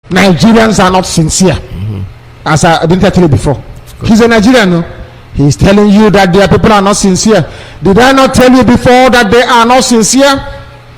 Nigerians are not sincere. As I didn't tell you before. He's a Nigerian, no? He's telling you that their people are not sincere. Did I not tell you before that they are not sincere?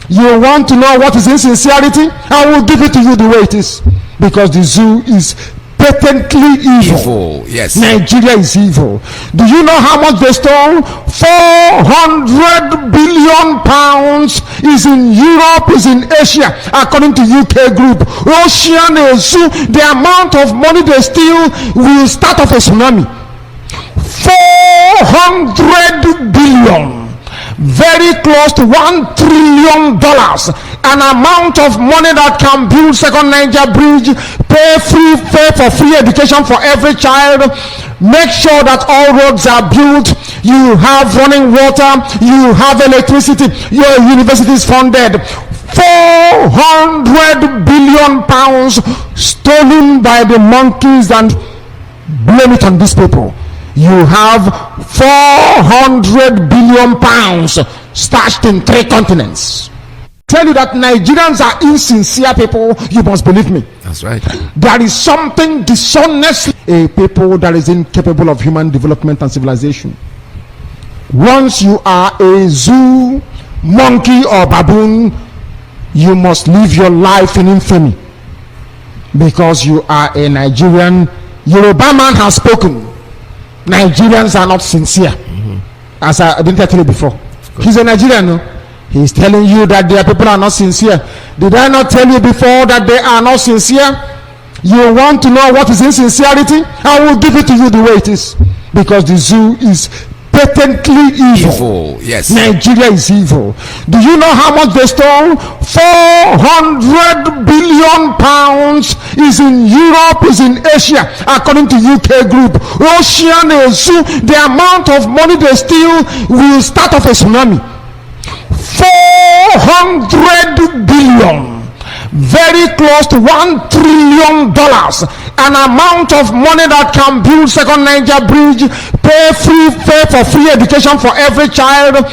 You want to know what is insincerity? I will give it to you the way it is. Because the zoo is patently evil. Yes. Nigeria is evil. Do you know how much they stole? 400 billion pounds is in Europe, is in Asia, according to UK group. Ocean Zoo, the amount of money they steal will start off a tsunami. 400 billion, very close to $1 trillion, an amount of money that can build second Niger bridge, pay for free education for every child, make sure that all roads are built, you have running water, you have electricity, your university is funded. 400 billion pounds stolen by the monkeys, and blame it on these people. You have 400 billion pounds stashed in 3 continents. Tell you that Nigerians are insincere people, you must believe me. That's right. There is something dishonest, a people that is incapable of human development and civilization. Once you are a zoo, monkey or baboon, you must live your life in infamy, because you are a Nigerian. Yoruba man has spoken. Nigerians are not sincere. As I didn't tell you before. He's a Nigerian, no? He's telling you that their people are not sincere. Did I not tell you before that they are not sincere? You want to know what is insincerity? I will give it to you the way it is. Because the zoo is patently evil. Yes. Nigeria is evil. Do you know how much they stole? 400 billion pounds is in Europe, is in Asia, according to UK group. Ocean Zoo, the amount of money they steal will start off a tsunami. 400 billion, very close to $1 trillion, an amount of money that can build second Niger bridge, pay for free education for every child,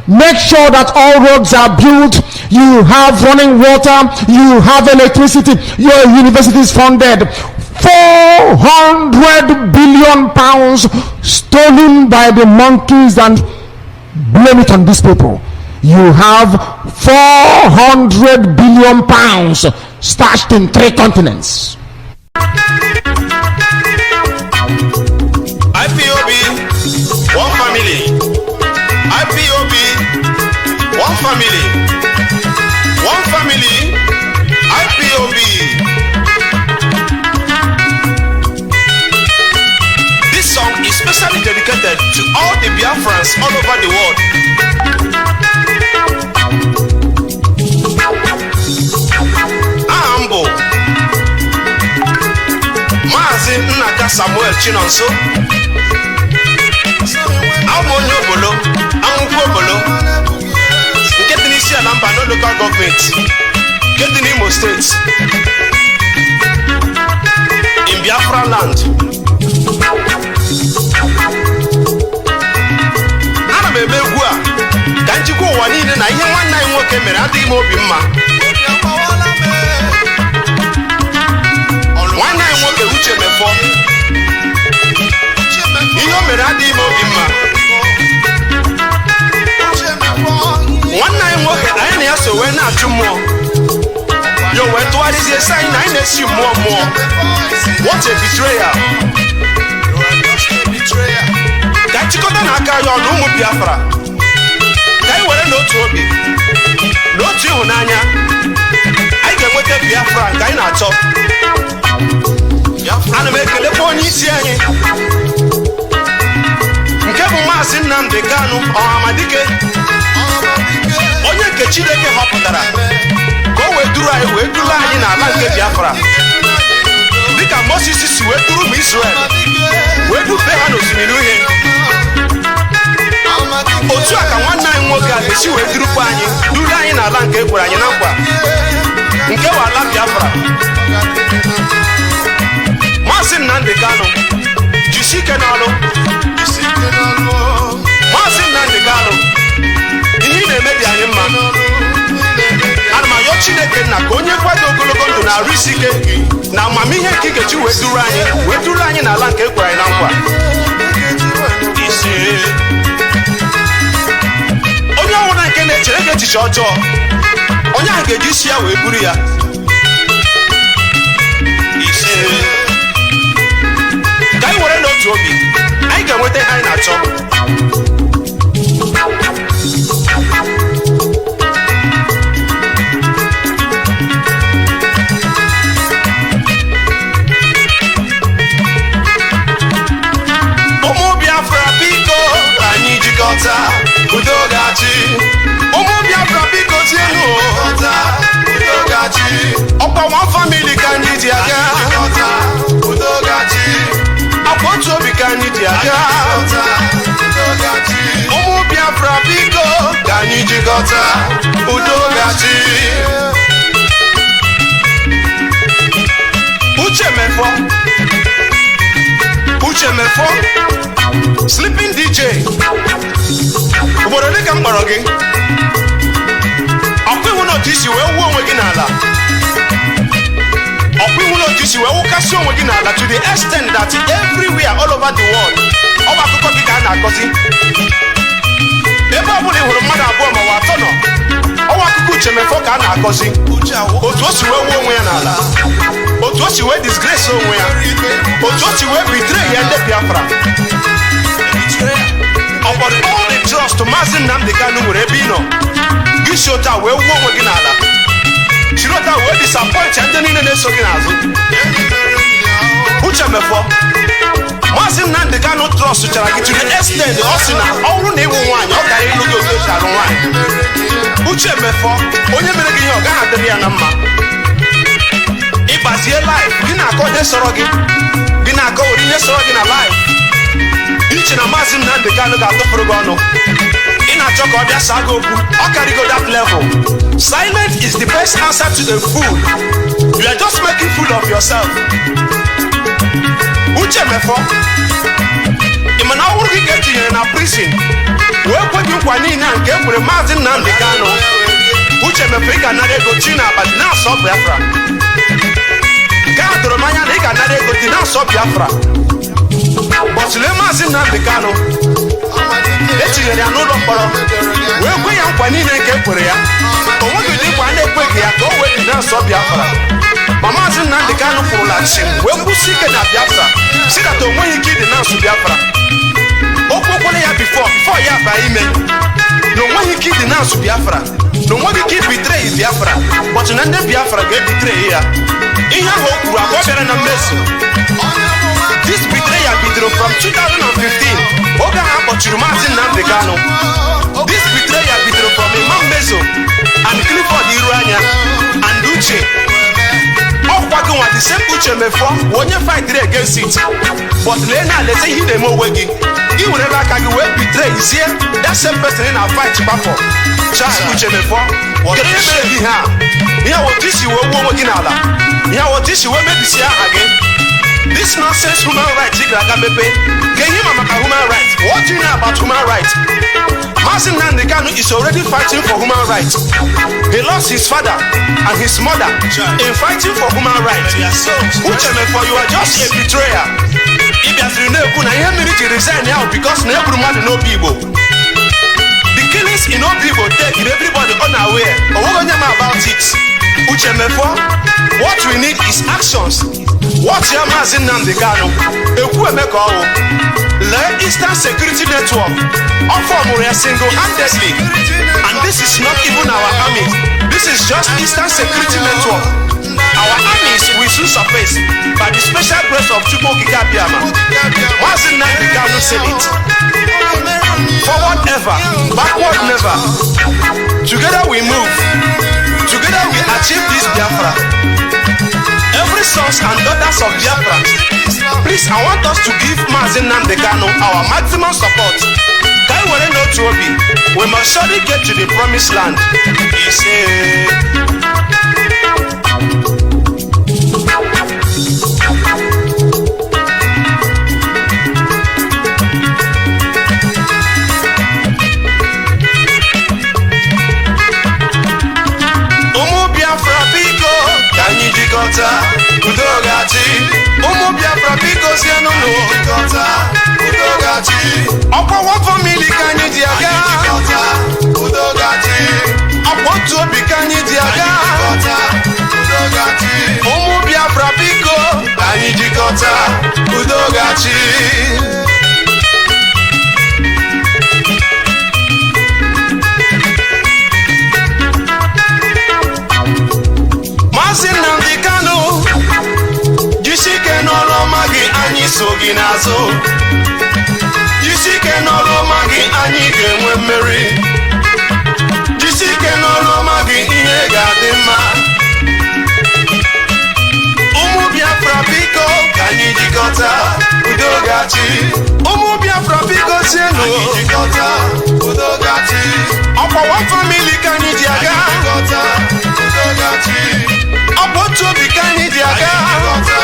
make sure that all roads are built, you have running water, you have electricity, your university is funded. 400 billion pounds stolen by the monkeys, and blame it on these people. You have 400 billion pounds stashed in 3 continents. IPOB, one family. IPOB, one family. One family. IPOB. This song is specially dedicated to all the Biafrans all over the world. Ambo Mazi Nnaka Samuel Chinonso Amonyo Bolo Amuko Bolo Get in Isia Namba no local government. Get in Imo State in Biafra land. Ana mebe gua Kanji ko wani ne na ihe nwanna anyị nwoke mere adịghị m obi mma. Nwanna anyị nwoke Uche Mefọ ihe o mere adịghị m obi mma. Nwanna anyị nwoke anyị na ya so wee na-achụ mmụọ, yo wee tụgharịzie sị anyị na anyị na-esi mmụọ mmụọ. What a betrayal! Ka anyị chịkọta n'aka ya ọnụ ụmụ Biafra, ka anyị were n'otu obi n'otu ịhụnanya anyị ga-enweta Biafra nke anyị na-achọ. Ana m ekelekwa onye isi anyị nke bụ Mazi Nnamdi Kanu Ọhamadike, onye nke Chineke họpụtara ka o wee duru anyị wee duru anyị n'ala nke Biafra, dịka Moses si wee duru ụmụ Israel wee dufe ha n'osimiri uhie. Otu a ka nwanne anyị nwoke a ga-esi wee durukwa anyị duru anyị n'ala nke e kwere anyị na nkwa, nke bụ ala Biafra. Mazi Nnamdi Kanu jisi ike n'ọrụ. Mazi Nnamdi Kanu ihe ị na-eme dị anyị mma. Ana m ayọ Chineke nna ka onye kwado ogologo ndụ na arụ isi ike na amamihe nke ị ga-eji wee duru anyị n'ala nke e kwere anyị na nkwa. Ise onye ọbụla nke na-echere gị echiche ọjọọ, onye ahụ ga-eji isi ya wee buru ya. Ise ka anyị were n'otu obi, anyị ga-enweta ihe anyị na-achọ. Ụmụ Biafra biko anyị jikọta, udo ga-achị. Ụmụ Biafra biko tienụ, udo ga-achị. Ọkwa one family ka anyị ji aga, udo ga-achị. Akwa otu obi ka anyị ji aga, udo ga-achị. Ụmụ Biafra biko ka anyị jikọta, udo ga-achị. Uche mefọ Sleeping DJ, obodo dịka m kpọrọ gị, ọkwa ihu na otu isi wee wuo onwe gị n'ala, ọkwa ihu na otu isi wee wụkasị onwe gị n'ala to the extent that everywhere all over the world ọ bụ akụkọ gị ka a na-akọzi. Ebe ọ bụla ị hụrụ mmadụ abụọ ma ọ bụ atọ nọ, ọwa akụkọ Uche mefọ ka a na-akọzi, otu o si wee wuo onwe ya n'ala, otu o si wee disgrace onwe ya, otu o si wee betray ya ndị Biafra. Upon all the trust Mazi Nnamdi Kanu nwere ebe ị nọ, gị si otu a wee wuo onwe gị n'ala, chiri otu a wee disappoint ndị niile na-eso gị n'azụ. Uche mefọ Mazi Nnamdi Kanu trust chara gị to the extent ọ sị na ọ bụrụ na ịwụ nwaanyị ọ gara ịlụ gị otu esi alụ nwaanyị. Uche mefọ onye mere gị ihe ọ gaghị adịrị ya na mma. Ịgbazie life gị na-akọ ihe sọrọ gị, gị na-akọ ụdị ihe sọrọ gị na life. Iche na Mazi Nnamdi Kanu ga-atụfuru gị ọnụ, ị na-achọ ka ọ bịa saa gị okwu, ọ karịgo that level. Silence is the best answer to a fool. You are just making fool of yourself. Uche mefọ ị ma na ọ bụrụ gị ka etinyere na prison wee kwe gị nkwa niile nke e kwere Mazi Nnamdi Kanu, Uche mefọ ị ga-anara ego chi na abalị na-asọ Biafra. Nke a doro m anya na ị ga-anara ego dị na-asọ Biafra. Bọtụlee Mazi Nnamdi Kanu etinyere ya n'ụlọ mkpọrọ wee kwe ya nkwa niile nke e kwere ya. O nweghị ụdị nkwa na-ekweghị ya ka o wee dị na-asọ Biafra. Ma Mazi Nnamdi Kanu kwurula chi wee kwụsị ike na Biafra, si data o nweghị ike ịdị na-asụ Biafra. O kwekwere ya bifo ya baa ime na o nweghị ike ịdị na-asụ Biafra, na o nweghị ike ibitreyi Biafra, bọtụ na ndị Biafra ga-ebitreyi ya. Ihe ahụ o kwuru abụọ bịara na mmezu. This betrayal bidoro from 2015 oge ahụ akpọchiri Mazi Nnamdi Kanu. This betrayal bidoro from Imam Mezo and Clifford Iruanya and Uche. Ọkwa gị nwa the same Uche mefọ bụ onye fighting against it, but lee na alete ihe na-eme onwe gị, ị werela aka gị wee betray zie that same person na fight gbapọ. Uche mefọ kedu ihe mere gị ha? Ihe otu isi wee wuo onwe gị n'ala, ihe otu isi wee mebisi aha gị. This nonsense human rights ị ga-aga mepe ga-enye ma maka human rights. What do you know about human rights? Mazi Nnamdi Kanu is already fighting for human rights. He lost his father and his mother in fighting for human rights. Uche mefọ you are just a betrayer. Ị bịaziri na-ekwu na ihe mmiri ji resign ya because na egburu mmadụ n'obi Igbo. The killings in Obi Igbo take everybody unaware. O nweghị onye ma about it. Uche mefọ what we need is actions. What ya Mazi Nnamdi Kanu ekwu eme ka ọwụ lee Eastern Security Network ọ fọmụrụ ya single-handedly, and this is not even our army, this is just Eastern Security Network. Our armies will soon surface by the special grace of Chukwu Okike Abịama. Mazi Nnamdi Kanu said it. Forward ever, backward never. Together we move, together we achieve this Biafra. Every sons and daughters of Biafra, please, I want us to give Mazi Nnamdi Kanu our maximum support. Can we were not to be? We must surely get to the promised land. He said. Udo ọkwa one family ka anyị ji aga ọkwa otu obi ka anyị ji aga ụmụ Biafra biko ka anyị jikọta udo gachi. Mazi Nnamdi Kanu jisike n'ọrụ ọma gị anyị so gị n'azụ, jisike n'ọrụ ọma gị anyị ga-enwe mmeri, jisike n'ọrụ ọma gị ihe ga-adị mma. Ụmụ Biafra biko ka anyị jikọta udo gachi. Ụmụ Biafra biko sienu jikọta udo gachi. Ọkwa one family ka anyị ji aga jikọta udo gachi. Ọkwa otu obi ka anyị ji aga jikọta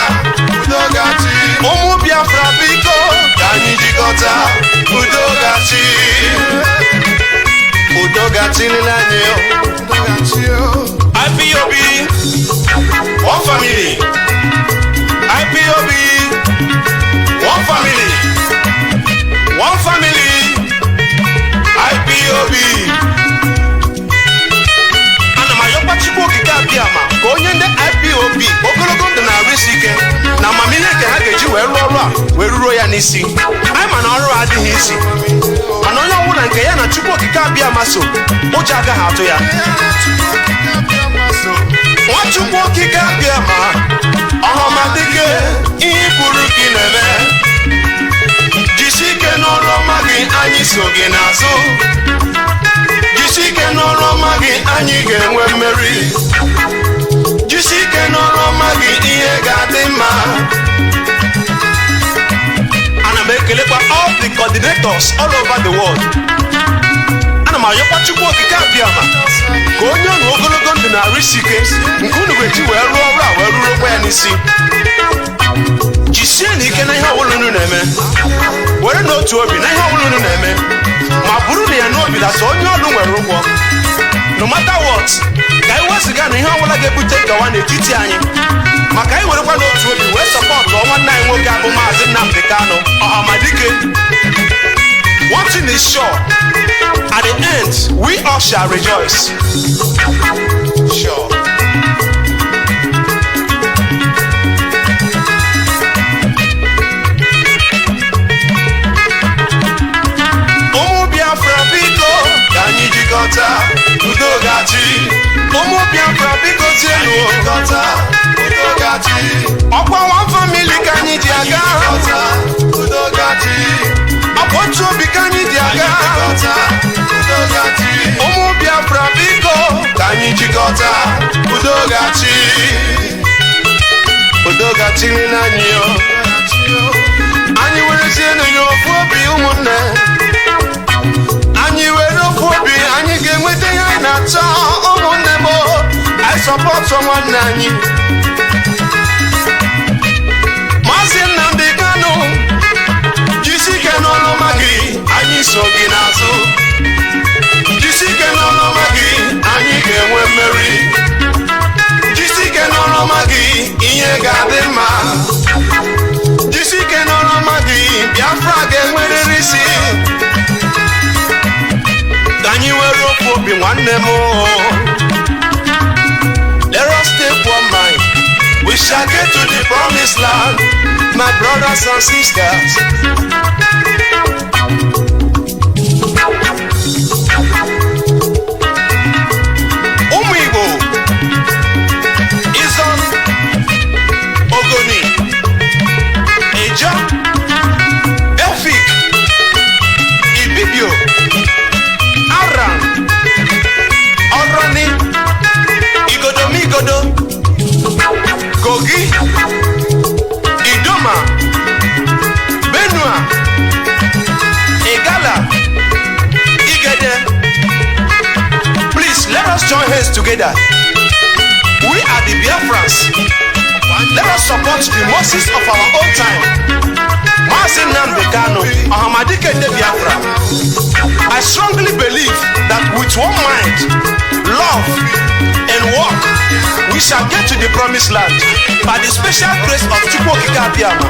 udo gachi. Ụmụ Biafra biko ka anyị jikọta udo gachi. Udo gachi lile anyị IPOB one family, IPOB one family, one family, IPOB. Ana m ayọkwa Chukwu okike abịa ma ka onye ndị IPOB ogologo ndụ na-arụ isi ike na amamihe nke ha ga-eji wee rụọ ọrụ a wee ruruo ya n'isi. Anyị ma na ọrụ adịghị isi, mana onye ọbụla nke ya na Chukwu okike abịa ma so ụjọ agaghị atụ ya. Nwachukwu okike abịa ma ọhamadike ihe kwuru gị na-eme, jisike n'ọrụ ọma gị anyị so gị n'azụ, jisike n'ọrụ ọma gị anyị ga-enwe mmeri, jisike n'ọrụ ọma gị ihe ga-adị mma. Ana m ekelekwa all the coordinators all over the world. Ana m ayọkwa Chukwu okike abịa ma ka onye ọnụ ogologo ndụ na-arụ isi ike nke unu ga-eji wee rụọ ọrụ a wee rurokwa ya n'isi. Jisie na ike na ihe ọbụla unu na-eme, were n'otu obi na ihe ọbụla unu na-eme, ma bụrụ na ya n'obi dasa onye ọrụ nwere ụgwọ. No matter what, ka anyị wezụga na ihe ọbụla ga-ebute nkewa n'etiti anyị, maka anyị werekwa n'otu obi wee sọpọtụ nwanne anyị nwoke abụ Mazi Nnamdi Kanu ọhamadike. One thing is sure, at the end, we all shall rejoice. Sure. Ụmụ Biafra biko ka anyị jikọta udo gachi. Ụmụ Biafra biko tienu jikọta udo gachi. Ọkwa one family ka anyị ji aga udo gachi. Ọkwa otu obi ka anyị ji aga udo gachi. Ụmụ Biafra biko ka anyị jikọta udo gachi. Udo gachi n'anyị yo. Anyị werezienụ ya ofu obi ụmụnne. Anyị were ofu obi anyị ga-enweta ihe anyị na-achọ ụmụnne m. Anyị sọpọtụ nwanne anyị Mazi Nnamdi Kanu, jisike n'ọrụ ọma gị anyị so gị n'azụ, jisike n'ọrụ ọma gị anyị ga-enwe mmeri, jisike n'ọrụ ọma gị ihe ga-adị mma, jisike n'ọrụ ọma gị Biafra ga-enwerịrị isi. Ka anyị were ofu obi nwanne m. Let us take one mind, we shall get to the promised land, my brothers and sisters. Ụmụ Igbo, Izon, Ogoni, Eja, Efik, Ibibio, Aram, Oroni, Igodomigodo, Kogi, Idoma, Benua, Igala, Igede. Please let us join hands together. We are the Biafrans. Let us support the Moses of our own time, Mazi Nnamdi Kanu ọhamadike ndị Biafra. I strongly believe that with one mind, love, and work, we shall get to the promised land by the special grace of Chukwu okike abịa ma.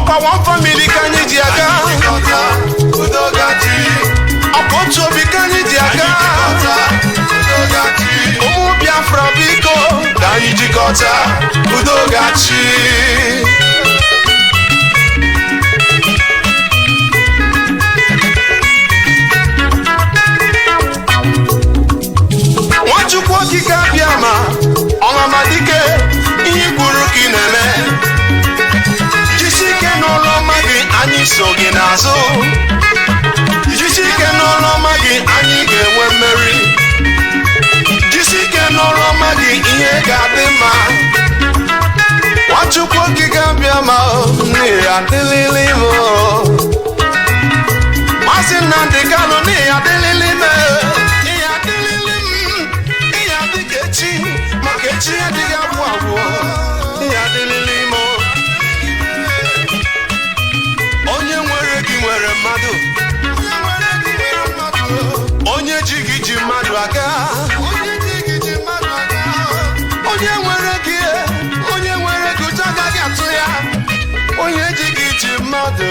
ọkwa one family ka anyị ji aga ọkwa otu obi ka anyị ji aga ụmụ Biafra biko ka anyị jikọta udo gachi. Nwachukwu okike abịa ma ọnwamadike ihe kwuru ka ị na-eme jisi ike n'ụlọ ọma gị anyị so gị n'azụ jisi ike n'ụlọ ọma gị anyị ga-enwe mmeri jisi ike n'ụlọ ọma gị ihe ga-adị mma. Nwachukwu okike abịa ma n'ihi adịlịlị m Mazi Nnamdi Kanu n'ihi adịlịlị m maka echi adịghị agwụ agwụ ihe adịlịlị imo. Onye nwere gị nwere mmadụ onye ji gị ji mmadụ aga onye nwere gị ụjọ agaghị atụ ya onye ji gị ji mmadụ.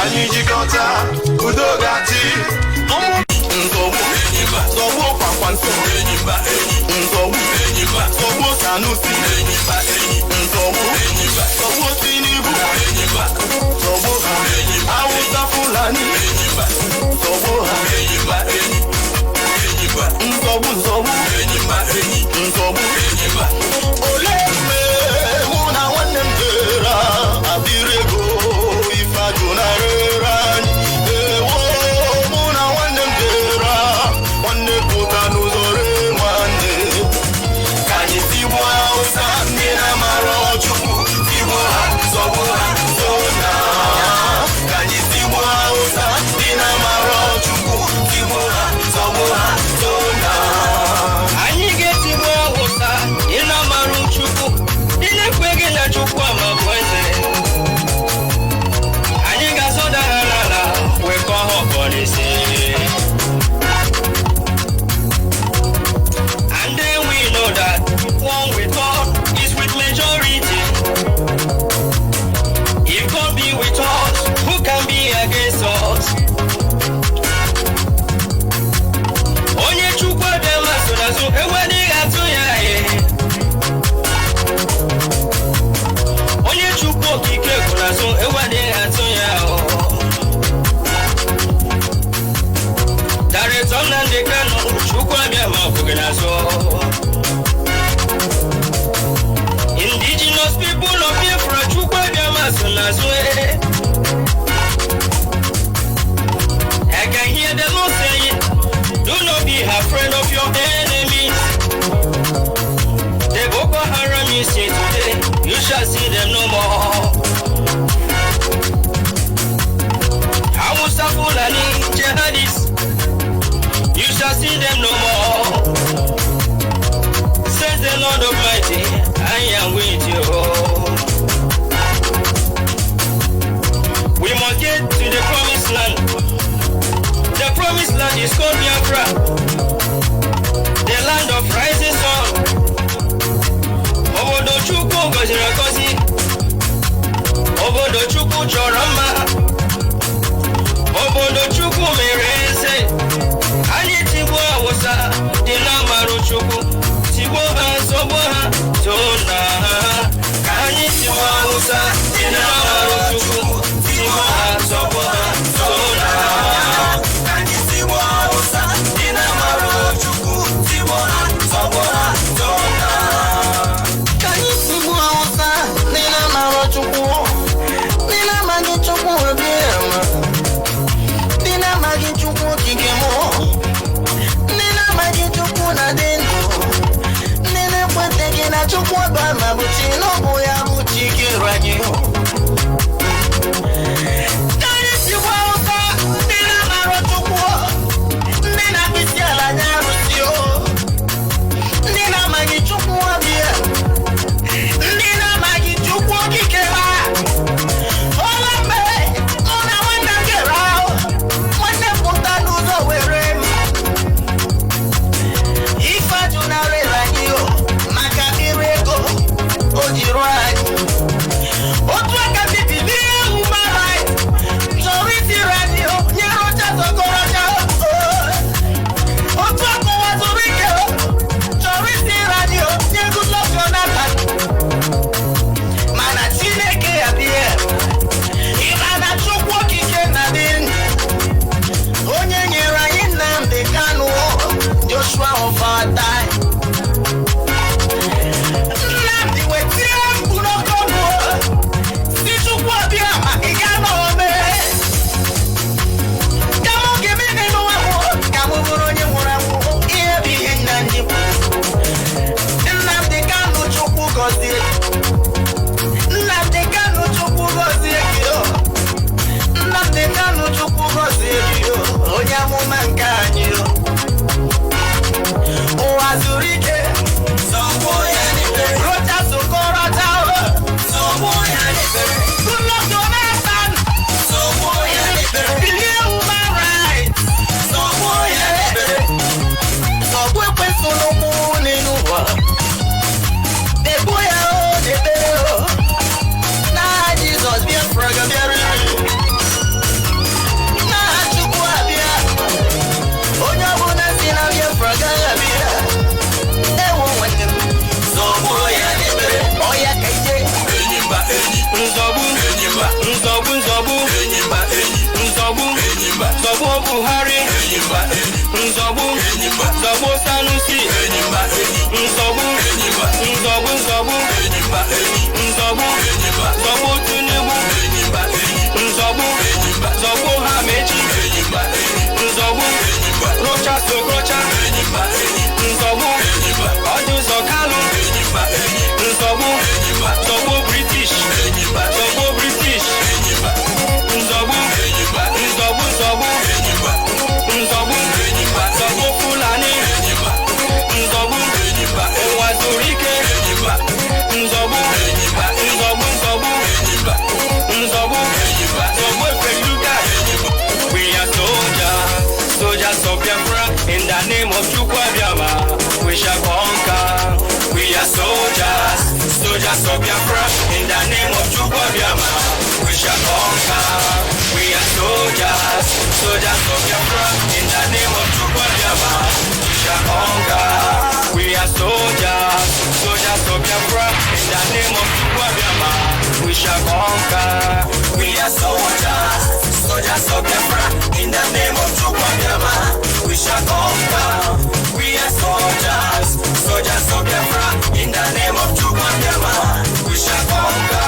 Anyị jikọta udo ga-achị ụmụ nsogbu nsogbu kwakwa nsogbu nsogbu Sanusi nsogbu Tinubu nsogbu Hausa Fulani nsogbu ole mgbe mụ na nwanne m jere adịrị ego Nnamdi Kanu Chukwu abịa ma ọbụghị n'azụ. Indigenous people of Biafra Chukwu abịa ma so n'azụ. I can hear the Lord saying, do not be afraid of your enemies. The Boko Haram you see today, you shall see them no more. Hausa Fulani jihadists, you shall see them no more. Says the Lord Almighty, I am with you. We must get to the promised land. The promised land is called Biafra, the land of rising sun. Obodo Chukwu gọziri agọzi, obodo Chukwu chọrọ mma, obodo Chukwu mere eze. Anyị tigbuo Hausa dị n'amarụ Chukwu, tigbuo ha zọgbuo ha tona ha. Ka anyị tigbuo Hausa dị n'amarụ Chukwu, tigbuo ha zọgbuo ha tona ha. Ka anyị tigbuo Hausa dị n'amarụ Chukwu, tigbuo ha zọgbuo ha tona ha. Ka anyị tigbuo Hausa dị n'amarụ Chukwu, dị n'amarụ Chukwu. we shall conquer. We are soldiers, soldiers of Biafra, in the name of Chukwuabiama. We shall conquer. We are soldiers, soldiers of Biafra, in the name of Chukwuabiama. We shall conquer. We are soldiers, soldiers of Biafra, in the name of Chukwuabiama. We shall conquer. We are soldiers, soldiers of Biafra, in the name of Chukwuabiama. We shall conquer. We are soldiers, soldiers of Biafra, in the name of Chukwuabiama. We shall conquer.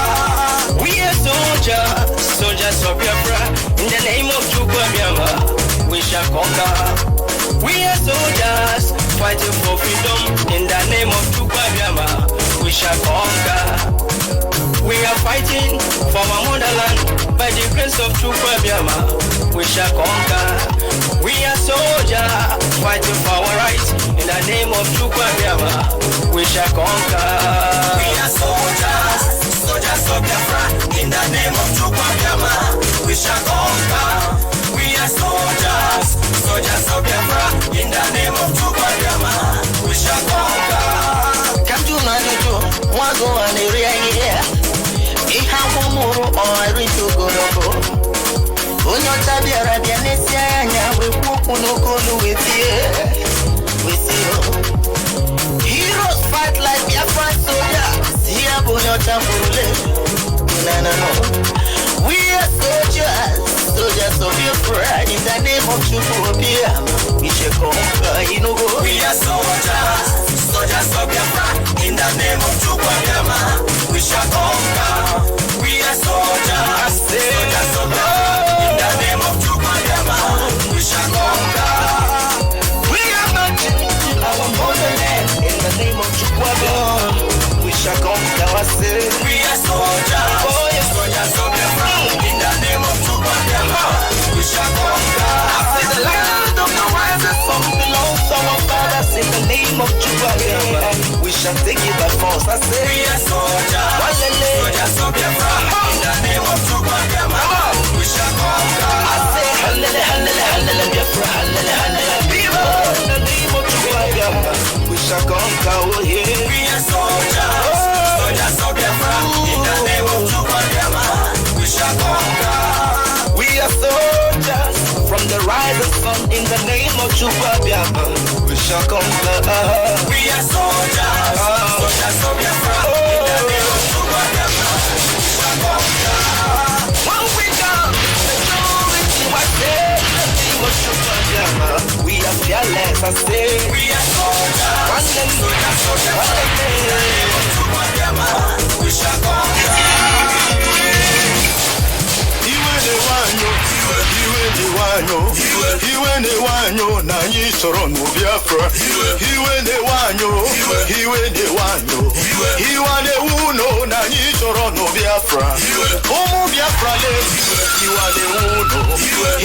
We are soldiers, soldiers of Biafra, in the name of Chukwuabiama. We shall conquer. We are soldiers, fighting for freedom, in the name of Chukwuabiama. We shall conquer. We are fighting for our motherland, by the grace of Chukwuabiama. We shall conquer. We are soldiers, fighting for our rights, in the name of Chukwuabiama. We shall conquer. We are soldiers, soldiers of Biafra, in the name of Chukwuabiama. We shall conquer. We are soldiers, soldiers of Biafra, in the name of Chukwuabiama. We shall conquer. Come to Nadujo, one go on the area. Ihamuru or Rito Goroko. Onyo tabi Arabia Nesia, we walk on Okolu with you. Heroes fight like Biafra soldiers. Here, Bonyo Tambule. No. We are soldiers, soldiers of Biafra, in the name of Chukwuabiama. We shall conquer. We are soldiers, soldiers of Biafra, in the name of Chukwuabiama. We shall conquer. We are soldiers, soldiers of Biafra, in the name of Chukwuabiama. We shall conquer. We are marching to our motherland, in the name of Chukwuabiama. We shall conquer ourselves. We are soldiers, soldiers of Biafra, in the name of Chukwuabiama. We shall conquer. I say the land of the rising sun belongs to our fathers, in the name of Chukwuabiama. We shall take it by force. I say we are soldiers, soldiers of Biafra, in the name of Chukwuabiama. We shall conquer. I say hallelujah, hallelujah, Biafra, hallelujah, people, in the name of Chukwuabiama. We shall conquer. Oh yeah, we are soldiers, soldiers of Biafra, in the name of Chukwuabiama. We shall conquer. We are soldiers from the rising sun, in the name of Chukwuabiama. We shall conquer. We are soldiers, soldiers of Biafra, in the name of Chukwuabiama. We shall conquer. When we come, majority was there, in the name of Chukwuabiama. We are fearless, I say. We are soldiers, soldiers of Biafra, in the name of Chukwuabiama. We shall conquer. Iwe ne wanyo na nyi soro no Biafra. Iwe ne wanyo Iwa ne uno na nyi soro no Biafra. Omu Biafra le Iwa ne uno.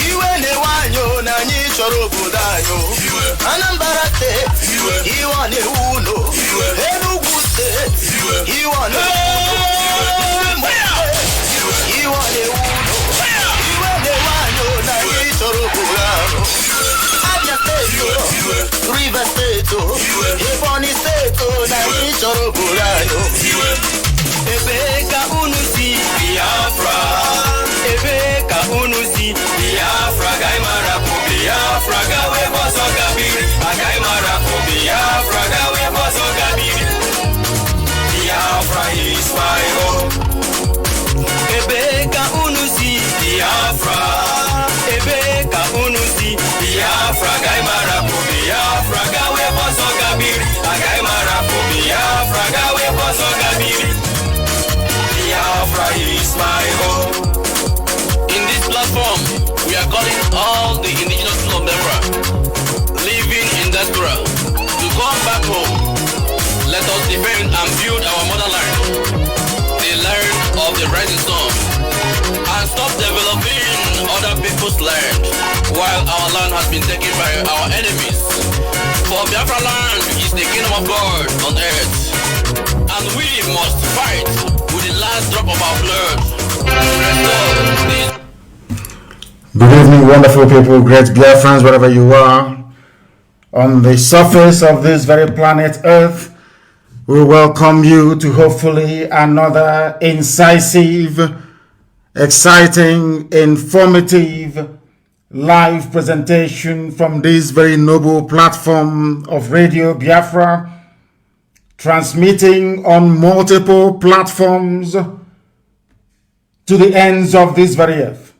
Iwe ne wanyo na nyi soro budayo. Anambra te Iwa ne uno. Enugu te Iwa ne uno. Iwa ne uno. River State, Ebony State, Naichoro Burano. Ebeka unusi Biafra. Ebeka unusi Biafra. Gaimara po Biafra. Gawe boso gabiri. Gaimara po Biafra. Gawe boso gabiri. Biafra is my home. Ebeka unusi Biafra. Ebeka unusi Biafra. Gaimara po Biafra. Gawe boso gabiri. Gaimara po Biafra. Gawe boso gabiri. Biafra is my home. In this platform, we are calling all the indigenous people of Biafra living in diaspora to come back home. Let us defend and build our motherland, the land of the rising sun, and stop developing other people's land while our land has been taken by our enemies. For Biafra land is the kingdom of God on earth, and we must fight with the last drop of our blood to restore the... Good evening, wonderful people, great Biafrans, wherever you are. on the surface of this very planet Earth. We welcome you to hopefully another incisive, exciting, informative, live presentation from this very noble platform of Radio Biafra, transmitting on multiple platforms to the ends of this very earth.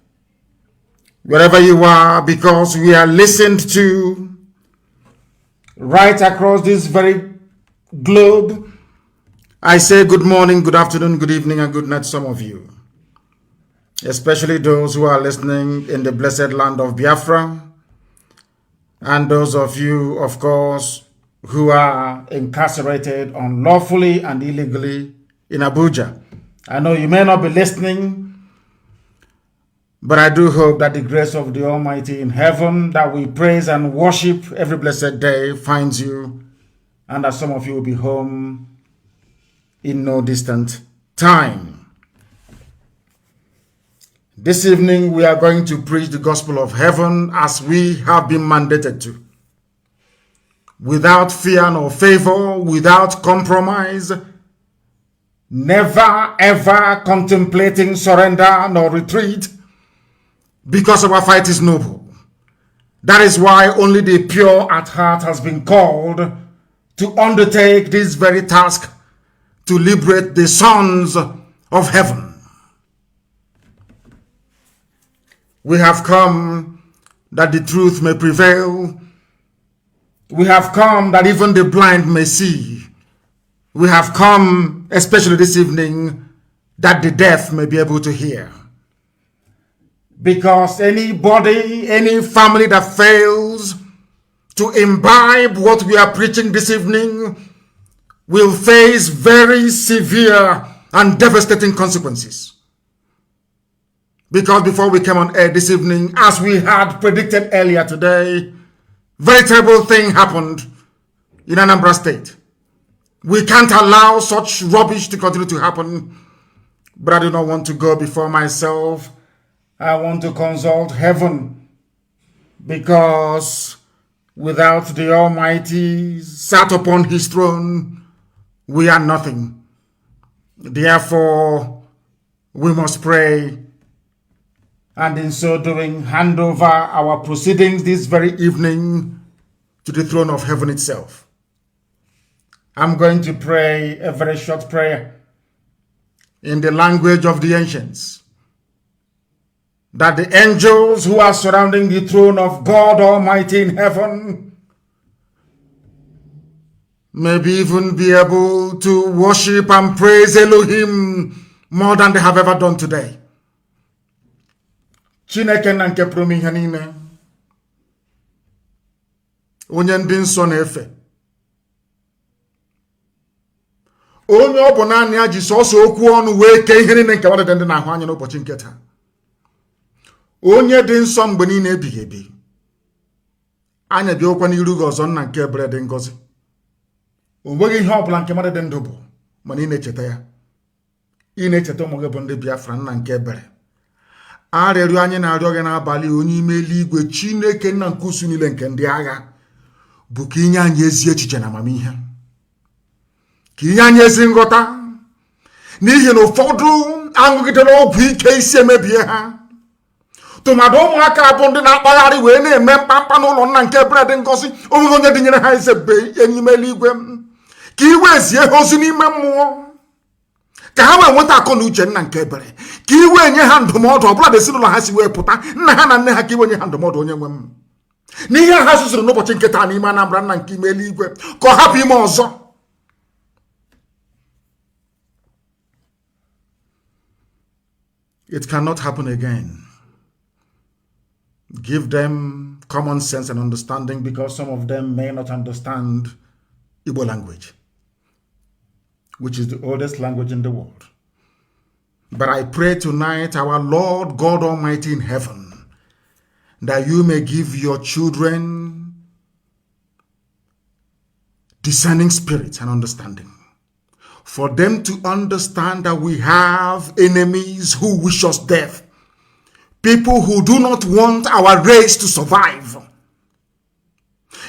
Wherever you are, because we are listened to right across this very globe, I say good morning, good afternoon, good evening, and good night to some of you, especially those who are listening in the blessed land of Biafra, and those of you, of course, who are incarcerated unlawfully and illegally in Abuja. I know you may not be listening, but I do hope that the grace of the Almighty in heaven that we praise and worship every blessed day finds you, and that some of you will be home in no distant time. This evening we are going to preach the gospel of heaven as we have been mandated to, without fear nor favor, without compromise, never ever contemplating surrender nor retreat, because our fight is noble. That is why only the pure at heart has been called to undertake this very task to liberate the sons of heaven. We have come that the truth may prevail. We have come that even the blind may see. We have come, especially this evening, that the deaf may be able to hear. Because anybody, any family that fails to imbibe what we are preaching this evening will face very severe and devastating consequences. Because before we came on air this evening, as we had predicted earlier today, very terrible thing happened in Anambra State. We can't allow such rubbish to continue to happen, but I do not want to go before myself. I want to consult heaven, because without the Almighty sat upon his throne, we are nothing. Therefore, we must pray, and in so doing, hand over our proceedings this very evening to the throne of heaven itself. I'm going to pray a very short prayer in the language of the ancients, that the angels who are surrounding the throne of God Almighty in heaven may even be able to worship and praise Elohim more than they have ever done today. Chineke na nke pụrụ ihe niile, onye ndị nsọ na-efe, onye ọ bụ naanị ya ji sọsọ okwu ọnụ wee kee ihe niile nke mmadụ dị n'ahụ anya n'ụbọchị nke taa, onye dị nsọ mgbe niile ebighị ebi, anya bịa okwa n'iru gị ọzọ, nna nke ebere dị ngọzi. O nweghị ihe ọbụla nke mmadụ dị ndụ bụ mana ị na-echeta ya, ị na-echeta ụmụ gị bụ ndị Biafra, nna nke ebere. Arịrịọ anyị na-arịọ gị n'abalị, onye ime eluigwe, Chineke nna nke usu niile nke ndị agha, bụ ka inye anyị ezi echiche na amamihe, ka inye anyị ezi nghọta, n'ihi na ụfọdụ aṅụgidere ọgwụ ike isi emebie ha. Tụmadụ ụmụaka bụ ndị na-akpagharị wee na-eme mkpamkpa n'ụlọ nna nke ebere dị ngọzi, onweghị onye dịnyere ha eze n'ime eluigwe, ka iwe zie ha ozi n'ime mmụọ, ka ha wee nweta akọ na uche nna nke ebere, ka iwe nye ha ndụmọdụ ọbụla dị ezinụlọ ha si wee pụta, nna ha na nne ha, ka iwe nye ha ndụmọdụ, onye nwe m, n'ihe ha zụzụrụ n'ụbọchị nke taa n'ime Anambra, nna nke ime eluigwe, ka ọ hapụ ime ọzọ. It cannot happen again. Give them common sense and understanding, because some of them may not understand Igbo language, which is the oldest language in the world. But I pray tonight, our Lord God Almighty in heaven, that you may give your children discerning spirit and understanding, for them to understand that we have enemies who wish us death, people who do not want our race to survive.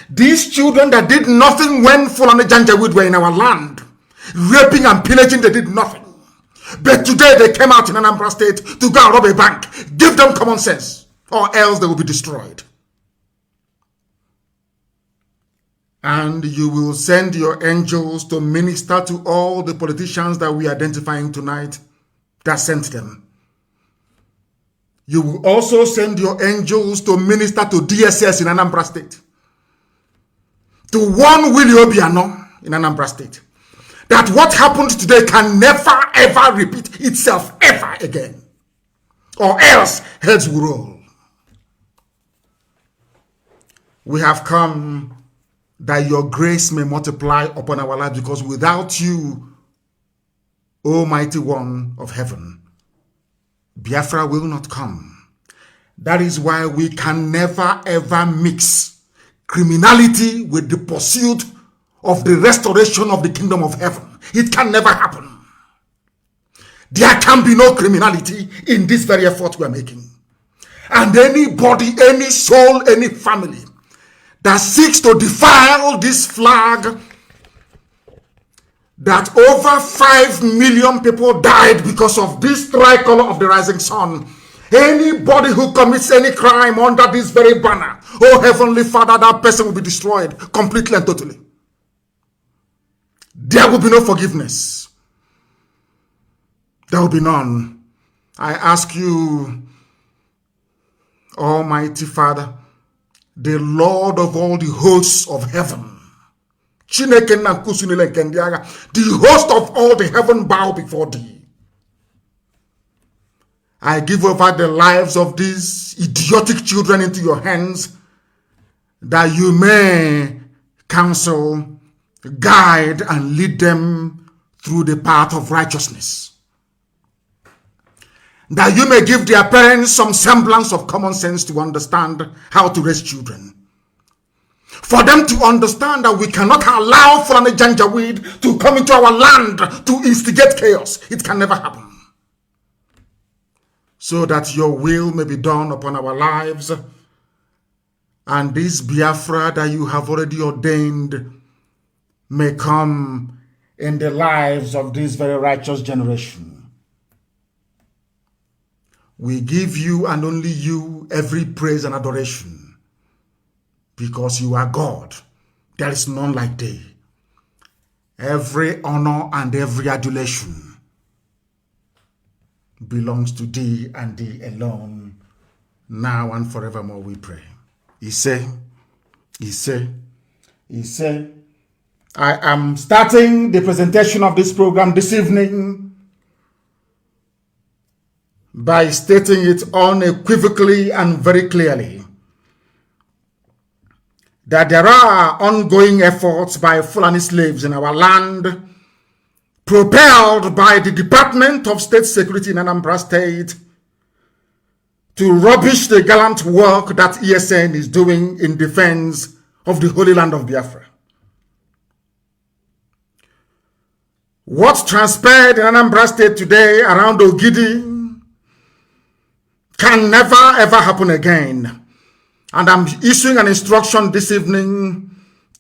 These children that did nothing when Fulani Janjaweed were in our land, raping and pillaging, they did nothing. But today they came out in Anambra State to go and rob a bank. Give them common sense, or else they will be destroyed. And you will send your angels to minister to all the politicians that we are identifying tonight that sent them. You will also send your angels to minister to DSS in Anambra State, to warn Willie Obiano in Anambra State, that what happened today can never ever repeat itself ever again, or else heads will roll. We have come that your grace may multiply upon our lives, because without you, Almighty One of heaven, Biafra will not come. That is why we can never ever mix criminality with the pursuit of the restoration of the kingdom of heaven. It can never happen. There can be no criminality in this very effort we are making. And anybody, any soul, any family that seeks to defile this flag, that over 5 million people died because of this tricolor of the rising sun. Anybody who commits any crime under this very banner, oh Heavenly Father, that person will be destroyed completely and totally. There will be no forgiveness. There will be none. I ask you, Almighty Father, the Lord of all the hosts of heaven, the host of all the heaven bow before thee. I give over the lives of these idiotic children into your hands, that you may counsel, guide, and lead them through the path of righteousness. That you may give their parents some semblance of common sense to understand how to raise children. For them to understand that we cannot allow Fulani Janjaweed to come into our land to instigate chaos. It can never happen. So that your will may be done upon our lives, and this Biafra that you have already ordained may come in the lives of this very righteous generation. We give you and only you every praise and adoration, because you are God. There is none like thee. Every honor and every adulation belongs to thee and thee alone, now and forevermore we pray. He said, I am starting the presentation of this program this evening by stating it unequivocally and very clearly that there are ongoing efforts by Fulani slaves in our land, propelled by the Department of State Security in Anambra State, to rubbish the gallant work that ESN is doing in defense of the Holy Land of Biafra. What transpired in Anambra State today around Ogidi can never ever happen again. And I'm issuing an instruction this evening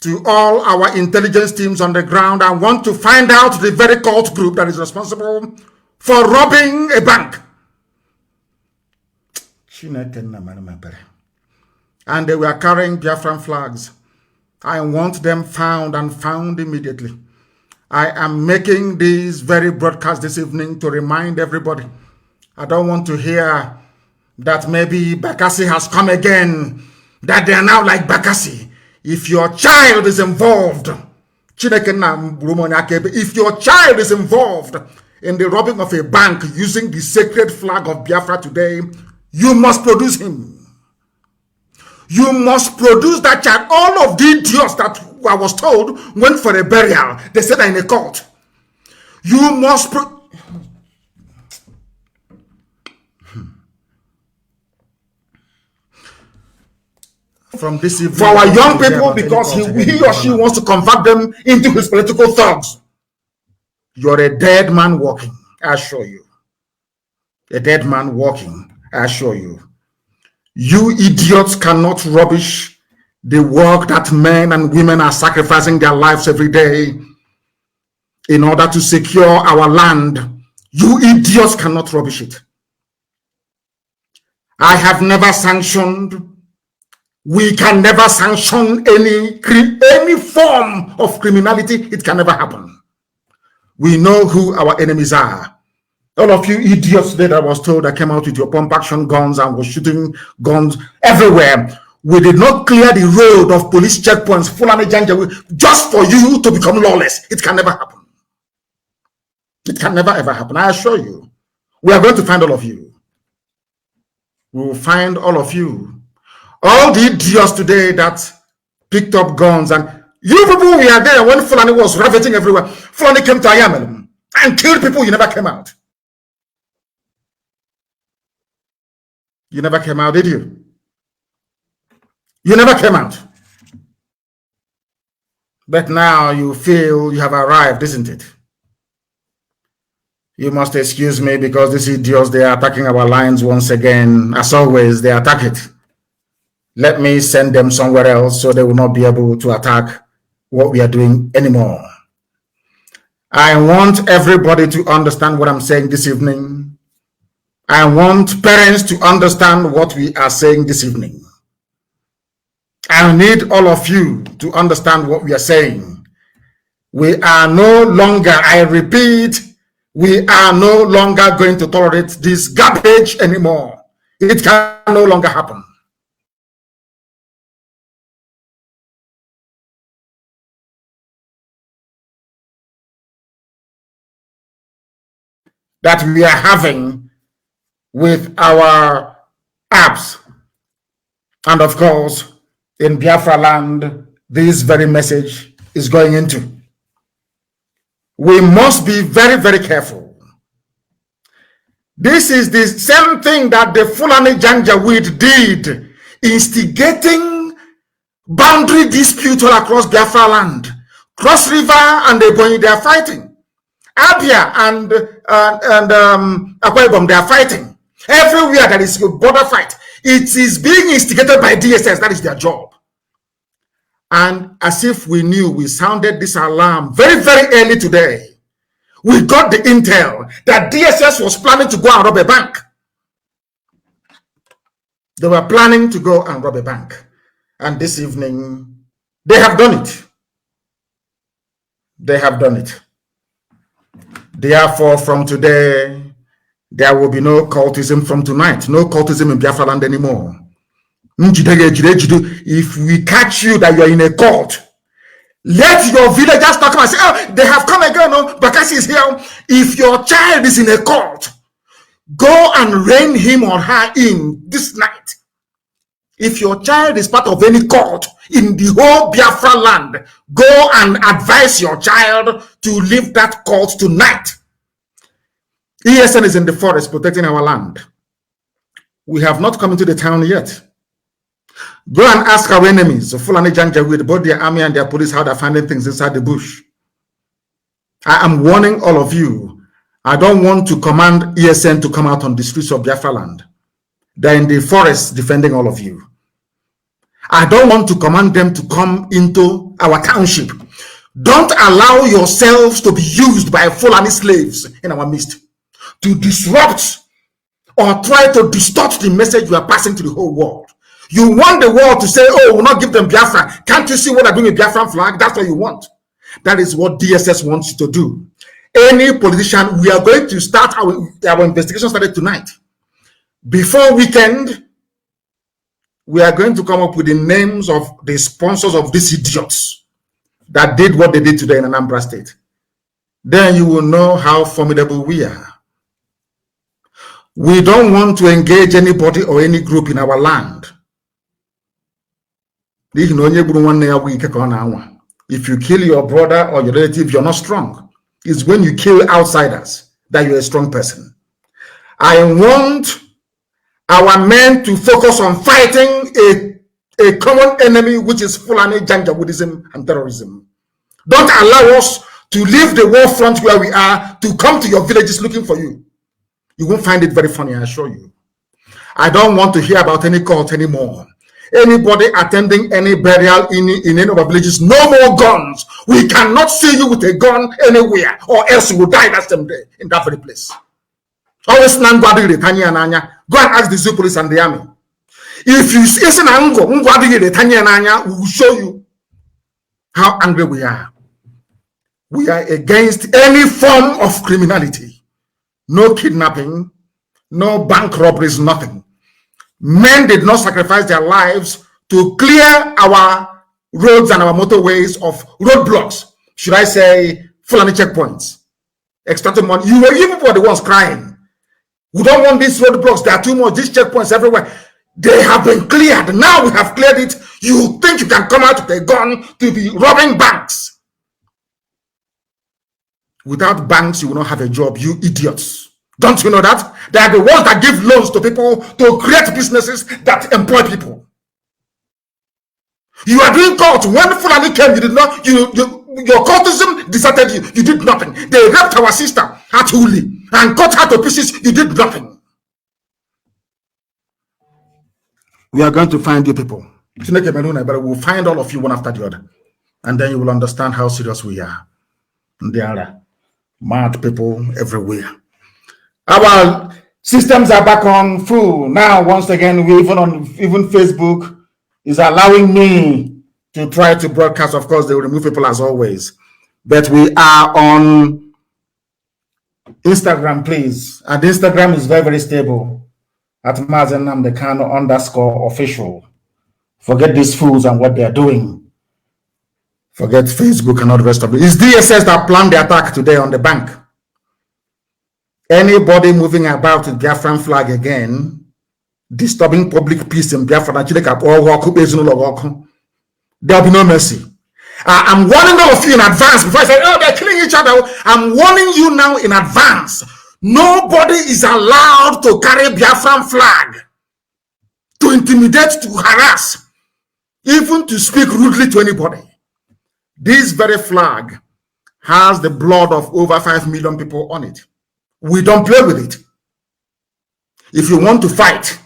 to all our intelligence teams on the ground. I want to find out the very cult group that is responsible for robbing a bank. And they were carrying Biafran flags. I want them found and found immediately. I am making this very broadcast this evening to remind everybody. I don't want to hear that maybe Bakassi has come again, that they are now like Bakassi. If your child is involved, if your child is involved in the robbing of a bank using the sacred flag of Biafra today, you must produce him. You must produce that child. All of the idiots that I was told went for a burial. They said they're in a cult. You must from this evening, for our young people, because he or she wants to convert them into his political thugs. You're a dead man walking, I assure you. A dead man walking, I assure you. You idiots cannot rubbish the work that men and women are sacrificing their lives every day in order to secure our land. You idiots cannot rubbish it. I have never sanctioned, we can never sanction any form of criminality. It can never happen. We know who our enemies are. All of you idiots that I was told that came out with your pump action guns and was shooting guns everywhere. We did not clear the road of police checkpoints, Fulani Janjaweed, just for you to become lawless. It can never happen. It can never ever happen. I assure you. We are going to find all of you. We will find all of you. All the idiots today that picked up guns, and you people were there when Fulani was ravaging everywhere. Fulani came to Ayamelum and killed people. You never came out. You never came out, did you? You never came out. But now you feel you have arrived, isn't it? You must excuse me because these idiots, they are attacking our lines once again. As always, they attack it. Let me send them somewhere else so they will not be able to attack what we are doing anymore. I want everybody to understand what I'm saying this evening. I want parents to understand what we are saying this evening. I need all of you to understand what we are saying. We are no longer, I repeat, we are no longer going to tolerate this garbage anymore. It can no longer happen. That we are having with our apps. And of course, in Biafra land, this very message is going into. We must be very, very careful. This is the same thing that the Fulani Janjaweed did, instigating boundary disputes all across Biafra land. Cross River and Ebonyi, they are fighting. Abia and Akwa Ibom, they are fighting. Everywhere there is a border fight, it is being instigated by DSS. That is their job. And as if we knew, we sounded this alarm very, very early today. We got the intel that DSS was planning to go and rob a bank. They were planning to go and rob a bank. And this evening, they have done it. They have done it. Therefore, from today, there will be no cultism from tonight. No cultism in Biafra land anymore. If we catch you that you're in a cult, let your villagers talk and say, oh, they have come again. No, Bakassi is here. If your child is in a cult, go and rein him or her in this night. If your child is part of any cult in the whole Biafra land, go and advise your child to leave that cult tonight. ESN is in the forest protecting our land. We have not come into the town yet. Go and ask our enemies, Fulani Janjaweed, both their army and their police, how they're finding things inside the bush. I am warning all of you. I don't want to command ESN to come out on the streets of Biafra land. They're in the forest defending all of you. I don't want to command them to come into our township. Don't allow yourselves to be used by Fulani slaves in our midst to disrupt or try to distort the message you are passing to the whole world. You want the world to say, oh, we'll not give them Biafra. Can't you see what they're doing with Biafran flag? That's what you want. That is what DSS wants you to do. Any politician, we are going to start our investigation started tonight. Before weekend, we are going to come up with the names of the sponsors of these idiots that did what they did today in Anambra State. Then you will know how formidable we are. We don't want to engage anybody or any group in our land. If you kill your brother or your relative, you're not strong. It's when you kill outsiders that you're a strong person. I want our men to focus on fighting a common enemy, which is Fulani Janjaweedism and terrorism. Don't allow us to leave the war front where we are to come to your villages looking for you. You won't find it very funny, I assure you. I don't want to hear about any cult anymore. anybody attending any burial in any of our villages, no more guns. We cannot see you with a gun anywhere, or else you will die that same day in that very place. Always go and ask the zoo police and the army. If you see an angle, we will show you how angry we are. We are against any form of criminality. No kidnapping, no bank robberies, nothing. Men did not sacrifice their lives to clear our roads and our motorways of roadblocks. Should I say Fulani checkpoints? Extracting money. You were the ones crying. We don't want these roadblocks. There are too much. These checkpoints everywhere. They have been cleared. Now we have cleared it. You think you can come out with a gun to be robbing banks? Without banks, you will not have a job, you idiots. Don't you know that? They are the ones that give loans to people to create businesses that employ people. You are doing cult. When Fulani came, you did not, your cultism deserted you. You did nothing. They raped our sister at Uli and cut her to pieces. You did nothing. We are going to find you people. We'll find all of you one after the other. And then you will understand how serious we are. And there are mad people everywhere. Our systems are back on full. Now, once again, we even Facebook is allowing me to try to broadcast. Of course, they will remove people as always. But we are on Instagram, please. And Instagram is very, very stable. At Mazi Nnamdi Kanu _official. Forget these fools and what they are doing. Forget Facebook and all the rest of it. It's DSS that planned the attack today on the bank. Anybody moving about with Biafran flag again, disturbing public peace in Biafra, there'll be no mercy. I'm warning all of you in advance before I say, oh, they're killing each other. I'm warning you now in advance. Nobody is allowed to carry Biafran flag, to intimidate, to harass, even to speak rudely to anybody. This very flag has the blood of over 5 million people on it. We don't play with it. If you want to fight,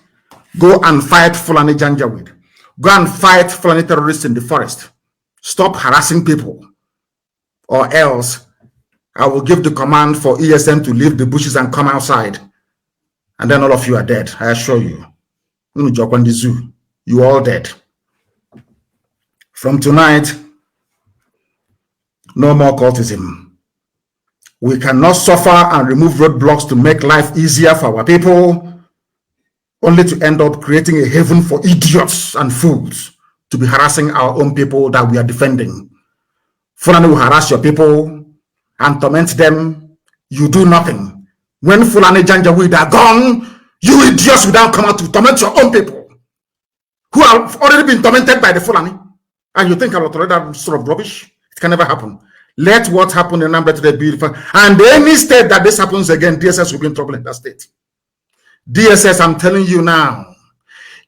go and fight Fulani Janjaweed. Go and fight Fulani terrorists in the forest. Stop harassing people, or else I will give the command for ESN to leave the bushes and come outside. And then all of you are dead, I assure you. You all dead. From tonight, no more cultism. We cannot suffer and remove roadblocks to make life easier for our people, only to end up creating a haven for idiots and fools to be harassing our own people that we are defending. Fulani will harass your people and torment them. You do nothing. When Fulani Janjaweed are gone, you idiots will now come out to torment your own people who have already been tormented by the Fulani. And you think I will tolerate that sort of rubbish? It can never happen. Let what happened in Nnamdi today be beautiful. And any state that this happens again, DSS will be in trouble in that state. DSS, I'm telling you now,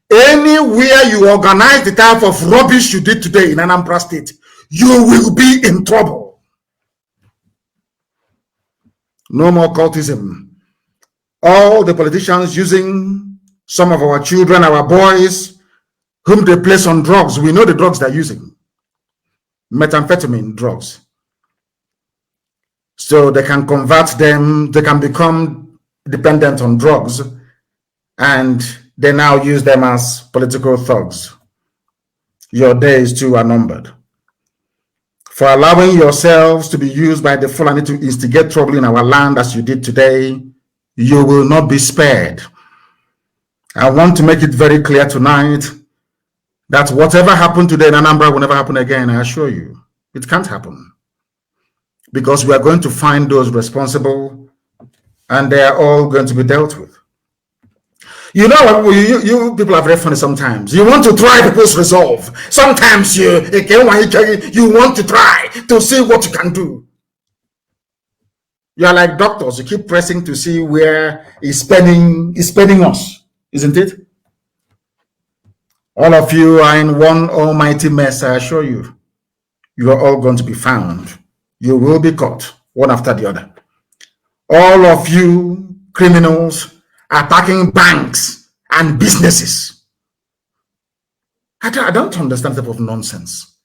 anywhere you organize the type of rubbish you did today in Anambra State, you will be in trouble. No more cultism. All the politicians using some of our children, our boys, whom they place on drugs, we know the drugs they're using. Methamphetamine drugs. So they can convert them, they can become dependent on drugs, and they now use them as political thugs. Your days too are numbered. For allowing yourselves to be used by the Fulani to instigate trouble in our land as you did today, you will not be spared. I want to make it very clear tonight that whatever happened today in Anambra will never happen again, I assure you. It can't happen. Because we are going to find those responsible, and they are all going to be dealt with. You know, you people are very funny sometimes. You want to try people's resolve. Sometimes you want to try to see what you can do. You are like doctors. You keep pressing to see where it's spending us, isn't it? All of you are in one almighty mess, I assure you. You are all going to be found. You will be caught, one after the other. All of you criminals attacking banks and businesses. I don't understand that type of nonsense.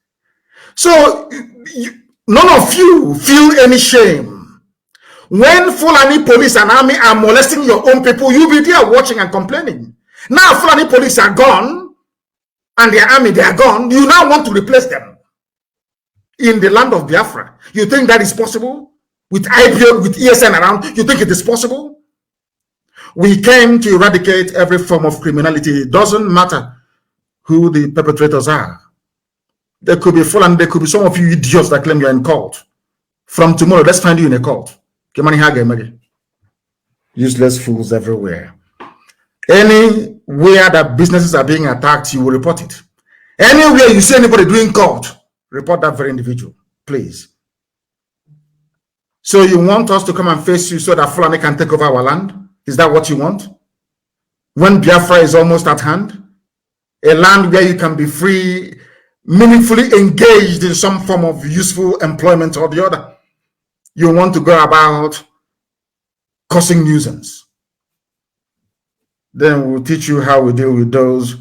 So none of you feel any shame. When Fulani police and army are molesting your own people, you be there watching and complaining. Now Fulani police are gone and their army, they are gone. You now want to replace them in the land of Biafra. You think that is possible? With IPO, with ESN around, you think it is possible? We came to eradicate every form of criminality. It doesn't matter who the perpetrators are. There could be Fulani, there could be some of you idiots that claim you're in cult. From tomorrow, let's find you in a cult. Useless fools everywhere. Anywhere that businesses are being attacked, you will report it. Anywhere you see anybody doing cult, report that very individual, please. So you want us to come and face you so that Fulani can take over our land? Is that what you want? When Biafra is almost at hand? A land where you can be free, meaningfully engaged in some form of useful employment or the other. You want to go about causing nuisance. Then we'll teach you how we deal with those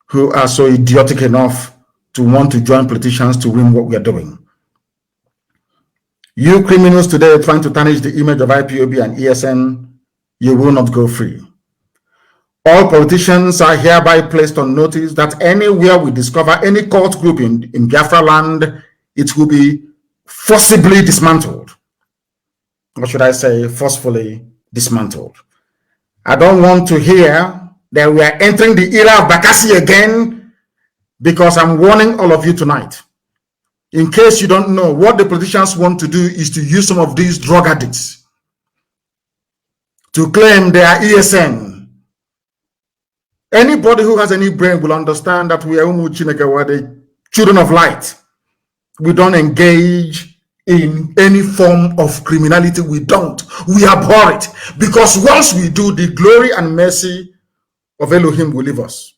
who are so idiotic enough to want to join politicians to win what we are doing. You criminals today trying to tarnish the image of IPOB and ESN, you will not go free. All politicians are hereby placed on notice that anywhere we discover any cult group in Biafra land, it will be forcibly dismantled. Or should I say, forcefully dismantled. I don't want to hear that we are entering the era of Bakassi again, because I'm warning all of you tonight. In case you don't know, what the politicians want to do is to use some of these drug addicts to claim they are ESN. Anybody who has any brain will understand that we are the children of light. We don't engage in any form of criminality. We don't. We abhor it. Because once we do, the glory and mercy of Elohim will leave us.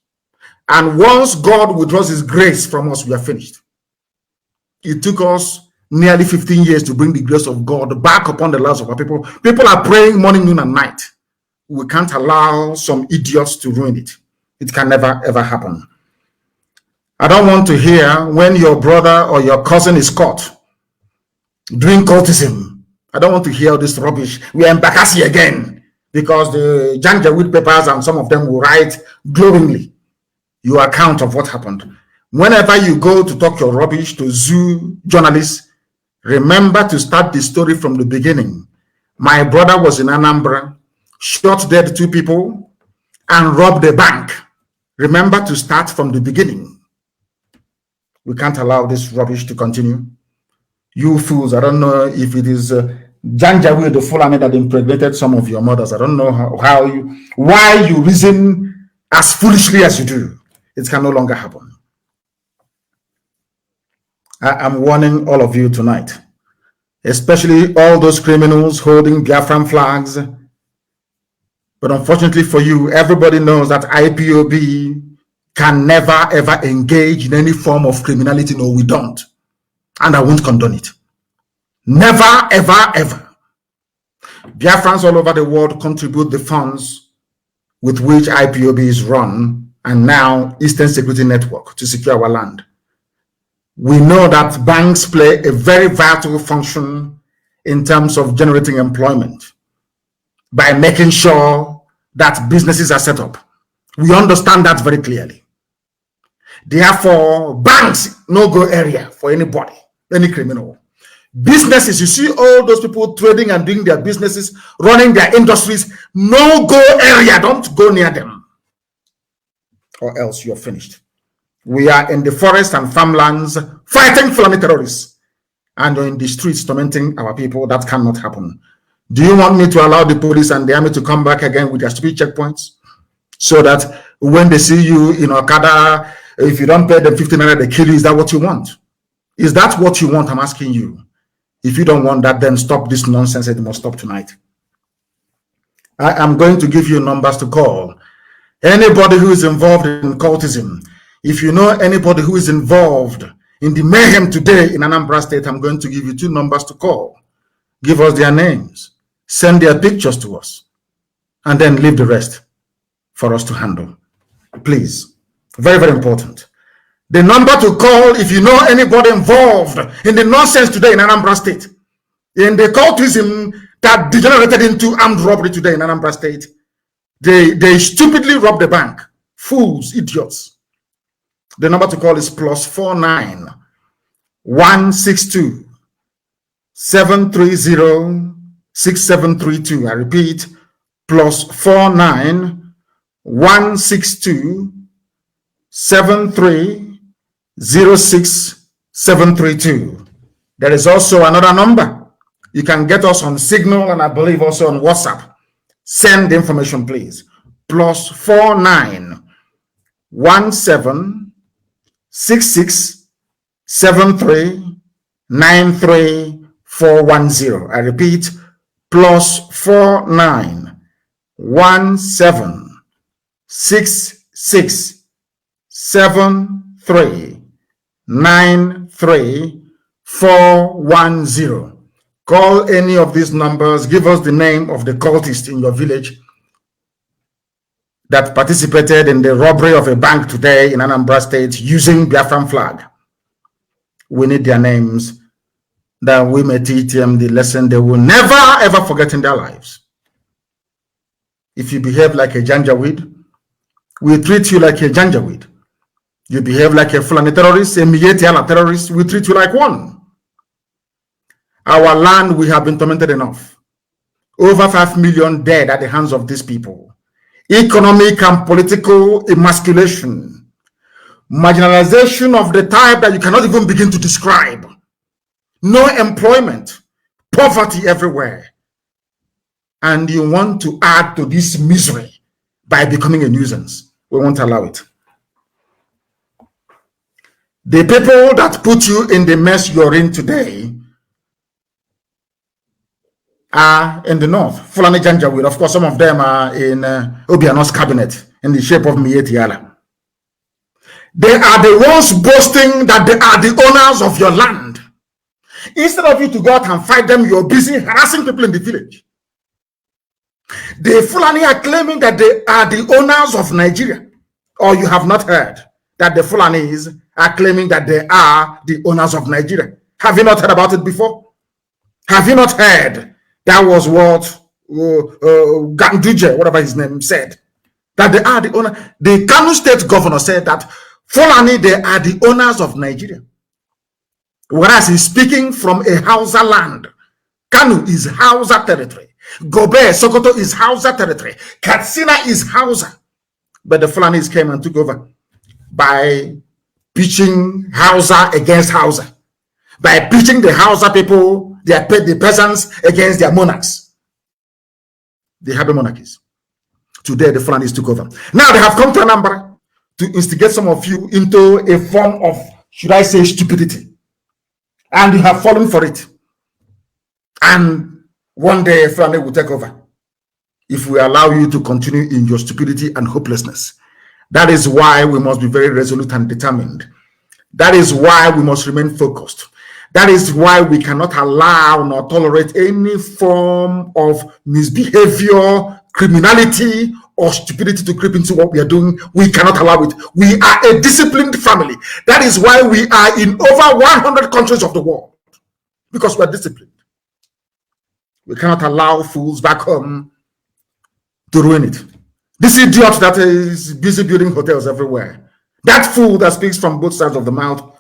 And once God withdraws his grace from us, we are finished. It took us nearly 15 years to bring the grace of God back upon the lives of our people. People are praying morning, noon, and night. We can't allow some idiots to ruin it. It can never, ever happen. I don't want to hear when your brother or your cousin is caught doing cultism. I don't want to hear this rubbish. We are in Bakassi again, because the Janjaweed papers and some of them will write glowingly your account of what happened. Whenever you go to talk your rubbish to zoo journalists, remember to start the story from the beginning. My brother was in Anambra, shot dead 2 people, and robbed a bank. Remember to start from the beginning. We can't allow this rubbish to continue. You fools, I don't know if it is Janjaweed, the Fulani that impregnated some of your mothers. I don't know why you reason as foolishly as you do. It can no longer happen. I am warning all of you tonight, especially all those criminals holding Biafran flags. But unfortunately for you, everybody knows that IPOB can never ever engage in any form of criminality. No, we don't. And I won't condone it. Never, ever, ever. Biafrans all over the world contribute the funds with which IPOB is run, and now Eastern Security Network, to secure our land. We know that banks play a very vital function in terms of generating employment by making sure that businesses are set up. We understand that very clearly. Therefore, banks, no-go area for anybody, any criminal. Businesses, you see all those people trading and doing their businesses, running their industries, no-go area. Don't go near them, or else you're finished. We are in the forest and farmlands fighting Fulani terrorists, and in the streets tormenting our people. That cannot happen. Do you want me to allow the police and the army to come back again with their speed checkpoints, so that when they see you in Okada, if you don't pay them 15 naira, they kill you? Is that what you want? Is that what you want? I'm asking you. If you don't want that, then stop this nonsense. It must stop tonight. I am going to give you numbers to call. Anybody who is involved in cultism, if you know anybody who is involved in the mayhem today in Anambra State, I'm going to give you 2 numbers to call. Give us their names, send their pictures to us, and then leave the rest for us to handle. Please, Very, very important. The number to call if you know anybody involved in the nonsense today in Anambra State, in the cultism that degenerated into armed robbery today in Anambra State. They stupidly robbed the bank. Fools, idiots. The number to call is +49 162 730 6732. I repeat, +49 162 7306 732. There is also another number. You can get us on Signal and I believe also on WhatsApp. Send the information, please. +49 17 66 73 93 410. I repeat, +49 17 66 73 93 410. Call any of these numbers. Give us the name of the cultist in your village that participated in the robbery of a bank today in Anambra State using Biafran flag. We need their names that we may teach them the lesson they will never ever forget in their lives. If you behave like a Janjaweed, we treat you like a Janjaweed. You behave like a Fulani terrorist, a Mietiala terrorist, we treat you like one. Our land, we have been tormented enough. Over 5 million dead at the hands of these people. Economic and political emasculation. Marginalization of the type that you cannot even begin to describe. No employment. Poverty everywhere. And you want to add to this misery by becoming a nuisance. We won't allow it. The people that put you in the mess you're in today are in the north, Fulani Janjaweed. Of course, some of them are in Obiano's cabinet in the shape of Mietiala. They are the ones boasting that they are the owners of your land. Instead of you to go out and fight them, you're busy harassing people in the village. The Fulani are claiming that they are the owners of Nigeria. Or you have not heard that the Fulanis are claiming that they are the owners of Nigeria. Have you not heard about it before? Have you not heard? That was what Ganduje, whatever his name, said. That they are the owner. The Kanu state governor said that Fulani, they are the owners of Nigeria. Whereas he's speaking from a Hausa land. Kanu is Hausa territory. Gobe, Sokoto is Hausa territory. Katsina is Hausa. But the Fulanis came and took over by pitching Hausa against Hausa. By pitching the Hausa people, the peasants against their monarchs. They have the monarchies. Today, the Fulanis took over. Now they have come to Anambra to instigate some of you into a form of, should I say, stupidity. And you have fallen for it. And one day, Fulani will take over. If we allow you to continue in your stupidity and hopelessness. That is why we must be very resolute and determined. That is why we must remain focused. That is why we cannot allow nor tolerate any form of misbehavior, criminality, or stupidity to creep into what we are doing. We cannot allow it. We are a disciplined family. That is why we are in over 100 countries of the world. Because we are disciplined. We cannot allow fools back home to ruin it. This idiot that is busy building hotels everywhere. That fool that speaks from both sides of the mouth,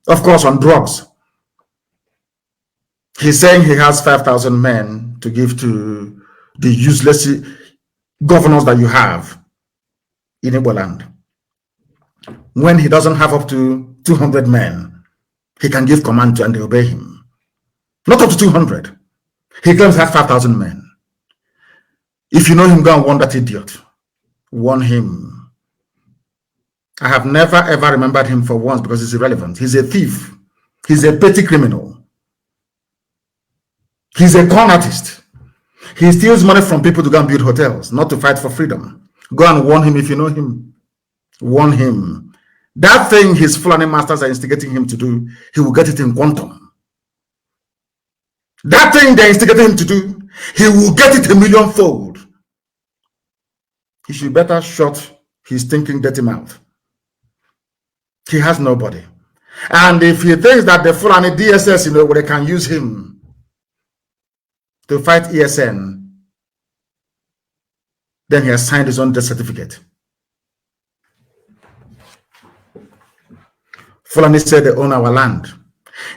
of course, on drugs. He's saying he has 5,000 men to give to the useless governors that you have in Igbo land. When he doesn't have up to 200 men, he can give command to and they obey him. Not up to 200. He claims he has 5,000 men. If you know him, go and warn that idiot. Warn him. I have never ever remembered him for once because he's irrelevant. He's a thief. He's a petty criminal. He's a con artist. He steals money from people to go and build hotels, not to fight for freedom. Go and warn him if you know him. Warn him. That thing his Fulani masters are instigating him to do, he will get it in quantum. That thing they're instigating him to do, he will get it a millionfold. He should better shut his stinking dirty mouth He has nobody. And if he thinks that the Fulani DSS, they can use him to fight ESN, then he has signed his own death certificate. Fulani said they own our land.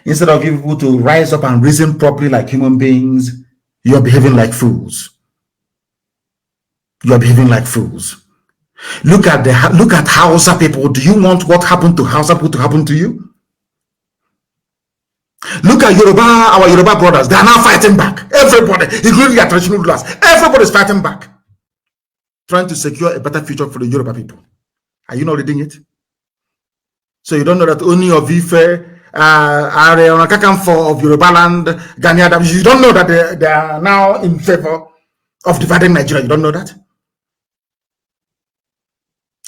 Instead of people to rise up and reason properly like human beings, you're behaving like fools. You're behaving like fools. Look at Hausa people. Do you want what happened to Hausa people to happen to you? Look at Yoruba, our Yoruba brothers. They are now fighting back. Everybody, including their traditional rulers, everybody is fighting back, trying to secure a better future for the Yoruba people. Are you not reading it? So you don't know that only of Ife, of Yoruba land, Ghanaian, you don't know that they are now in favor of dividing Nigeria. You don't know that?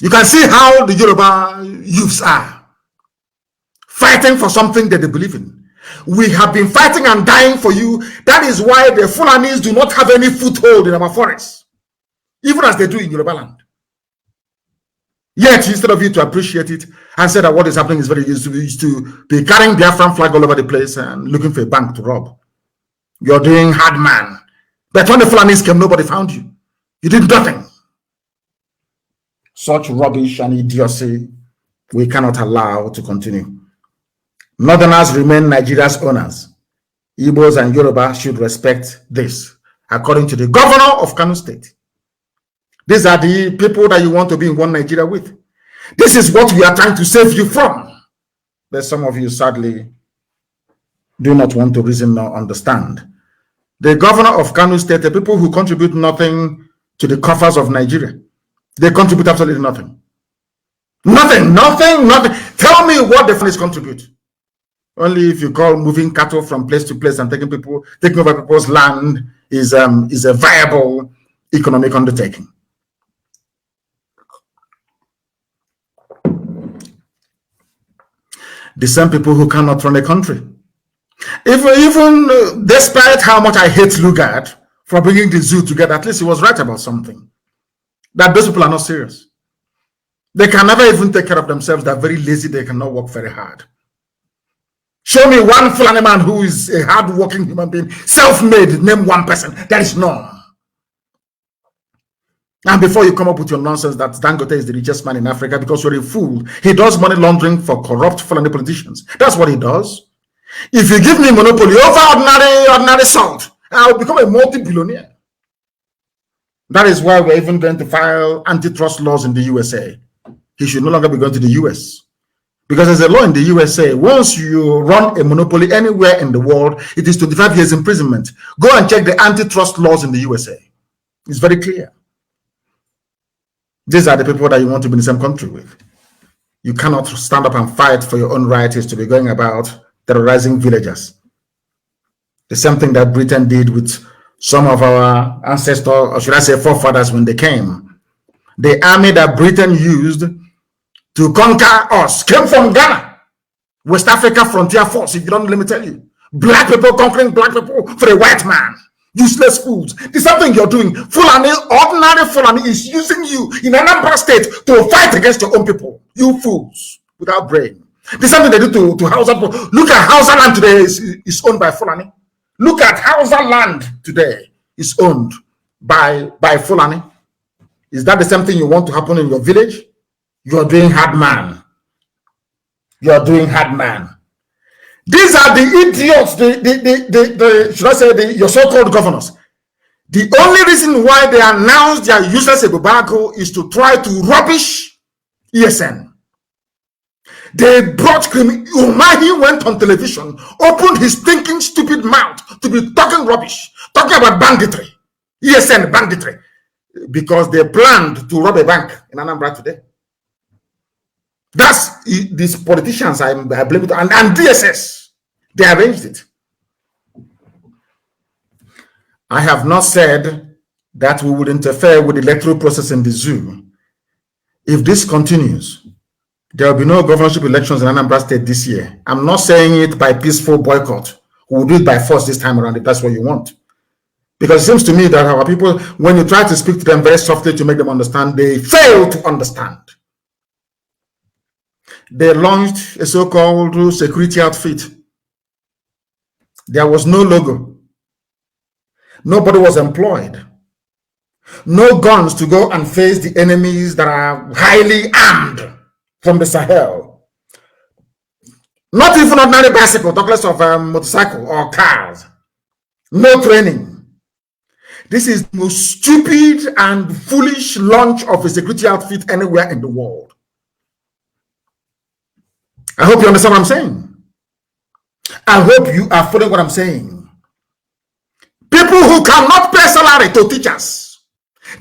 You can see how the Yoruba youths are fighting for something that they believe in. We have been fighting and dying for you. That is why the Fulanis do not have any foothold in our forests, even as they do in Yoruba land. Yet, instead of you to appreciate it and say that what is happening is very easy, to be carrying Biafran flag all over the place and looking for a bank to rob. You're doing hard man. But when the Fulanis came, nobody found you. You did nothing. Such rubbish and idiocy we cannot allow to continue. Northerners remain Nigeria's owners. Igbos and Yoruba should respect this, according to the governor of Kanu State. These are the people that you want to be in one Nigeria with. This is what we are trying to save you from. But some of you, sadly, do not want to reason or understand. The governor of Kanu State, the people who contribute nothing to the coffers of Nigeria, they contribute absolutely nothing. Nothing. Tell me what the Fulanis contribute. Only if you call moving cattle from place to place and taking over people's land is a viable economic undertaking. The same people who cannot run a country. Even despite how much I hate Lugard for bringing the zoo together, at least he was right about something. That those people are not serious. They can never even take care of themselves. They're very lazy. They cannot work very hard. Show me one Fulani man who is a hard-working human being, self-made. Name one person. There is none. And before you come up with your nonsense that Dangote is the richest man in Africa because you're a fool, he does money laundering for corrupt Fulani politicians. That's what he does. If you give me monopoly over ordinary salt, I'll become a multi-billionaire. That is why we're even going to file antitrust laws in the USA. He should no longer be going to the US. Because there's a law in the USA, once you run a monopoly anywhere in the world, it is 25 years imprisonment. Go and check the antitrust laws in the USA. It's very clear. These are the people that you want to be in the same country with. You cannot stand up and fight for your own rights to be going about terrorizing villagers. The same thing that Britain did with some of our ancestors, or should I say forefathers, when they came. The army that Britain used to conquer us came from Ghana, West Africa Frontier Force. If you don't, let me tell you. Black people conquering black people for a white man. Useless fools. There's something you're doing. Fulani, ordinary Fulani is using you in Anambra State to fight against your own people. You fools without brain. There's something they do to Hausa people. Look at Hausa land today is owned by Fulani. Look at Hausa land today is owned by Fulani. Is that the same thing you want to happen in your village? You're doing hard man. You're doing hard man. These are the idiots, should I say, your so-called governors. The only reason why they announced their useless embargo is to try to rubbish ESN. They brought Umahi went on television, opened his thinking stupid mouth to be talking rubbish, talking about banditry, ESN banditry, because they planned to rob a bank in Anambra today. That's these politicians I blame it on, and DSS. They arranged it. I have not said that we would interfere with the electoral process in the zoo. If this continues, there will be no governorship elections in Anambra State this year. I'm not saying it by peaceful boycott. We'll do it by force this time around if that's what you want. Because it seems to me that our people, when you try to speak to them very softly to make them understand, they fail to understand. They launched a so-called security outfit. There was no logo. Nobody was employed. No guns to go and face the enemies that are highly armed from the Sahel. Not even ordinary bicycle, talk less of motorcycle or cars. No training. This is the most stupid and foolish launch of a security outfit anywhere in the world. I hope you understand what I'm saying. I hope you are following what I'm saying. People who cannot pay salary to teachers,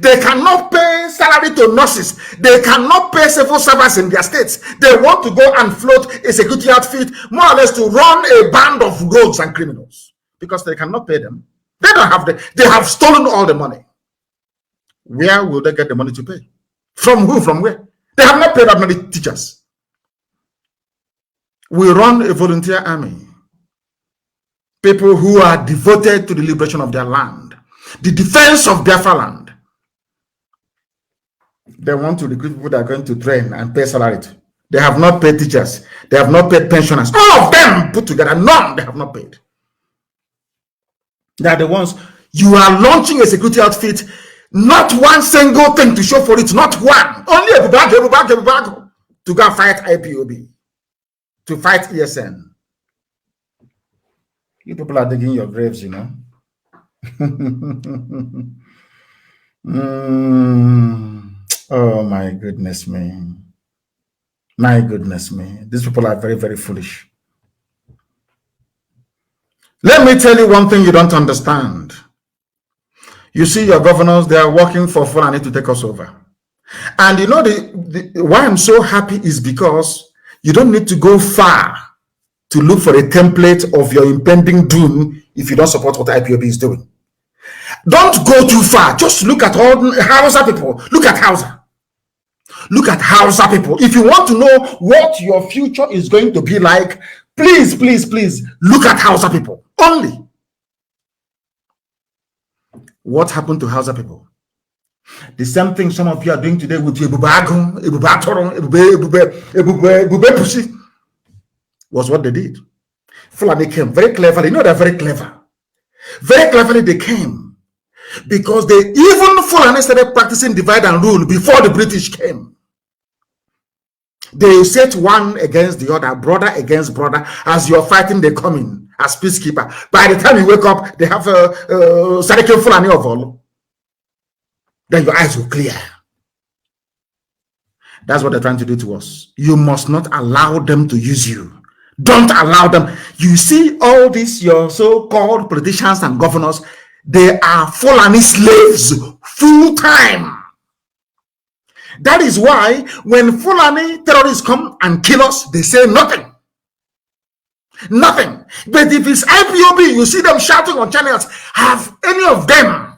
they cannot pay salary to nurses, they cannot pay civil servants in their states. They want to go and float a security outfit, more or less to run a band of rogues and criminals, because they cannot pay them. They don't have they have stolen all the money. Where will they get the money to pay? From who? From where? They have not paid that many teachers. We run a volunteer army. People who are devoted to the liberation of their land, the defense of Biafra land. They want to recruit people that are going to train and pay salary to. They have not paid teachers. They have not paid pensioners. All of them put together, none they have not paid. They are the ones. You are launching a security outfit, not one single thing to show for it, not one. Only a bag to go and fight IPOB, to fight ESN. You people are digging your graves, you know. Oh my goodness me. My goodness me. These people are very, very foolish. Let me tell you one thing you don't understand. You see your governors, they are working for Fulani to take us over. And you know why I'm so happy is because you don't need to go far to look for a template of your impending doom if you don't support what IPOB is doing. Don't go too far. Just look at all Hausa people. Look at Hausa. Look at Hausa people. If you want to know what your future is going to be like, please, please, please look at Hausa people. Only. What happened to Hausa people? The same thing some of you are doing today with Ebubago, Ebube Pussy was what they did. Fulani came very cleverly. You know they're very clever. Very cleverly they came because they even Fulani started practicing divide and rule before the British came. They set one against the other, brother against brother. As you're fighting, they come in as peacekeeper. By the time you wake up, they have Sadeke Fulani of all. Then your eyes will clear. That's what they're trying to do to us. You must not allow them to use you. Don't allow them. You see all these, your so-called politicians and governors, they are Fulani slaves full time. That is why when Fulani terrorists come and kill us, they say nothing. Nothing. But if it's IPOB, you see them shouting on channels. Have any of them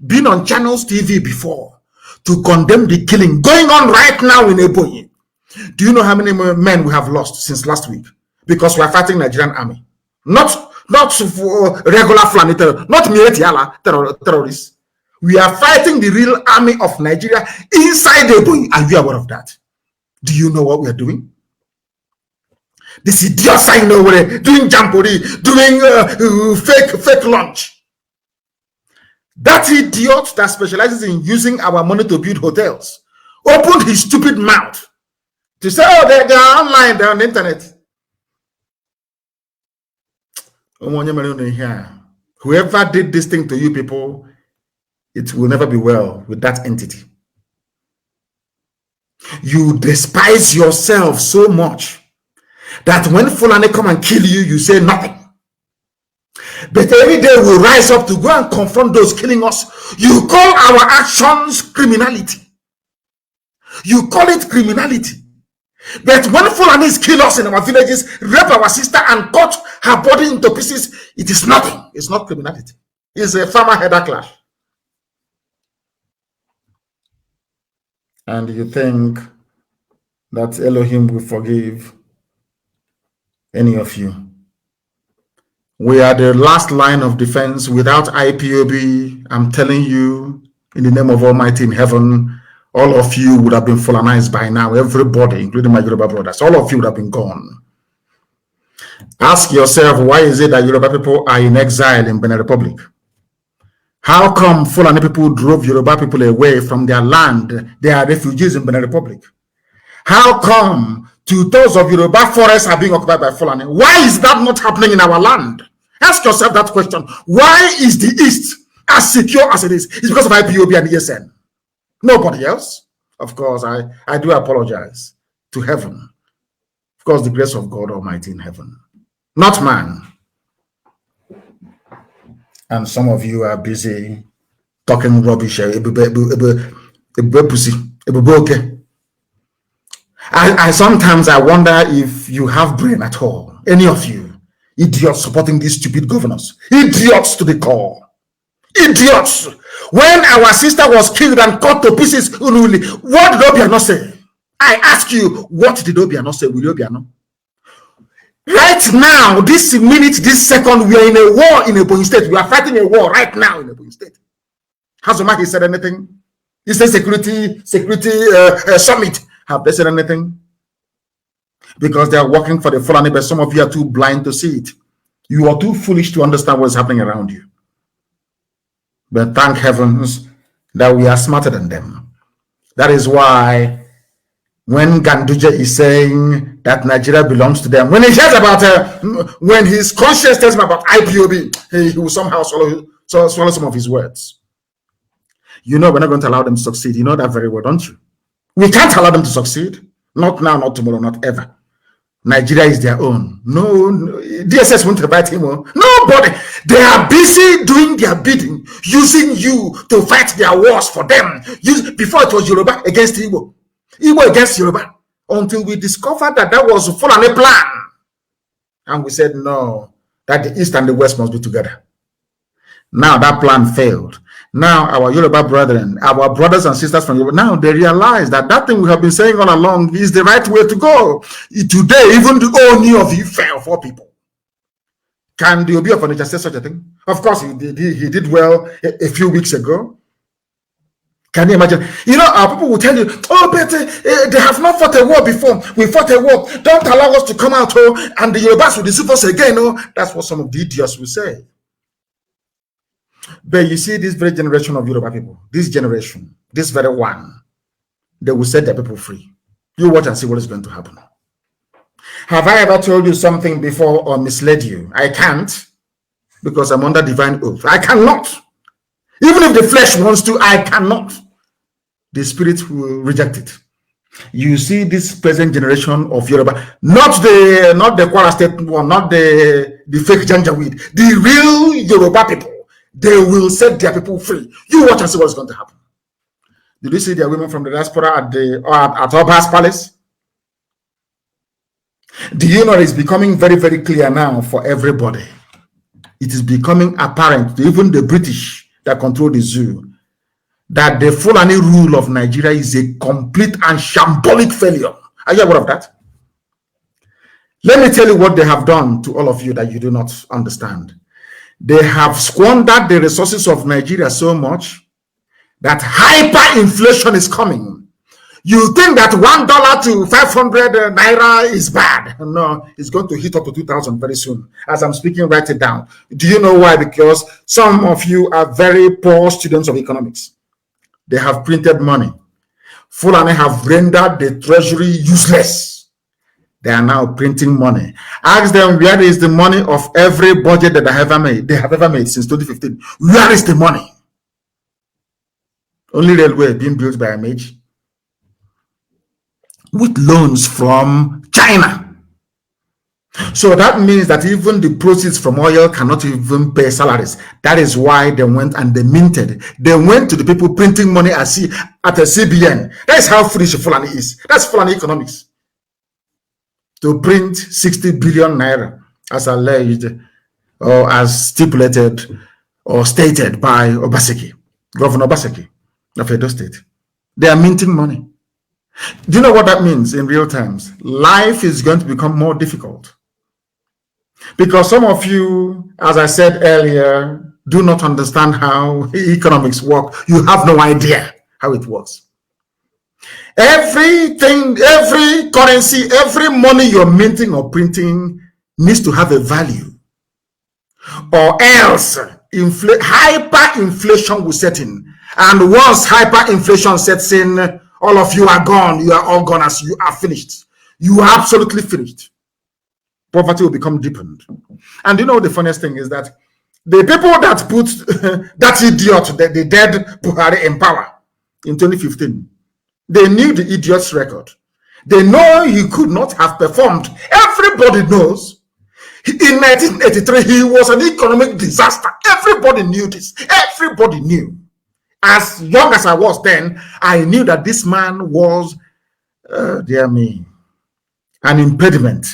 been on channels TV before to condemn the killing going on right now in Ebonyi? Do you know how many men we have lost since last week? Because we are fighting Nigerian army. Not for regular Fulani terror, not Miretiala terrorists. We are fighting the real army of Nigeria inside Ebonyi. Are you aware of that? Do you know what we are doing? This idiots I know we're doing jamboree, doing fake lunch. That idiot that specializes in using our money to build hotels opened his stupid mouth to say, oh, they're online, they're on the internet. Whoever did this thing to you people, it will never be well with that entity. You despise yourself so much that when Fulani come and kill you, you say nothing. But every day we rise up to go and confront those killing us. You call our actions criminality. You call it criminality. But when Fulanis kill us in our villages, rape our sister and cut her body into pieces, it is nothing. It's not criminality. It's a farmer-header clash. And you think that Elohim will forgive any of you? We are the last line of defense. Without IPOB, I'm telling you, in the name of Almighty in heaven, all of you would have been Fulanized by now. Everybody, including my Yoruba brothers, all of you would have been gone. Ask yourself, why is it that Yoruba people are in exile in Benin Republic? How come Fulani people drove Yoruba people away from their land? They are refugees in Benin Republic. How come 2/3 of Yoruba forests are being occupied by Fulani? Why is that not happening in our land? Ask yourself that question. Why is the East as secure as it is? It's because of IPOB and ESN. Nobody else. Of course, I do apologize to heaven. Of course, the grace of God Almighty in heaven, not man. And some of you are busy talking rubbish. I sometimes wonder if you have brain at all. Any of you idiots supporting these stupid governors. Idiots to the core. Idiots. When our sister was killed and cut to pieces, what did Obiano say? I ask you, what did Obiano say? Will Obiano? Right now, this minute, this second, we are in a war in Ebonyi State. We are fighting a war right now in Ebonyi State. Has Omaki said anything? He said security summit. Have they said anything? Because they are working for the Fulani, but some of you are too blind to see it. You are too foolish to understand what's happening around you. But thank heavens that we are smarter than them. That is why when Ganduje is saying that Nigeria belongs to them, when he hears about when his conscience tells him about IPOB, he will somehow swallow some of his words. You know we're not going to allow them to succeed. You know that very well, don't you? We can't allow them to succeed. Not now, not tomorrow, not ever. Nigeria is their own. No, DSS won't invite him. Nobody. They are busy doing their bidding, using you to fight their wars for them. Before it was Yoruba against Igbo, Igbo against Yoruba, until we discovered that that was a Fulani plan. And we said, no, that the East and the West must be together. Now that plan failed. Now our Yoruba brethren, our brothers and sisters from Yoruba, now they realize that that thing we have been saying all along is the right way to go. Today, even the Oni of you fell for people. Can the Obi of Onitsha say such a thing? Of course, he did well a few weeks ago. Can you imagine? You know, our people will tell you, oh, but they have not fought a war before. We fought a war. Don't allow us to come out, and the Yorubas will deceive us again. That's what some of the idiots will say. But you see, this very generation of Yoruba people, this generation, this very one, they will set their people free. You watch and see what is going to happen. Have I ever told you something before or misled you? I can't, because I'm under divine oath. I cannot. Even if the flesh wants to, I cannot. The spirit will reject it. You see this present generation of Yoruba, not the Kwara State one, not the fake Janjaweed, the real Yoruba people. They will set their people free. You watch and see what's going to happen. Did you see their women from the diaspora at Oba's palace? Do you know it's becoming very, very clear now for everybody? It is becoming apparent to even the British that control the zoo that the Fulani rule of Nigeria is a complete and shambolic failure. Are you aware of that? Let me tell you what they have done to all of you that you do not understand. They have squandered the resources of Nigeria so much that hyperinflation is coming. You think that $1 to 500 naira is bad? No, it's going to hit up to 2,000 very soon. As I'm speaking, write it down. Do you know why? Because some of you are very poor students of economics. They have printed money. Fulani have rendered the treasury useless. They are now printing money. Ask them, where is the money of every budget that they have ever made since 2015? Where is the money? Only railway being built by MH with loans from China. So that means that even the proceeds from oil cannot even pay salaries. That is why they went and they minted. They went to the people printing money at a CBN. That is how foolish Fulani is. That's Fulani economics. To print 60 billion naira as alleged or as stipulated or stated by Obaseki, Governor Obaseki of Edo State. They are minting money. Do you know what that means in real terms? Life is going to become more difficult. Because some of you, as I said earlier, do not understand how economics work. You have no idea how it works. Everything, every currency, every money you're minting or printing needs to have a value, or else hyperinflation will set in. And once hyperinflation sets in, all of you are gone. You are all gone. As you are finished. You are absolutely finished. Poverty will become deepened. And you know the funniest thing is that the people that put that idiot, the dead Buhari, in power in 2015, they knew the idiot's record. They know he could not have performed. Everybody knows. In 1983, he was an economic disaster. Everybody knew this. Everybody knew. As young as I was then, I knew that this man was, dear me, an impediment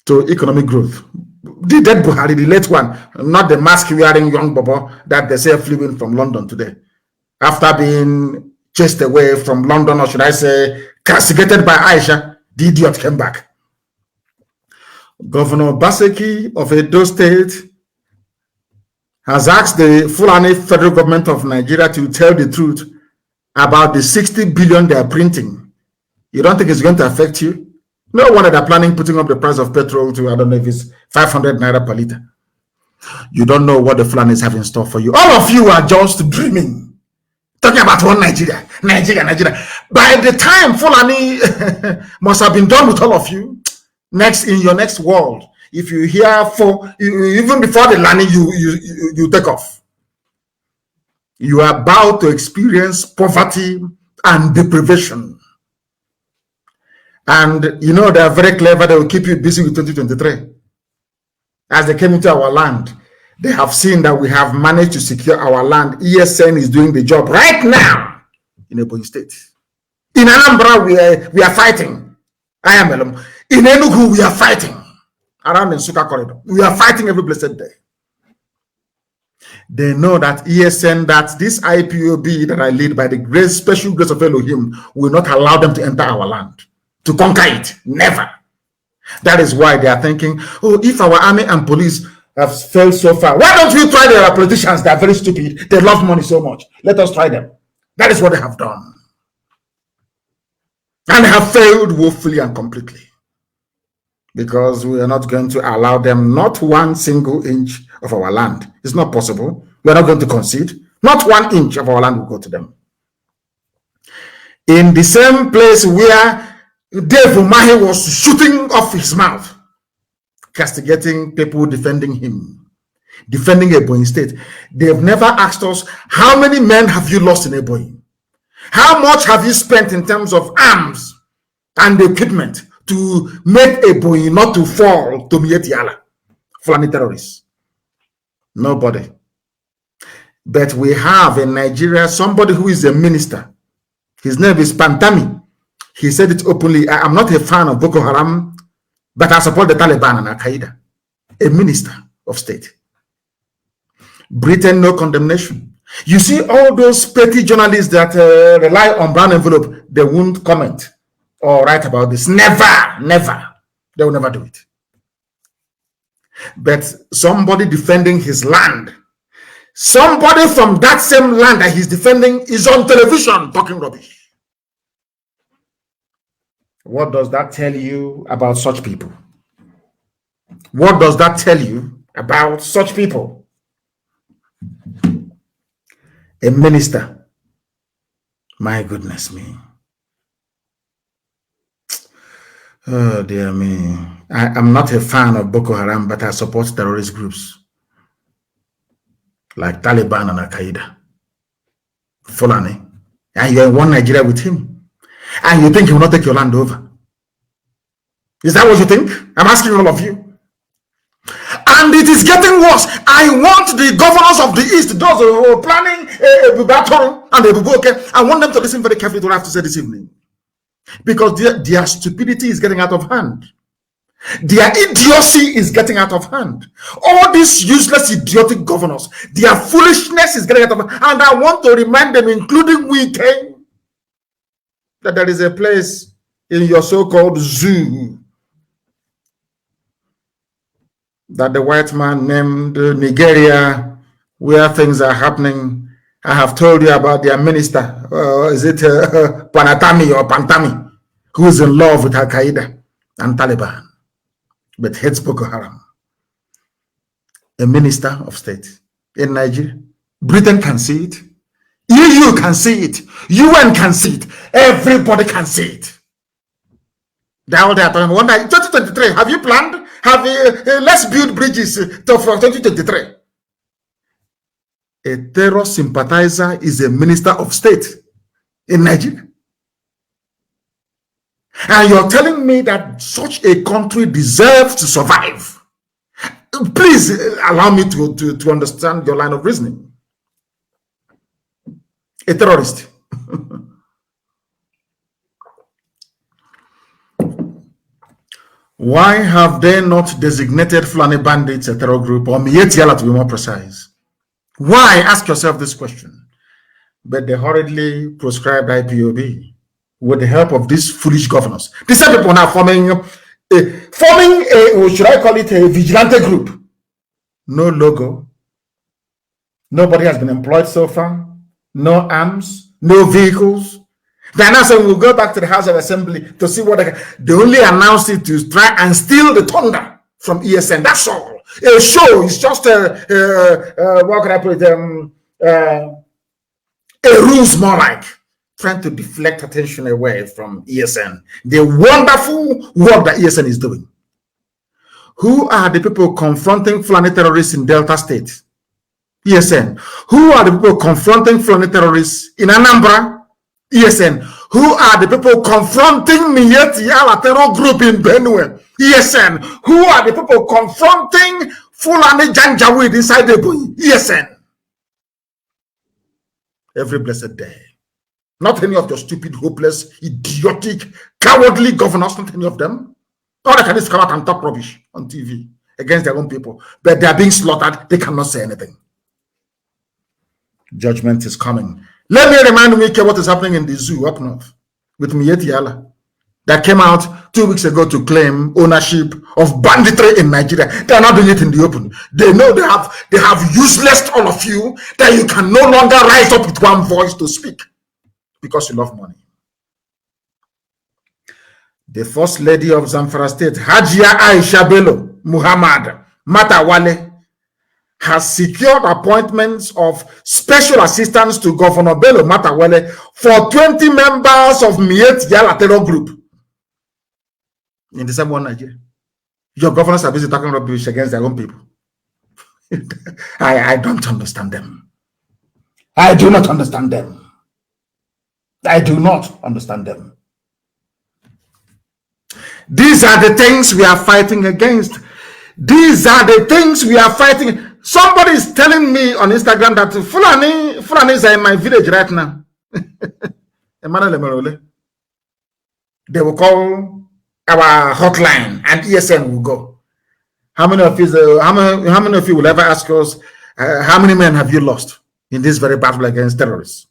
to economic growth. The dead Buhari, the late one, not the mask-wearing young bobo that they say flew in from London today, after being chased away from London, or should I say, castigated by Aisha. The idiot came back. Governor Baseki of Edo State has asked the Fulani federal government of Nigeria to tell the truth about the 60 billion they are printing. You don't think it's going to affect you? No wonder they're planning putting up the price of petrol to, I don't know if it's 500 naira per liter. You don't know what the Fulanis have in store for you. All of you are just dreaming. Talking about one Nigeria. By the time Fulani must have been done with all of you, in your next world, if you hear even before the landing, you take off. You are about to experience poverty and deprivation. And you know they are very clever. They will keep you busy with 2023. As they came into our land, they have seen that we have managed to secure our land. ESN is doing the job right now in Ebonyi State. In Anambra, we are fighting. I am alone. In Enugu, we are fighting. Around the Nsukka corridor. We are fighting every blessed day. They know that ESN, that this IPOB that I lead by the great special grace of Elohim, will not allow them to enter our land, to conquer it. Never. That is why they are thinking, oh, if our army and police have failed so far, why don't we try their politicians? They are very stupid. They love money so much. Let us try them. That is what they have done. And they have failed woefully and completely. Because we are not going to allow them not 1 single inch of our land. It's not possible. We are not going to concede. Not 1 inch of our land will go to them. In the same place where Dave Umahi was shooting off his mouth, castigating people defending him, defending Ebonyi State, they've never asked us, how many men have you lost in Ebonyi? How much have you spent in terms of arms and equipment to make Ebonyi not to fall to Mietiala, Fulani terrorists? Nobody. But we have in Nigeria somebody who is a minister. His name is Pantami. He said it openly. I am not a fan of Boko Haram, but I support the Taliban and Al-Qaeda. A minister of state. Britain, no condemnation. You see all those petty journalists that rely on brown envelope, they won't comment or write about this. Never. They will never do it. But somebody defending his land, somebody from that same land that he's defending is on television talking rubbish. What does that tell you about such people? What does that tell you about such people? A minister. My goodness me. Oh, dear me. I am not a fan of Boko Haram, but I support terrorist groups like Taliban and Al-Qaeda. Fulani. And you're in one Nigeria with him. And you think he will not take your land over. Is that what you think? I'm asking all of you. And it is getting worse. I want the governors of the East, those who are planning a battle and a buboke, I want them to listen very carefully to what I have to say this evening. Because their stupidity is getting out of hand. Their idiocy is getting out of hand. All these useless, idiotic governors, their foolishness is getting out of hand. And I want to remind them, including we, that there is a place in your so-called zoo that the white man named Nigeria, where things are happening I have told you about their minister, is it Panatami or Pantami, who is in love with Al Qaeda and Taliban, but hates Boko Haram. A minister of state in Nigeria. Britain can see it. EU can see it. UN can see it. Everybody can see it. They're all there. 2023, have you planned? Let's build bridges for 2023. A terror sympathizer is a minister of state in Nigeria. And you're telling me that such a country deserves to survive. Please allow me to understand your line of reasoning. A terrorist. Why have they not designated Fulani bandits a terror group, or Mietiala to be more precise? Why? Ask yourself this question. But they hurriedly proscribed IPOB with the help of these foolish governors. These people now forming a, should I call it a vigilante group? No logo. Nobody has been employed so far. No arms, no vehicles. They're now saying we'll go back to the House of Assembly to see what they only announced it to try and steal the thunder from ESN. That's all. A show is just what can I put it? A ruse more like trying to deflect attention away from ESN. The wonderful work that ESN is doing. Who are the people confronting Fulani terrorists in Delta State? ESN. Who are the people confronting Fulani terrorists in Anambra? ESN. Who are the people confronting Mietiala terror group in Benue? ESN. Who are the people confronting Fulani Janjaweed inside the Ebonyi? ESN. Every blessed day. Not any of your stupid, hopeless, idiotic, cowardly governors, not any of them. All they can do is come out and talk rubbish on TV against their own people. But they are being slaughtered. They cannot say anything. Judgment is coming. Let me remind Wike what is happening in the zoo up north with Mietiala that came out 2 weeks ago to claim ownership of banditry in Nigeria. They are not doing it in the open. They know they have useless all of you, that you can no longer rise up with one voice to speak because you love money. The First Lady of Zamfara State, Hajia Aisha Bello Muhammad Matawale, has secured appointments of special assistants to Governor Bello Matawale for 20 members of Mietiala terror group in the same one Nigeria. Your governors are busy talking rubbish against their own people. I don't understand them. I do not understand them. I do not understand them. These are the things we are fighting against. These are the things we are fighting. Somebody is telling me on Instagram that Fulanis are in my village right now. Emmanuel Emerole. They will call our hotline and ESN will go. How many of you will ever ask us, how many men have you lost in this very battle against terrorists?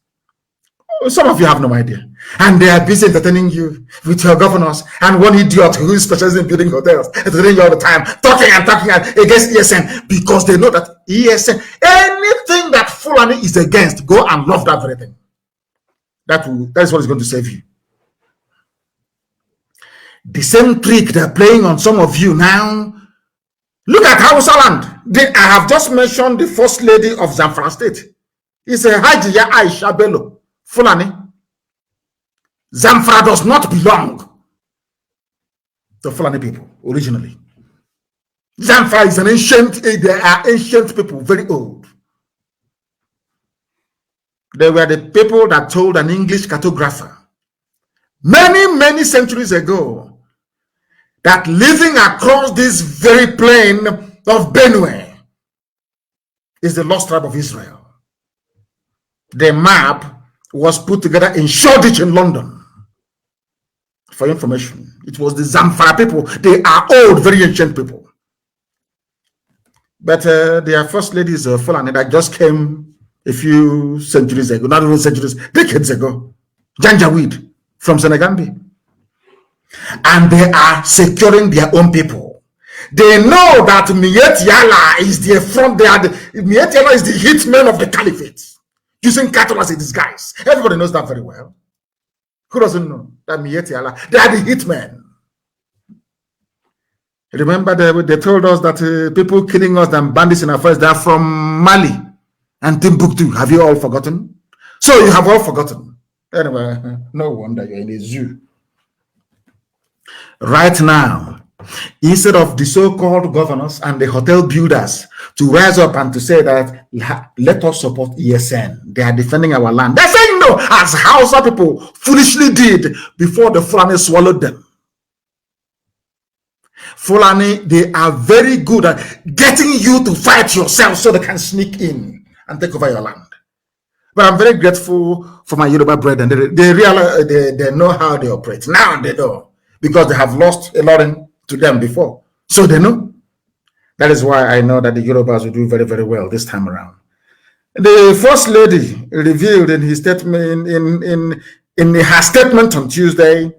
Some of you have no idea. And they are busy entertaining you with your governors and one idiot who is specializing in building hotels, entertaining you all the time, talking against ESN, because they know that ESN, anything that Fulani is against, go and love that very thing. That is what is going to save you. The same trick they're playing on some of you now. Look at Hausa land. I have just mentioned the First Lady of Zamfara State. It's a Hajiya Aisha Bello Fulani. Zamfara does not belong to Fulani people originally. Zamfara is an ancient, they are ancient people, very old. They were the people that told an English cartographer many centuries ago that living across this very plain of Benue is the lost tribe of Israel. The map was put together in Shoreditch in London. For information, it was the Zamfara people. They are old, very ancient people. But their First Lady is Fulani that just came a few centuries ago, not even centuries, decades ago. Janjaweed from Senegambi. And they are securing their own people. They know that Mietiala is the front, Mietiala is the hitman of the caliphate. using cattle as a disguise. Everybody knows that very well. Who doesn't know that Miyetti Allah, they are the hitmen. Remember, they told us that people killing us and bandits in our forest, they are from Mali and Timbuktu. Have you all forgotten? So you have all forgotten. Anyway, no wonder you're in a zoo. Right now, instead of the so-called governors and the hotel builders to rise up and to say that let us support ESN, they are defending our land. They're saying no, as Hausa people foolishly did before the Fulani swallowed them. Fulani, they are very good at getting you to fight yourself so they can sneak in and take over your land. But I'm very grateful for my Yoruba brethren. They know how they operate. Now they know, because they have lost a lot to them before. So they know. That is why I know that the Yorubas will do very, very well this time around. The First Lady revealed in his statement, in her statement on Tuesday,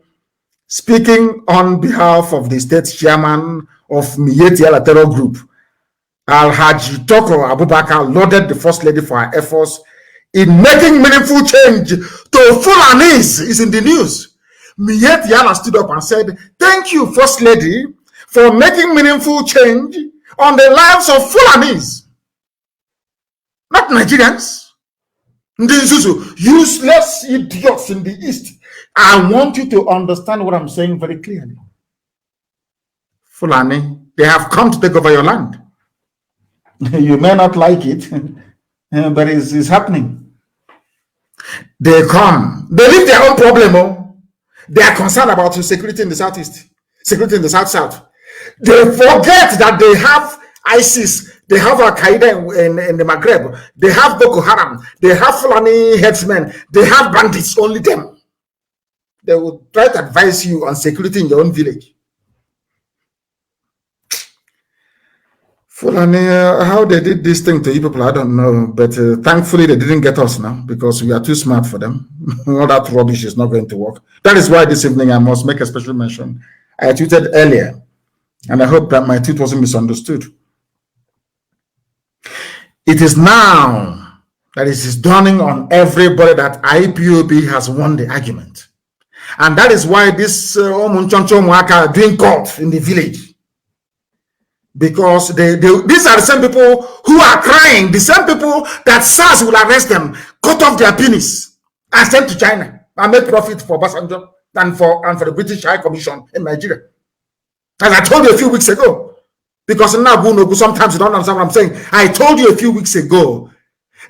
speaking on behalf of the state chairman of Miyetti Allah Terror Group, Alhaji Toko Abubakar lauded the First Lady for her efforts in making meaningful change to Fulanis. Is in the news. Miyetti Allah stood up and said, "Thank you, First Lady, for making meaningful change on the lives of Fulanis, not Nigerians. Useless idiots in the East. I want you to understand what I'm saying very clearly. Fulani, they have come to take over your land. You may not like it, but it's happening. They come. They leave their own problem. Oh. They are concerned about security in the Southeast, security in the South. They forget that they have ISIS, they have Al-Qaeda in the Maghreb, they have Boko Haram, they have Fulani headsmen, they have bandits, only them. They will try to advise you on security in your own village. Fulani, how they did this thing to you people, I don't know. But thankfully, they didn't get us now because we are too smart for them. All that rubbish is not going to work. That is why this evening I must make a special mention. I tweeted earlier, and I hope that my tweet wasn't misunderstood. It is now that it is dawning on everybody that IPOB has won the argument. And that is why this Omunchoncho Mwaka are doing court in the village. Because these are the same people who are crying, the same people that SARS will arrest them, cut off their penis, and send to China and make profit for Obasanjo and for the British High Commission in Nigeria. As I told you a few weeks ago, because now sometimes you don't understand what I'm saying. I told you a few weeks ago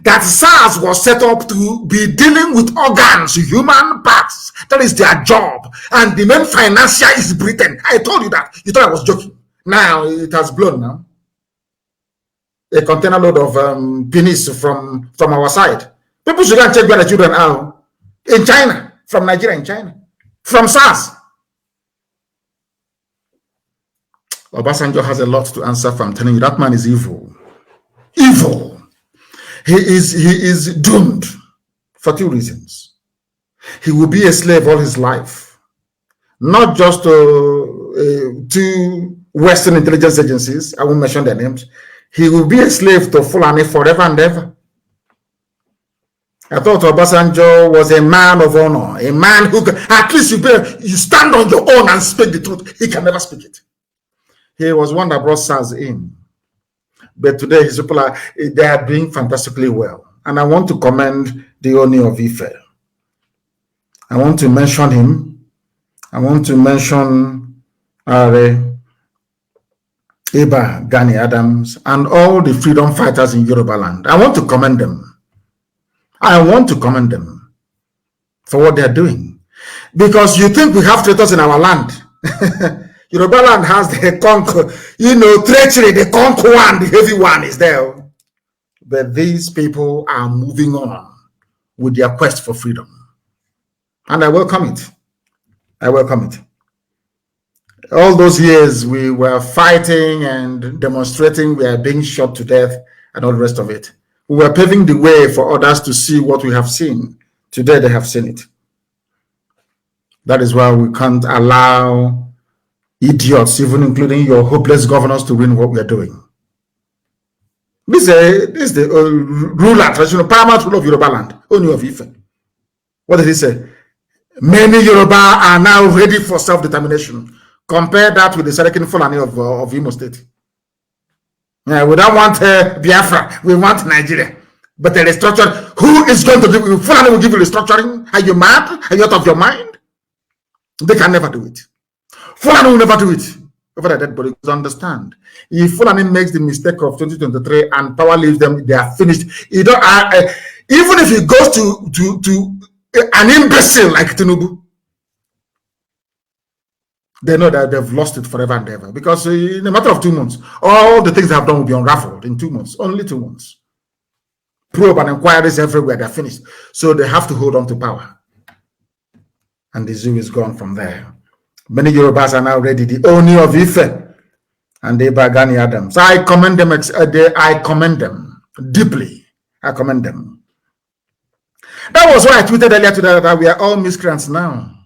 that SARS was set up to be dealing with organs, human parts. That is their job. And the main financier is Britain. I told you that. You thought I was joking. Now it has blown now. A container load of penis from our side. People should go and check where the children are. In China. From Nigeria in China. From SARS. Obasanjo has a lot to answer for. I'm telling you, that man is evil. Evil. He is doomed for two reasons. He will be a slave all his life. Not just to Western intelligence agencies, I won't mention their names. He will be a slave to Fulani forever and ever. I thought Obasanjo was a man of honor, a man who can, at least you stand on your own and speak the truth. He can never speak it. He was one that brought SARS in. But today his people they are doing fantastically well. And I want to commend the Oni of Ife. I want to mention him. I want to mention Iba Gani Adams and all the freedom fighters in Yoruba land. I want to commend them. I want to commend them for what they are doing. Because you think we have traitors in our land. Yoruba land has the treachery, the conquer one, the heavy one is there. But these people are moving on with their quest for freedom. And I welcome it. I welcome it. All those years we were fighting and demonstrating, we are being shot to death and all the rest of it. We were paving the way for others to see what we have seen. Today they have seen it. That is why we can't allow idiots, even including your hopeless governors, to win what we are doing. This is the ruler, traditional paramount ruler of Yoruba land, Oni of Ife. What did he say? Many Yoruba are now ready for self-determination. Compare that with the Serikin Fulani of Imo State. Yeah, we don't want Biafra, we want Nigeria. But the restructure, who is going to give you? Fulani will give you restructuring. Are you mad? Are you out of your mind? They can never do it. Fulani will never do it. Over the dead body, understand. If Fulani makes the mistake of 2023 and power leaves them, they are finished. You don't, even if he goes to an imbecile like Tinubu, they know that they've lost it forever and ever. Because in a matter of 2 months, all the things they have done will be unraveled in 2 months. Only 2 months. Probe and inquiries everywhere, they're finished. So they have to hold on to power. And the zoo is gone from there. Many Yorubas are now ready. The Oni of Ife and the Bagani Adams. I commend them. I commend them deeply. I commend them. That was why I tweeted earlier today that we are all miscreants now.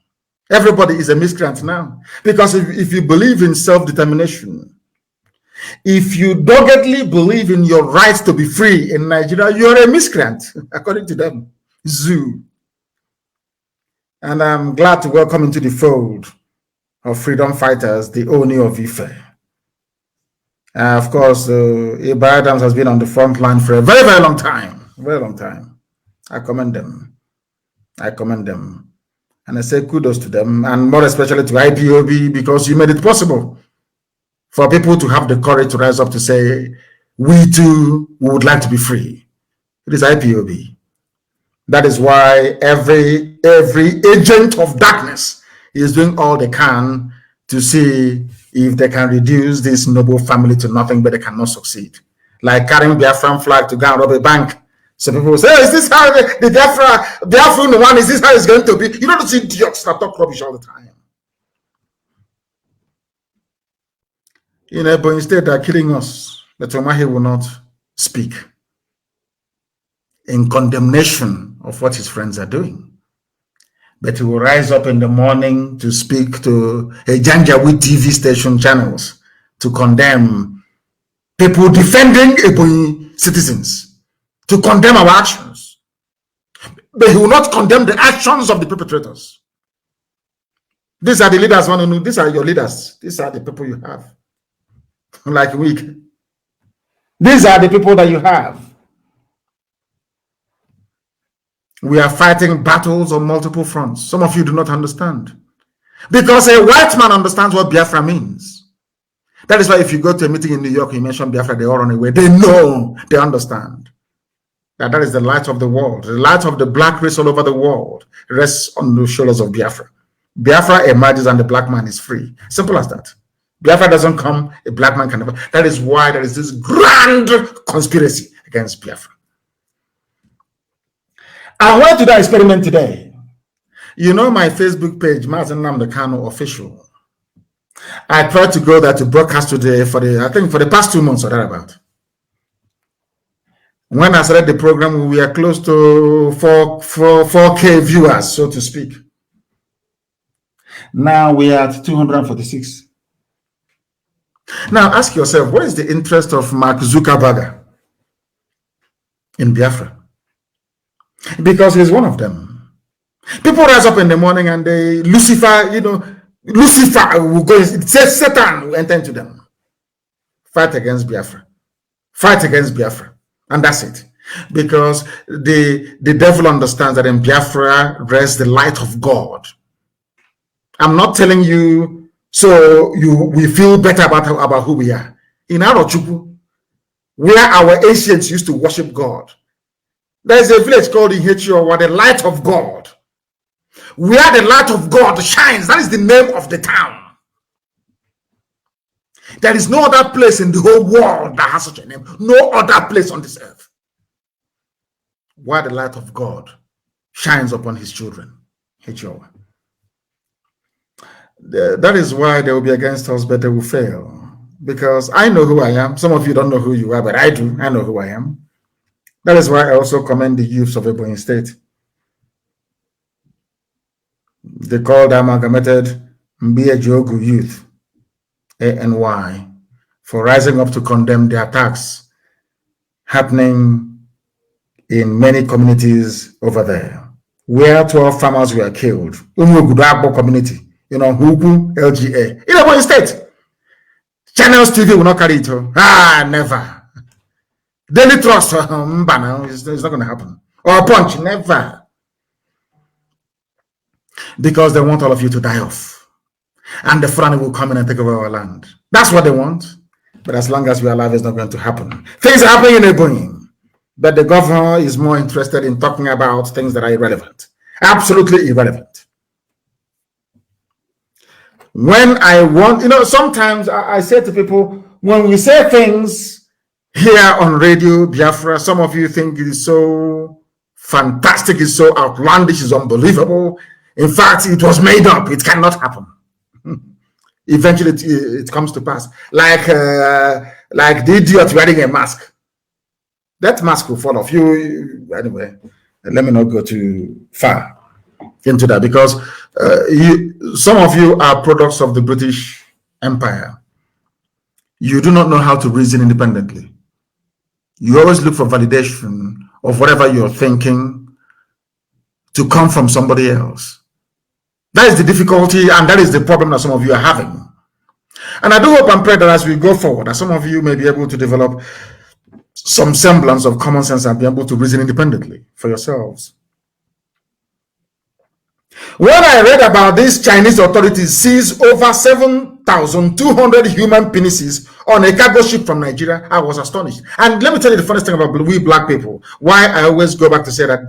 Everybody is a miscreant now. Because if you believe in self-determination, if you doggedly believe in your right to be free in Nigeria, you are a miscreant, according to them. Zoo. And I'm glad to welcome into the fold of freedom fighters, the Oni of Ife. Of course, Iba Adams has been on the front line for a very, very long time. Very long time. I commend them. I commend them. And I say kudos to them, and more especially to IPOB, because you made it possible for people to have the courage to rise up to say, we too would like to be free. It is IPOB. That is why every agent of darkness is doing all they can to see if they can reduce this noble family to nothing, but they cannot succeed. Like carrying Biafran flag to go and rob a bank. So people will say, oh, is this how the Biafran one, is this how it's going to be? You don't see idiots that talk rubbish all the time. You know, but instead they're killing us. But Omahe will not speak in condemnation of what his friends are doing. But he will rise up in the morning to speak to a Janjaweed TV station channels to condemn people defending Ebonyi citizens, to condemn our actions. But he will not condemn the actions of the perpetrators. These are the leaders, these are your leaders. These are the people you have. Like weak. These are the people that you have. We are fighting battles on multiple fronts. Some of you do not understand. Because a white man understands what Biafra means. That is why if you go to a meeting in New York, you mention Biafra, they all run away. They know, they understand. That is the light of the world. The light of the black race all over the world rests on the shoulders of Biafra. Biafra emerges and the black man is free. Simple as that. Biafra doesn't come, a black man can never. That is why there is this grand conspiracy against Biafra. I went to that experiment today. You know my Facebook page, Mazi Nnamdi Kanu official. I tried to go there to broadcast today I think for the past 2 months or thereabout. When I started the program, we were close to 4K viewers, so to speak. Now we are at 246. Now ask yourself, what is the interest of Mark Zuckerberg in Biafra? Because he's one of them. People rise up in the morning and they, Lucifer will go, it says Satan will enter into them. Fight against Biafra. Fight against Biafra. And that's it. Because the devil understands that in Biafra rests the light of God. I'm not telling you so we feel better about who we are. In Arochukwu, where our ancients used to worship God, there's a village called Ihechio, where the light of God, where the light of God shines. That is the name of the town. There is no other place in the whole world that has such a name. No other place on this earth. Where the light of God shines upon his children. Ihechio. That is why they will be against us, but they will fail. Because I know who I am. Some of you don't know who you are, but I do. I know who I am. That is why I also commend the youths of Ebonyi State. They called the amalgamated Mbiejogu youth, ANY, for rising up to condemn the attacks happening in many communities over there, where 12 farmers were killed. Umuguduagbo community, Hugu, LGA, in Ebonyi State. Channels TV will not carry it. Never. Daily Trust, it's not going to happen. Or Punch, never. Because they want all of you to die off. And the Fulani will come in and take over our land. That's what they want. But as long as we are alive, it's not going to happen. Things are happening in Ebonyi. But the governor is more interested in talking about things that are irrelevant. Absolutely irrelevant. When I want, sometimes I say to people, when we say things here on Radio Biafra, some of you think it is so fantastic, it's so outlandish, it's unbelievable. In fact, it was made up. It cannot happen. Eventually, it comes to pass. Like the idiot wearing a mask. That mask will fall off. Anyway, let me not go too far into that, because some of you are products of the British Empire. You do not know how to reason independently. You always look for validation of whatever you're thinking to come from somebody else. That is the difficulty, and that is the problem that some of you are having. And I do hope and pray that as we go forward, that some of you may be able to develop some semblance of common sense and be able to reason independently for yourselves. When I read about these Chinese authorities seized over 7,200 human penises on a cargo ship from Nigeria, I was astonished. And let me tell you the funniest thing about we black people. Why I always go back to say that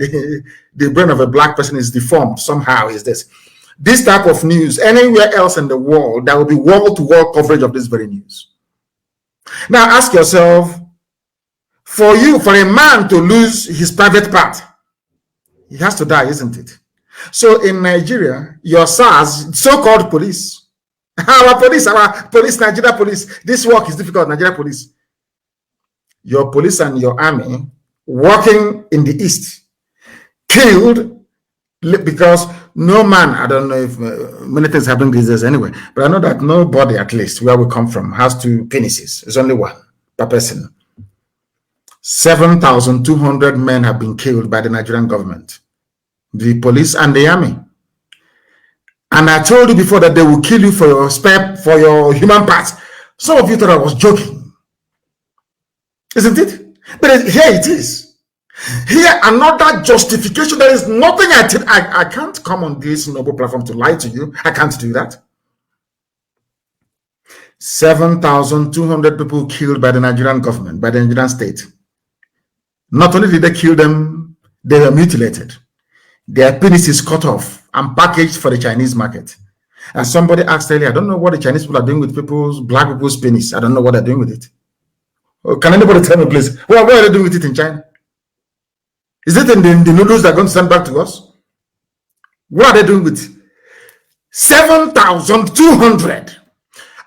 the brain of a black person is deformed somehow is this. This type of news, anywhere else in the world, there will be wall-to-wall coverage of this very news. Now ask yourself, for a man to lose his private part, he has to die, isn't it? So in Nigeria, your SARS, so-called police, our police, Nigeria police, this work is difficult, Nigeria police. Your police and your army working in the East, killed because no man, I don't know if many things happen these days anyway, but I know that nobody, at least where we come from, has two penises. There's only one per person. 7,200 men have been killed by the Nigerian government, the police and the army. And I told you before that they will kill you for your human parts. Some of you thought I was joking, isn't it? But here it is. Here another justification. There is nothing I can't come on this noble platform to lie to you. I can't do that. 7,200 people killed by the Nigerian government, by the Nigerian state. Not only did they kill them, they were mutilated. Their penis is cut off and packaged for the Chinese market. And somebody asked earlier, I don't know what the Chinese people are doing with black people's penis. I don't know what they're doing with it. Oh, can anybody tell me, please? What are they doing with it in China? Is it in the noodles that are going to send back to us? What are they doing with 7,200?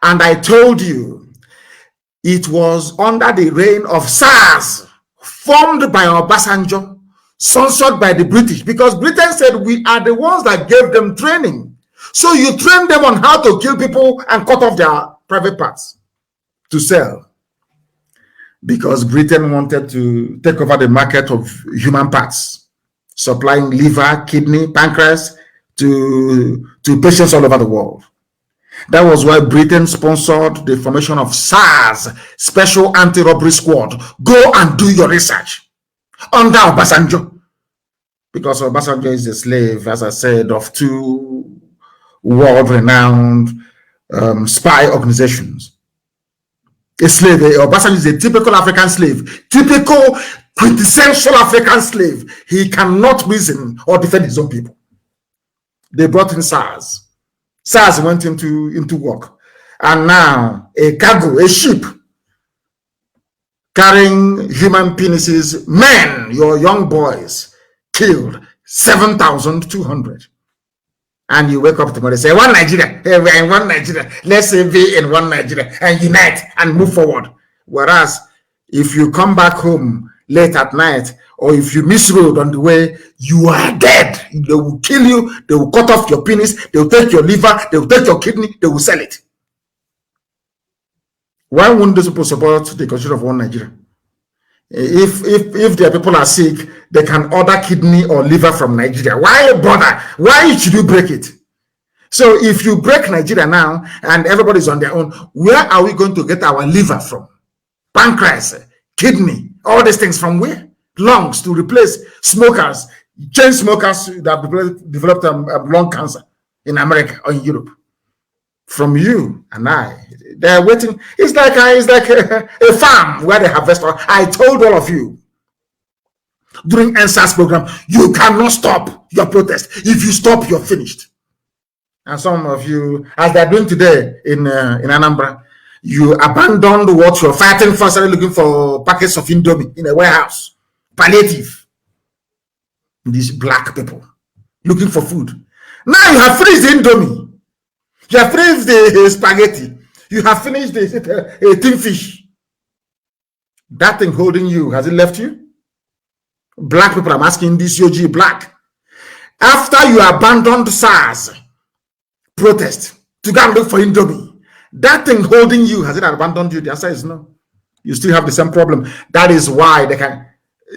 And I told you, it was under the reign of SARS, formed by Obasanjo, sponsored by the British, because Britain said we are the ones that gave them training. So you train them on how to kill people and cut off their private parts to sell. Because Britain wanted to take over the market of human parts, supplying liver, kidney, pancreas to patients all over the world. That was why Britain sponsored the formation of SARS, Special Anti-Robbery Squad. Go and do your research under Obasanjo. Because Obasanjo is a slave, as I said, of two world-renowned spy organizations. A slave, Obasanjo is a typical African slave, typical quintessential African slave. He cannot reason or defend his own people. They brought in SARS. SARS went into work. And now a cargo, a ship, carrying human penises, men, your young boys, killed 7,200. And you wake up tomorrow and say, one Nigeria, hey, we're in one Nigeria. Let's be in one Nigeria and unite and move forward. Whereas if you come back home late at night, or if you miss road on the way, you are dead. They will kill you. They will cut off your penis. They will take your liver. They will take your kidney. They will sell it. Why wouldn't those people support the constitution of one Nigeria? If their people are sick, they can order kidney or liver from Nigeria. Why bother? Why should you break it? So if you break Nigeria now and everybody's on their own, where are we going to get our liver from? Pancreas, kidney, all these things from where? Lungs to replace smokers, chain smokers that have developed lung cancer in America or in Europe. From you and I, they're waiting. It's like a farm where they harvest. I told all of you during NSAS program, you cannot stop your protest. If you stop, you're finished. And some of you, as they're doing today in Anambra, you abandoned what you're fighting for, started looking for packets of Indomie in a warehouse. Palliative. These black people looking for food. Now you have finished the Indomie. You have finished the spaghetti. You have finished the tin fish. That thing holding you, has it left you? Black people, I'm asking this OG black. After you abandoned SARS protest to go and look for Indomie, that thing holding you, has it abandoned you? The answer is no. You still have the same problem. That is why they can.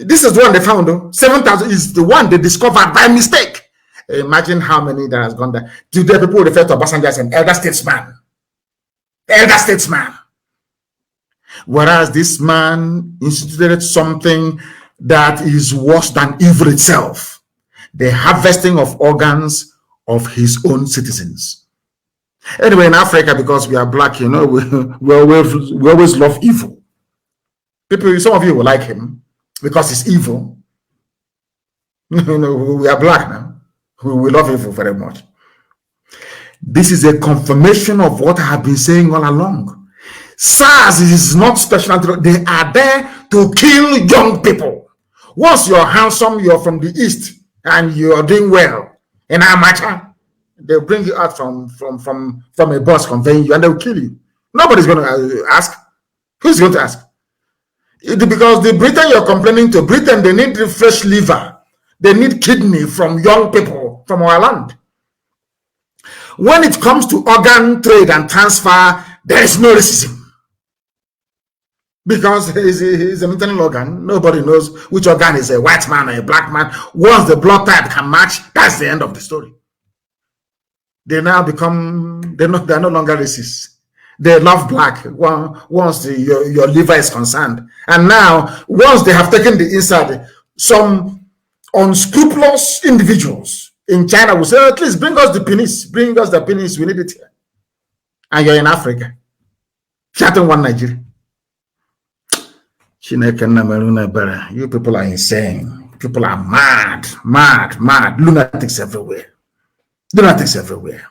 This is the one they found, though. 7,000 is the one they discovered by mistake. Imagine how many that has gone there. Today, people refer to Obasanjo as an elder statesman. Elder statesman. Whereas this man instituted something that is worse than evil itself. The harvesting of organs of his own citizens. Anyway, in Africa, because we are black, you know, we always love evil. People, some of you will like him because he's evil. You know, we are black now. We love evil very much. This is a confirmation of what I have been saying all along. SARS is not special. They are there to kill young people. Once you're handsome, you're from the East, and you're doing well in Amacha, they'll bring you out from a bus conveying you, and they'll kill you. Nobody's going to ask. Who's going to ask? Because the Britain you're complaining to, Britain, they need fresh liver. They need kidney from young people from our land. When it comes to organ trade and transfer, there is no racism. Because it's an internal organ. Nobody knows which organ is a white man or a black man. Once the blood type can match, that's the end of the story. They now become, they're no longer racist. They love black once your liver is concerned. And now, once they have taken the inside, some unscrupulous individuals in China will say, at least bring us the penis. Bring us the penis. We need it here. And you're in Africa. Chatting one Nigeria. You people are insane. People are mad. Lunatics everywhere. Lunatics everywhere.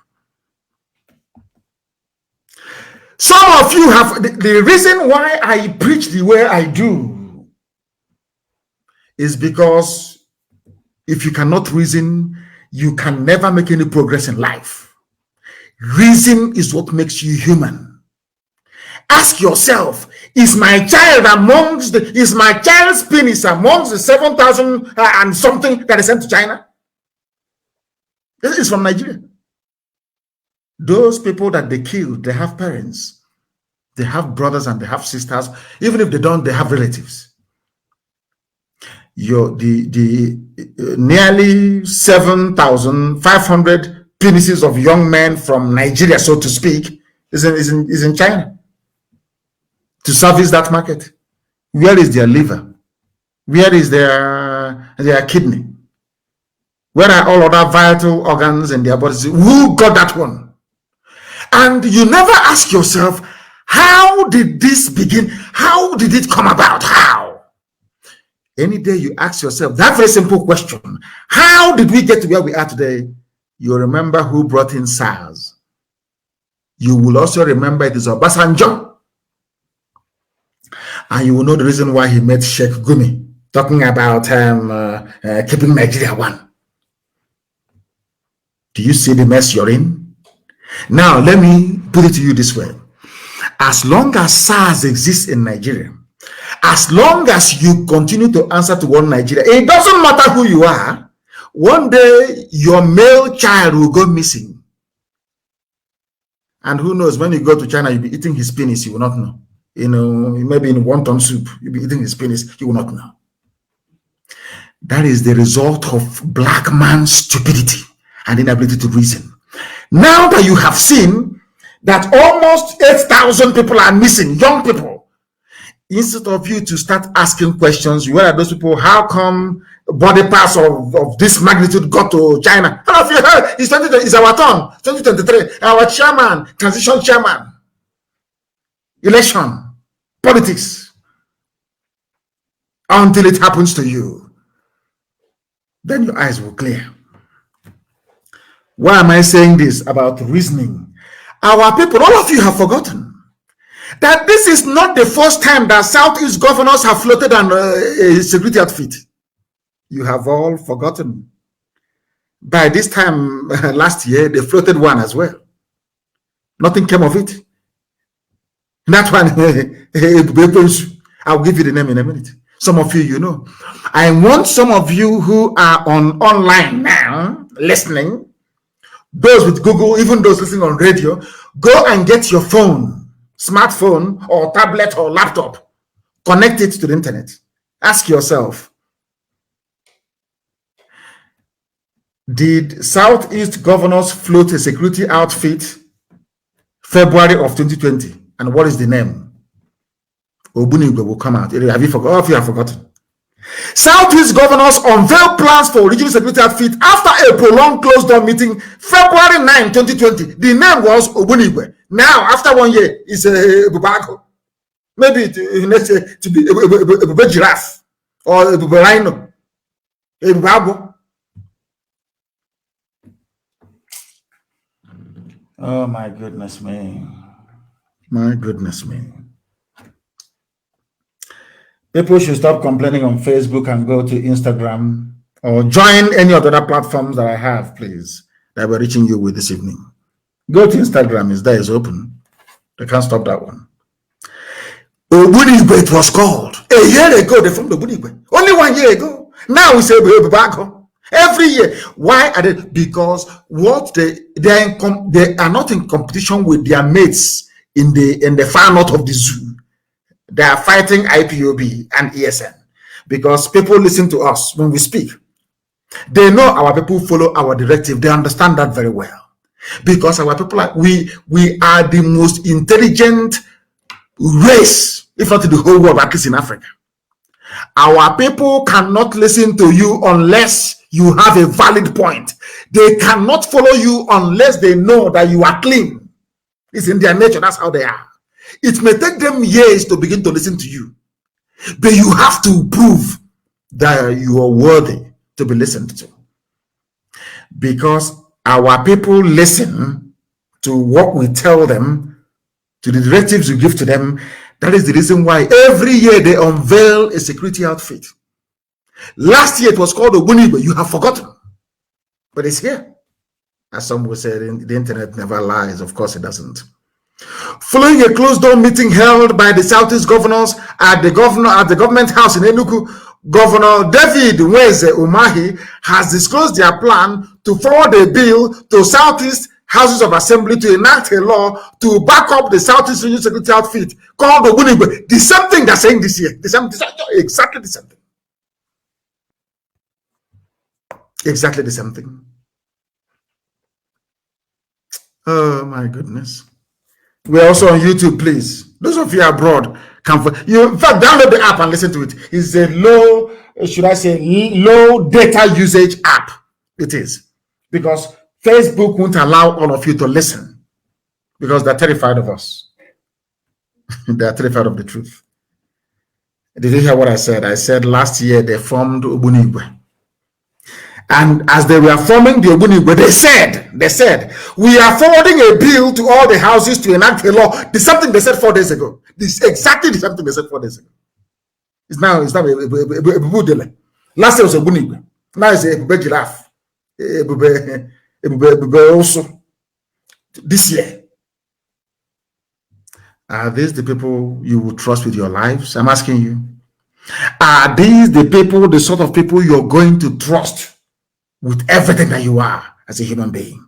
Some of you have the reason why I preach the way I do is because if you cannot reason, you can never make any progress in life. Reason is what makes you human. Ask yourself, is my child's penis amongst the 7,000 and something that is sent to China? This is from Nigeria. Those people that they killed, they have parents, they have brothers and they have sisters. Even if they don't, they have relatives. The nearly 7,500 penises of young men from Nigeria, so to speak, is in China to service that market. Where is their liver? Where is their kidney? Where are all other vital organs in their bodies? Who got that one? And you never ask yourself, how did this begin? How did it come about? How? Any day you ask yourself that very simple question, how did we get to where we are today? You remember who brought in SARS. You will also remember it is Obasanjo. And you will know the reason why he met Sheikh Gumi, talking about keeping Nigeria one. Do you see the mess you're in? Now, let me put it to you this way. As long as SARS exists in Nigeria, as long as you continue to answer to one Nigeria, it doesn't matter who you are, one day your male child will go missing. And who knows, when you go to China, you'll be eating his penis, you will not know. you know, maybe in wonton soup, you'll be eating his penis, you will not know. That is the result of black man's stupidity and inability to reason. Now that you have seen that almost 8,000 people are missing, young people, instead of you to start asking questions, where are those people? How come body parts of this magnitude got to China? How have you heard? It's our turn, 2023. Our chairman, transition chairman, election, politics. Until it happens to you, then your eyes will clear. Why am I saying this about reasoning? Our people, all of you have forgotten that this is not the first time that Southeast governors have floated on a security outfit. You have all forgotten. By this time last year, they floated one as well. Nothing came of it. That one, I'll give you the name in a minute. Some of you, you know. I want some of you who are online now, listening, those with Google, even those listening on radio, go and get your phone, smartphone or tablet or laptop, connect it to the internet. Ask yourself, did Southeast governors float a security outfit February of 2020? And what is the name? Obunigwe will come out. Have you forgotten? All of you have forgotten. Southeast governors unveil plans for regional security outfit after a prolonged closed-door meeting February 9, 2020. The name was Obunigwe. Now, after 1 year, it's a Bubago. Maybe next year to be a giraffe or a rhino. A Bubago. Oh my goodness me. My goodness me. People should stop complaining on Facebook and go to Instagram or join any of the other platforms that I have, please, that we're reaching you with this evening. Go to Instagram, it's open. They can't stop that one. Obunigwe, it was called. A year ago, they formed Obunigwe. Only 1 year ago. Now we say back home. Every year. Why are they? Because what they are not in competition with their mates in the far north of the zoo. They are fighting IPOB and ESN because people listen to us when we speak. They know our people follow our directive. They understand that very well because our people we are the most intelligent race, if not in the whole world, at least in Africa. Our people cannot listen to you unless you have a valid point. They cannot follow you unless they know that you are clean. It's in their nature. That's how they are. It may take them years to begin to listen to you, but you have to prove that you are worthy to be listened to. Because our people listen to what we tell them, to the directives we give to them. That is the reason why every year they unveil a security outfit. Last year it was called Obunigwe. You have forgotten, but it's here. As some will say, the internet never lies. Of course it doesn't. Following a closed-door meeting held by the Southeast governors at the government house in Enugu, Governor David Nweze Umahi has disclosed their plan to forward a bill to Southeast Houses of Assembly to enact a law to back up the Southeast Regional Security Outfit called Obunigwe. The same thing they're saying this year. Exactly the same thing. Exactly the same thing. Oh my goodness. We're also on YouTube, please. Those of you abroad can in fact download the app and listen to it. It's a low data usage app. It is. Because Facebook won't allow all of you to listen because they're terrified of us. They're terrified of the truth. Did you hear what I said? I said last year they formed Obunigwe. And as they were forming the Obunigwe, they said, we are forwarding a bill to all the houses to enact a law. The something they said 4 days ago. This exactly the something they said 4 days ago. It's now a Budele. Last year was a Obunigwe. Now it's a giraffe. Also. This year. Are these the people you will trust with your lives? I'm asking you. Are these the people, the sort of people you're going to trust with everything that you are as a human being?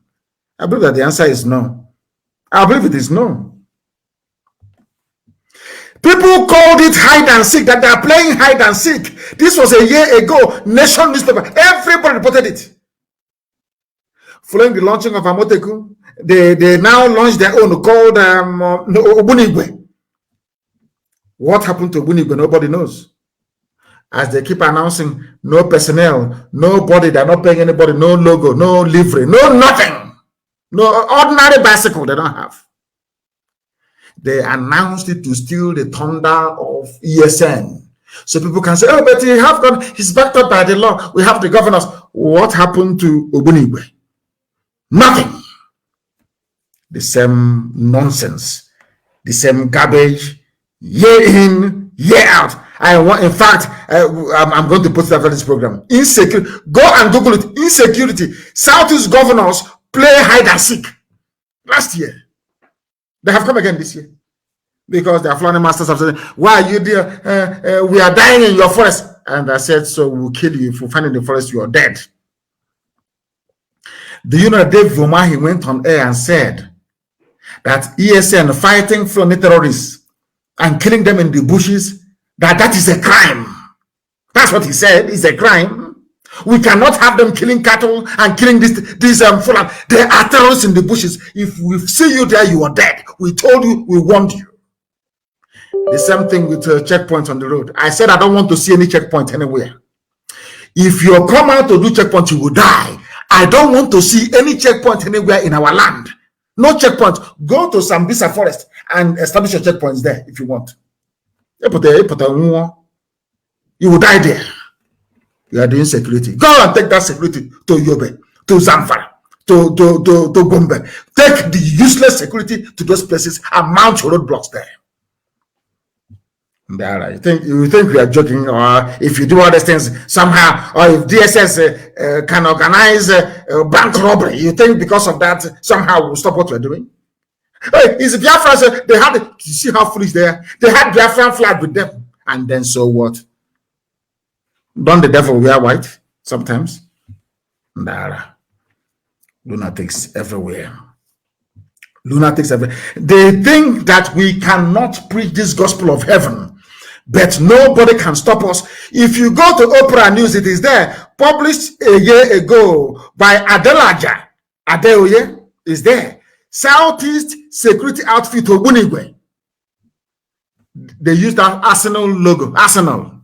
I believe that the answer is no. I believe it is no. People called it hide and seek, that they are playing hide and seek. This was a year ago. Nation newspaper, everybody reported it. Following the launching of Amoteku, they now launched their own called Obunigwe. What happened to Obunigwe? Nobody knows. As they keep announcing, no personnel, nobody, they're not paying anybody, no logo, no livery, no nothing. No ordinary bicycle they don't have. They announced it to steal the thunder of ESN. So people can say, oh, but he have got, he's backed up by the law. We have the governors. What happened to Obunigwe? Nothing. The same nonsense, the same garbage, year in, year out. In fact, I'm going to put that on this program. Insecurity. Go and Google it. Insecurity. Southeast governors play hide and seek. Last year. They have come again this year. Because their flying masters have said, why are you there? We are dying in your forest. And I said, so we'll kill you. If we find in the forest, you are dead. Do you know that Dave Vomahi went on air and said that ESN fighting Fulani terrorists and killing them in the bushes, that is a crime. That's what he said. It's a crime. We cannot have them killing cattle and killing these Fulani. There are terrorists in the bushes. If we see you there, you are dead. We told you, we warned you. The same thing with checkpoints on the road. I said I don't want to see any checkpoint anywhere. If you come out to do checkpoint, you will die. I don't want to see any checkpoint anywhere in our land. No checkpoint. Go to Sambisa Forest and establish your checkpoints there if you want. You will die there. You are doing security. Go and take that security to Yobe, to Zamfara, to Gombe. Take the useless security to those places and mount your roadblocks there. You think we are joking, or if you do all these things somehow, or if DSS can organize bank robbery, you think because of that somehow we'll stop what we're doing? Hey, is Biafra? They had, you see how foolish they are? They had Biafran flag with them, and then so what? Don't the devil wear white sometimes? Lunatics everywhere. Lunatics everywhere. They think that we cannot preach this gospel of heaven, but nobody can stop us. If you go to Oprah News, it is there. Published a year ago by Adelaja Adeoye is there. Southeast Security Outfit Obunigwe. They used that Arsenal logo. Arsenal.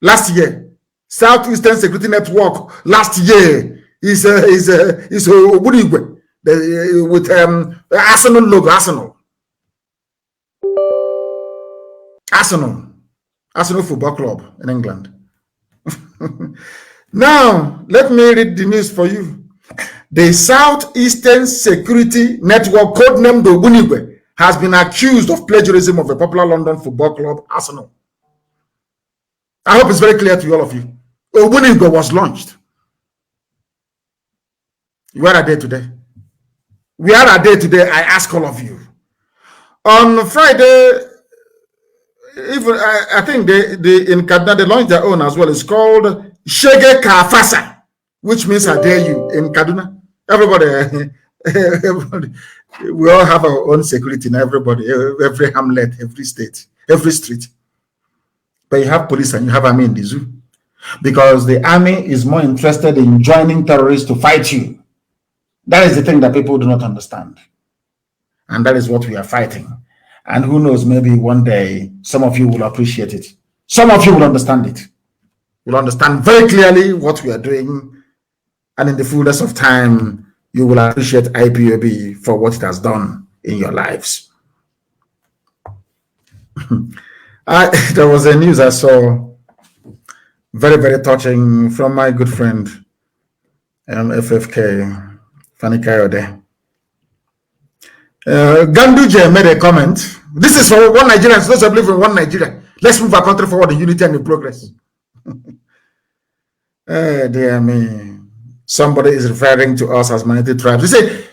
Last year. Southeastern Security Network. Last year is Obunigwe. With Arsenal logo. Arsenal Football Club in England. Now, let me read the news for you. The Southeastern Security Network, codenamed Obunigwe, has been accused of plagiarism of a popular London football club, Arsenal. I hope it's very clear to all of you. Obunigwe was launched. Where are they today? Where are they today? I ask all of you. On Friday, even I think they in Kaduna they launched their own as well. It's called Shege Kafasa, which means I dare you in Kaduna. Everybody, we all have our own security in everybody, every hamlet, every state, every street. But you have police and you have army in the zoo. Because the army is more interested in joining terrorists to fight you. That is the thing that people do not understand. And that is what we are fighting. And who knows, maybe one day, some of you will appreciate it. Some of you will understand it. You'll understand very clearly what we are doing. And in the fullness of time, you will appreciate IPOB for what it has done in your lives. There was a news I saw, very, very touching, from my good friend, FFK, Fani Kayode. Ganduje made a comment. This is for one Nigeria. Those who believe in one Nigeria. Let's move our country forward in unity and in progress. Dear me. Somebody is referring to us as minority tribes. He said,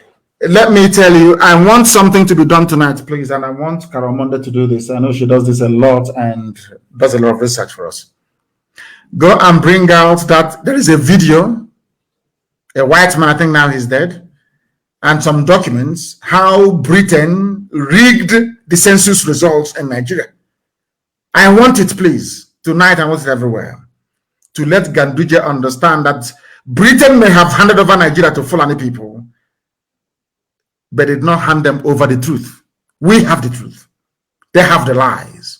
let me tell you, I want something to be done tonight, please. And I want Karamonde to do this. I know she does this a lot and does a lot of research for us. Go and bring out that there is a video. A white man, I think now he's dead. And some documents how Britain rigged the census results in Nigeria. I want it, please. Tonight, I want it everywhere. To let Ganduje understand that Britain may have handed over Nigeria to Fulani people, but did not hand them over the truth. We have the truth. They have the lies.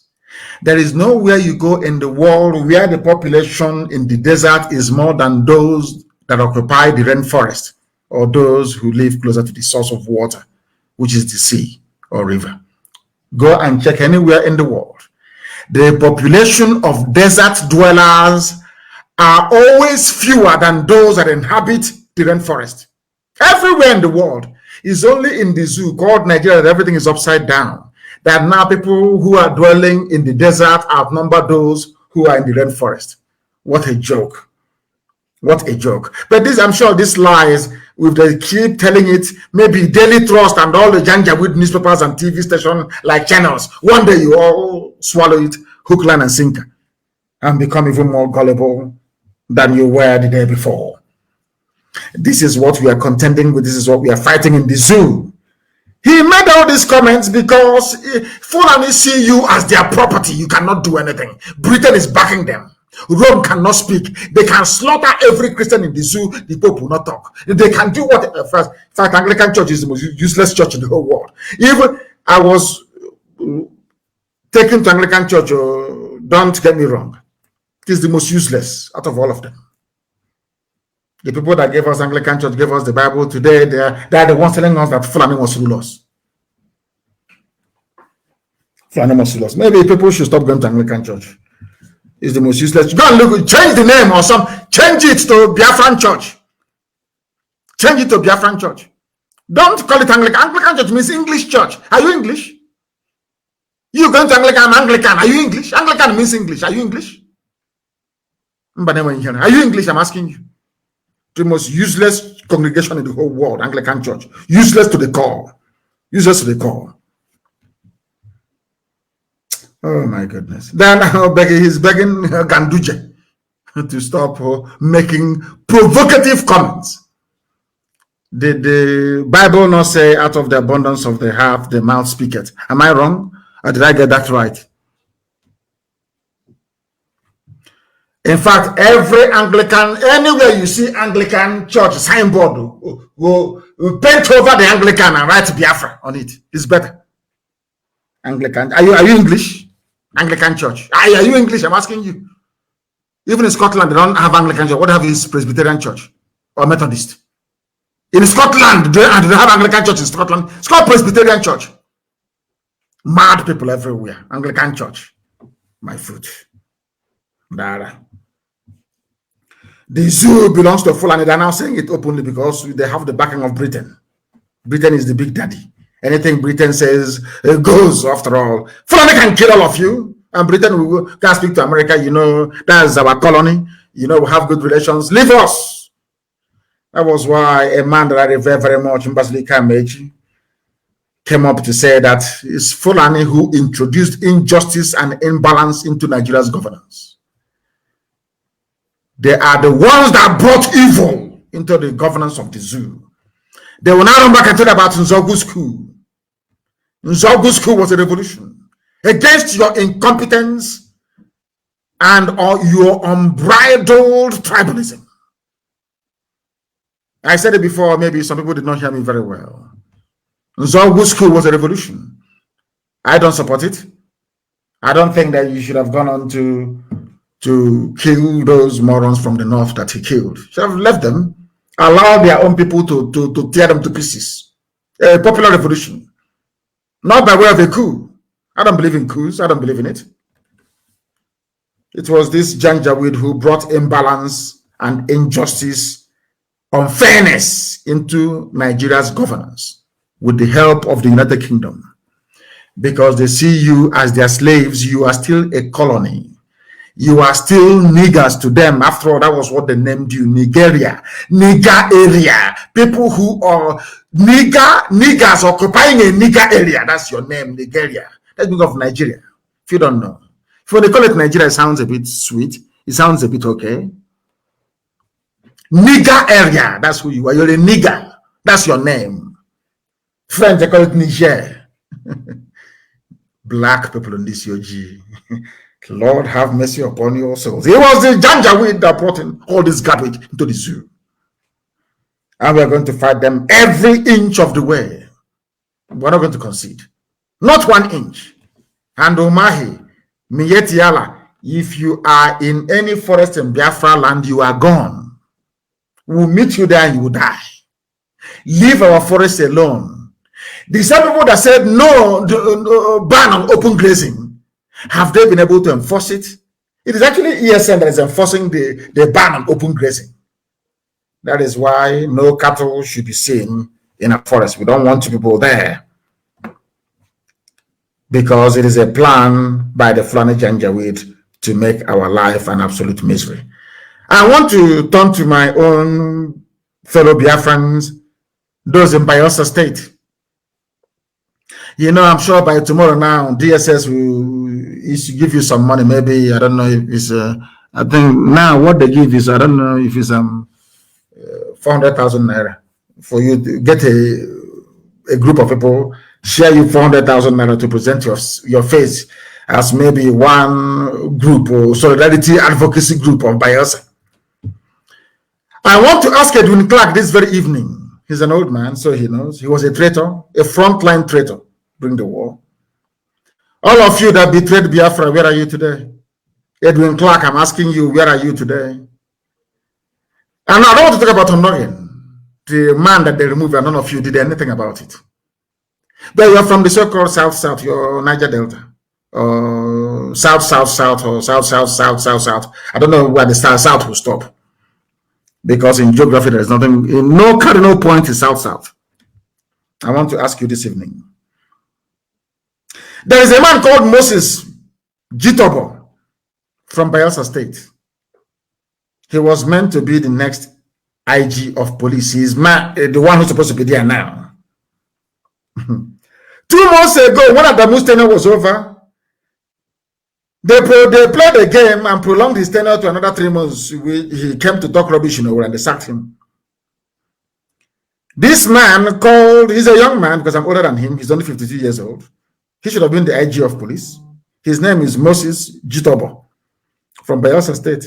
There is nowhere you go in the world where the population in the desert is more than those that occupy the rainforest or those who live closer to the source of water, which is the sea or river. Go and check anywhere in the world. The population of desert dwellers are always fewer than those that inhabit the rainforest. Everywhere in the world. Is only in the zoo called Nigeria that everything is upside down. That now people who are dwelling in the desert outnumber those who are in the rainforest. What a joke. What a joke. But this, I'm sure these lies, if they keep telling it, maybe Daily Trust and all the Janjaweed newspapers and TV stations like channels, one day you all swallow it hook, line, and sinker and become even more gullible than you were the day before. This is what we are contending with. This is what we are fighting in the zoo. He made all these comments because Fulani see you as their property. You cannot do anything. Britain is backing them. Rome cannot speak. They can slaughter every Christian in the zoo. The Pope will not talk. They can do what. In fact, Anglican Church is the most useless church in the whole world. Even I was taken to Anglican Church. Don't get me wrong. It is the most useless out of all of them. The people that gave us Anglican Church, gave us the Bible today, they are the ones telling us that Fulani must rule us. Fulani must rule us. Maybe people should stop going to Anglican Church. It's the most useless. Go and look, change the name or some, change it to Biafran Church. Change it to Biafran Church. Don't call it Anglican. Anglican Church means English Church. Are you English? You going to Anglican, I'm Anglican. Are you English? Anglican means English. Are you English? Are you English? I'm asking you. The most useless congregation in the whole world, Anglican Church. Useless to the core. Useless to the core. Oh my goodness. Then he's begging Ganduje to stop making provocative comments. Did the Bible not say, out of the abundance of the heart, the mouth speaketh? Am I wrong? Or did I get that right? In fact, every Anglican, anywhere you see Anglican church signboard, will paint over the Anglican and write Biafra on it. It's better. Anglican. Are you English? Anglican church. Are you English? I'm asking you. Even in Scotland, they don't have Anglican church. What have is Presbyterian church or Methodist? In Scotland, they have Anglican church in Scotland. It's called Presbyterian church. Mad people everywhere. Anglican church. My foot. Dara. The zoo belongs to Fulani. They're now saying it openly because they have the backing of Britain. Britain is the big daddy. Anything Britain says goes, after all. Fulani can kill all of you. And Britain will can speak to America. You know, that's our colony. You know, we have good relations. Leave us. That was why a man that I revere very much, Mbasilika Meji, came up to say that it's Fulani who introduced injustice and imbalance into Nigeria's governance. They are the ones that brought evil into the governance of the zoo. They will now run back and tell about Nzogu's coup. Nzogu's coup was a revolution against your incompetence and your unbridled tribalism. I said it before, maybe some people did not hear me very well. Nzogu's coup was a revolution. I don't support it. I don't think that you should have gone on to kill those morons from the north that he killed. Should have left them, allowed their own people to tear them to pieces. A popular revolution. Not by way of a coup. I don't believe in coups. I don't believe in it. It was this Janjaweed who brought imbalance and injustice, unfairness into Nigeria's governance with the help of the United Kingdom. Because they see you as their slaves, you are still a colony. You are still niggers to them. After all, that was what they named you, Nigeria. Nigger area. People who are niggers occupying a nigger area. That's your name, Nigeria. That's because of Nigeria. If you don't know. If they call it Nigeria, it sounds a bit sweet. It sounds a bit okay. Nigger area. That's who you are. You're a nigger. That's your name. French, they call it Niger. black people in this UG. Lord have mercy upon your souls. It was the Janjaweed that brought in all this garbage into the zoo. And we're going to fight them every inch of the way. We're not going to concede. Not 1 inch. And Omahi, Mietiala, if you are in any forest in Biafra land, you are gone. We'll meet you there and you will die. Leave our forest alone. The same people that said no, ban on open grazing, have they been able to enforce it? It is actually ESN that is enforcing the ban on open grazing. That is why no cattle should be seen in a forest. We don't want people there, because it is a plan by the Fulani Janjaweed to make our life an absolute misery. I want to turn to my own fellow Biafrans, those in Bayelsa State. You know, I'm sure by tomorrow now, DSS will give you some money. Maybe, I don't know if it's, I think now what they give is, I don't know if it's 400,000 naira for you to get a group of people, share you 400,000 naira to present your face as maybe one group or solidarity advocacy group of Bayelsa. I want to ask Edwin Clark this very evening. He's an old man, so he knows. He was a traitor, a frontline traitor during the war. All of you that betrayed Biafra, where are you today? Edwin Clark, I'm asking you, where are you today? And I don't want to talk about Honorin, the man that they removed, and none of you did anything about it. But you're from the so-called South-South, you're Niger Delta, or South-South-South, or South-South-South-South-South. I don't know where the South will stop. Because in geography, there is nothing, no cardinal point is South-South. I want to ask you this evening. There is a man called Moses Jitobo from Bayelsa State. He was meant to be the next IG of police. He's the one who's supposed to be there now. 2 months ago, when Adamu's tenure was over, they played a game and prolonged his tenure to another 3 months. He came to talk rubbish, and they sacked him. This man he's a young man because I'm older than him. He's only 52 years old. He should have been the IG of police. His name is Moses Jitobo from Bayelsa State.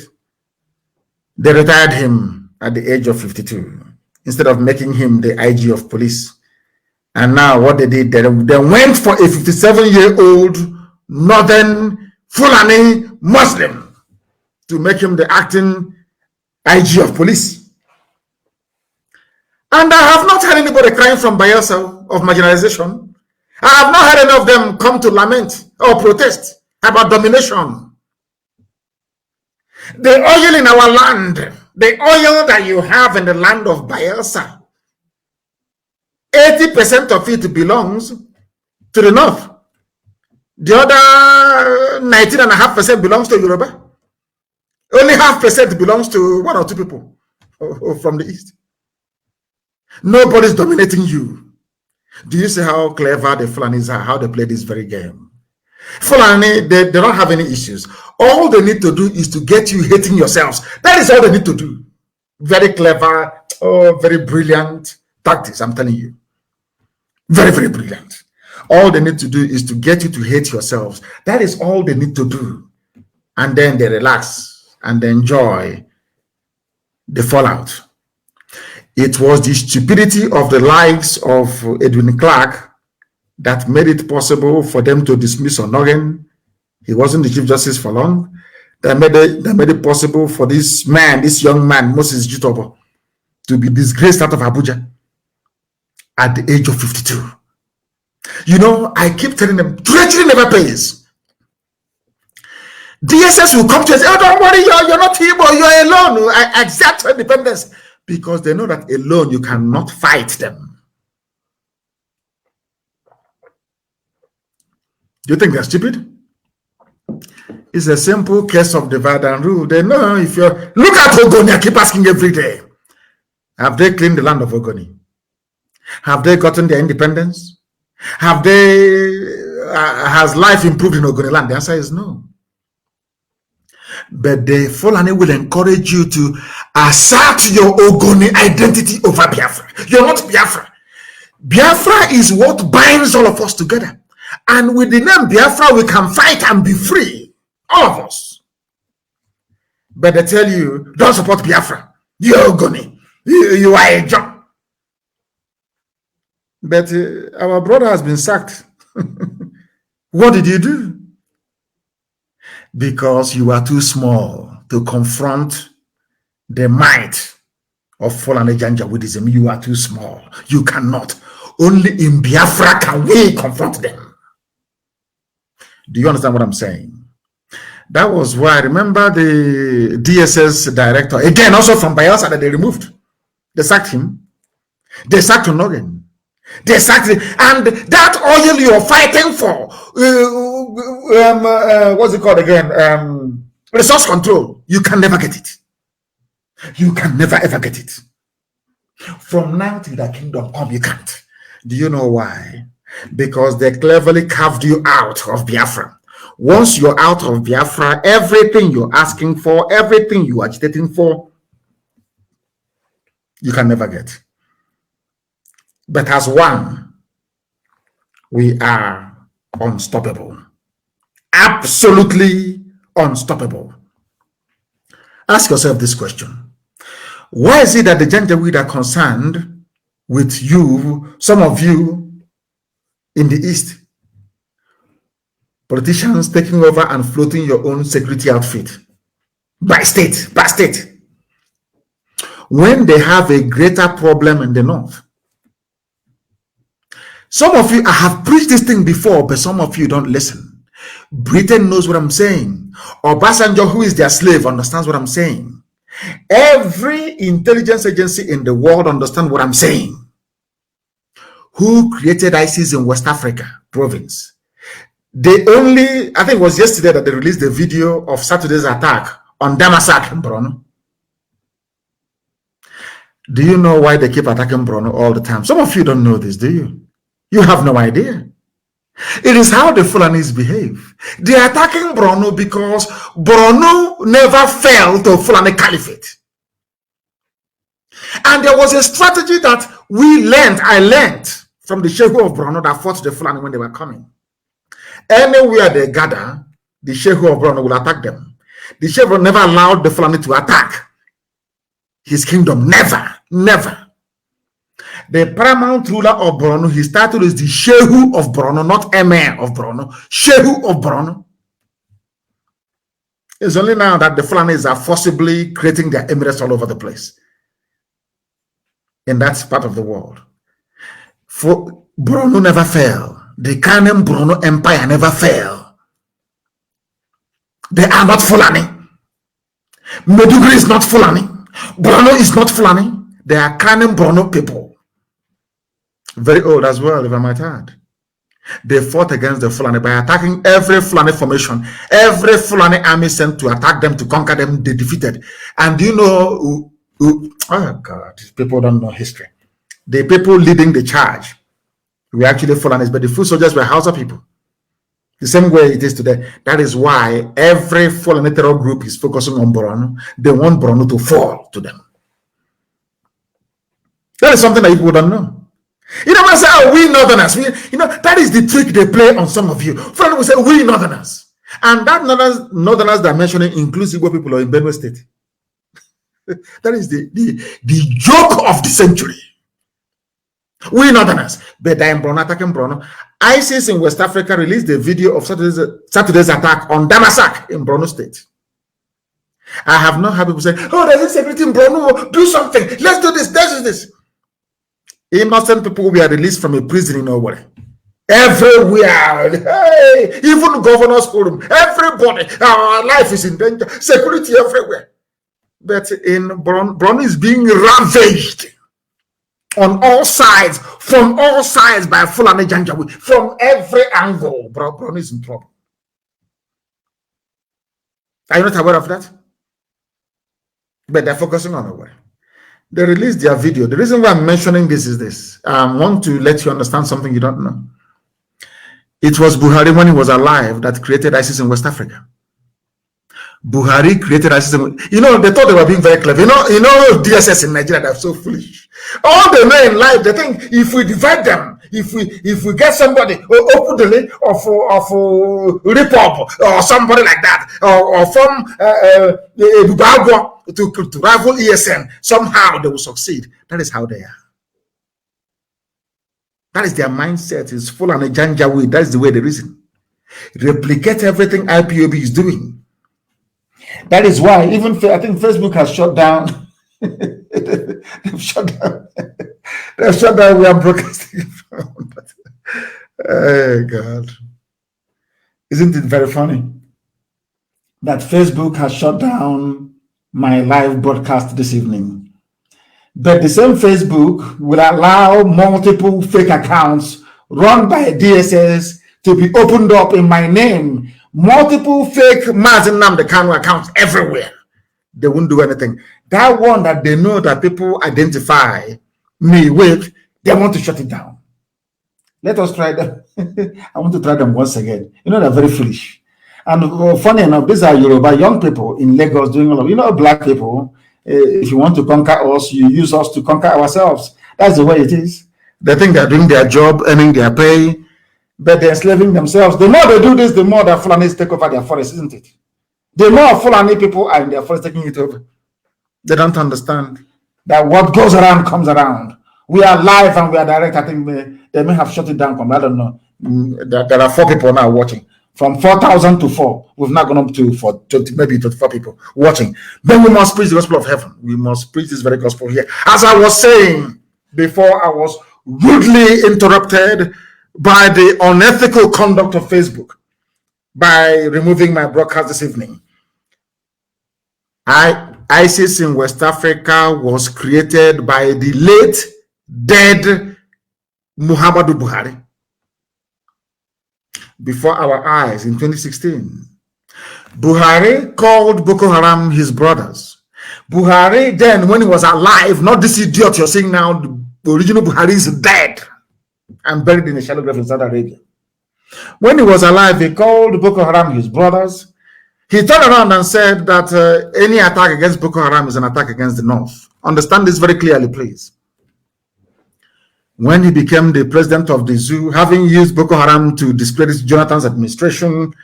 They retired him at the age of 52 instead of making him the IG of police. And now what they did, they went for a 57-year-old northern Fulani Muslim to make him the acting IG of police. And I have not heard anybody crying from Bayelsa of marginalization. I have not heard any of them come to lament or protest about domination. The oil in our land, the oil that you have in the land of Bayelsa, 80% of it belongs to the north. The other 19.5% belongs to Yoruba. Only 0.5% belongs to 1 or 2 people from the east. Nobody's dominating you. Do you see how clever the Fulanis are, how they play this very game? Fulani, they don't have any issues. All they need to do is to get you hating yourselves. That is all they need to do. Very clever, very brilliant tactics, I'm telling you. Very, very brilliant. All they need to do is to get you to hate yourselves. That is all they need to do. And then they relax and they enjoy the fallout. It was the stupidity of the likes of Edwin Clark that made it possible for them to dismiss Onoren. He wasn't the Chief Justice for long. That made it possible for this man, this young man, Moses Jitobo, to be disgraced out of Abuja at the age of 52. You know, I keep telling them, treachery never pays. DSS will come to us, oh, don't worry, you're not Igbo, you're alone. I accept independence. Because they know that alone you cannot fight them. Do you think they're stupid? It's a simple case of divide and rule. They know if you're... Look at Ogoni, I keep asking every day. Have they cleaned the land of Ogoni? Have they gotten their independence? Have they... has life improved in Ogoni land? The answer is no. But the Fulani will encourage you to assert your Ogoni identity over Biafra. You're not Biafra. Biafra is what binds all of us together. And with the name Biafra, we can fight and be free. All of us. But they tell you, don't support Biafra. You're gonna. You are a job. But our brother has been sacked. What did you do? Because you are too small to confront the might of Fulani Janjaweedism. You are too small. You cannot. Only in Biafra can we confront them. Do you understand what I'm saying? That was why I remember the DSS director, again, also from Bayelsa, that they removed. They sacked him. They sacked Onogen. They sacked him. And that oil you're fighting for, what's it called again? Resource control. You can never get it. You can never ever get it. From now till the kingdom come, you can't. Do you know why? Because they cleverly carved you out of Biafra. Once you're out of Biafra, everything you're asking for, everything you're agitating for, you can never get. But as one, we are unstoppable. Absolutely unstoppable. Ask yourself this question. Why is it that the Janjaweed are concerned with you, some of you in the East? Politicians taking over and floating your own security outfit by state, when they have a greater problem in the North. Some of you, I have preached this thing before, but some of you don't listen. Britain knows what I'm saying. Obasanjo, who is their slave, understands what I'm saying. Every intelligence agency in the world understands what I'm saying. Who created ISIS in West Africa province? They only, I think it was yesterday that they released the video of Saturday's attack on Damasak in Borno. Do you know why they keep attacking Borno all the time? Some of you don't know this, do you? You have no idea. It is how the Fulanis behave. They are attacking Borno because Borno never fell to Fulani Caliphate. And there was a strategy that I learned from the Shehu of Borno that fought the Fulani when they were coming. Anywhere they gather, the Shehu of Borno will attack them. The Shehu never allowed the Fulani to attack his kingdom. Never. The paramount ruler of Borno, his title is the Shehu of Borno, not Emir of Borno. Shehu of Borno. It's only now that the Fulanis are forcibly creating their emirates all over the place. In that part of the world. For Borno never fell. The Kanu Borno Empire never fell. They are not Fulani. Meduguri is not Fulani. Borno is not Fulani. They are Kanu Borno people. Very old as well, if I might add. They fought against the Fulani by attacking every Fulani formation. Every Fulani army sent to attack them, to conquer them, they defeated. And you know, oh God, people don't know history. The people leading the charge were actually Fulanis, but the foot soldiers were Hausa people. The same way it is today. That is why every Fulani terror group is focusing on Borno. They want Borno to fall to them. That is something that people don't know. You know, when I say, oh, we Northerners, that is the trick they play on some of you. Fulani will say, we Northerners. And that Northerners they're mentioning includes Igbo people in Benue State. That is the joke of the century. We Northerners. But they're in Borno, attacking Borno. ISIS in West Africa released a video of Saturday's attack on Damasak in Borno State. I have not heard people say, oh, there's insecurity in Borno, do something. Let's do this, let's do this. Innocent people were released from a prison in nowhere. Everywhere. Hey, even governor's forum. Everybody. Our life is in danger. Security everywhere. But in Borno is being ravaged on all sides, from all sides by Fulani Janjaweed. From every angle, Borno is in trouble. Are you not aware of that? But they're focusing on nowhere. They released their video. The reason why I'm mentioning this is this. I want to let you understand something you don't know. It was Buhari, when he was alive, that created ISIS in West Africa. Buhari created ISIS. They thought they were being very clever. You know DSS in Nigeria, they're so foolish. All they know in life, they think if we divide them, If we get somebody openly of rip up or somebody like that, or from to rival ESN, somehow they will succeed. That is how they are. That is their mindset. Is full on a Janjaweed. That is the way they reason. Replicate everything IPOB is doing. That is why even I think Facebook has shut down. They've shut down. They've shut down. We are broadcasting. Oh God! Isn't it very funny that Facebook has shut down my live broadcast this evening? But the same Facebook will allow multiple fake accounts run by DSS to be opened up in my name. Multiple fake Mazi Nnamdi Kanu accounts everywhere. They won't do anything. That one that they know that people identify me with, they want to shut it down. Let us try them. I want to try them once again. You know, they're very foolish. And funny enough, these are Yoruba young people in Lagos doing all of, black people. If you want to conquer us, you use us to conquer ourselves. That's the way it is. They think they're doing their job, earning their pay, but they're enslaving themselves. The more they do this, the more that Fulanis take over their forest, isn't it? The more Fulani people are in their forest taking it over. They don't understand that what goes around comes around. We are live and we are direct. I think they may have shut it down. I don't know. There are 4 people now watching. From 4,000 to 4, we've now gone up to 20, maybe 24 people watching. Then we must preach the gospel of heaven. We must preach this very gospel here. As I was saying before, I was rudely interrupted by the unethical conduct of Facebook by removing my broadcast this evening. ISIS in West Africa was created by the late dead Muhammadu Buhari before our eyes in 2016. Buhari called Boko Haram his brothers. Buhari then, when he was alive, not this idiot you're seeing now, the original Buhari is dead and buried in a shallow grave in Saudi Arabia. When he was alive, he called Boko Haram his brothers. He turned around and said that any attack against Boko Haram is an attack against the North. Understand this very clearly, please. When he became the president of the zoo, having used Boko Haram to discredit Jonathan's administration,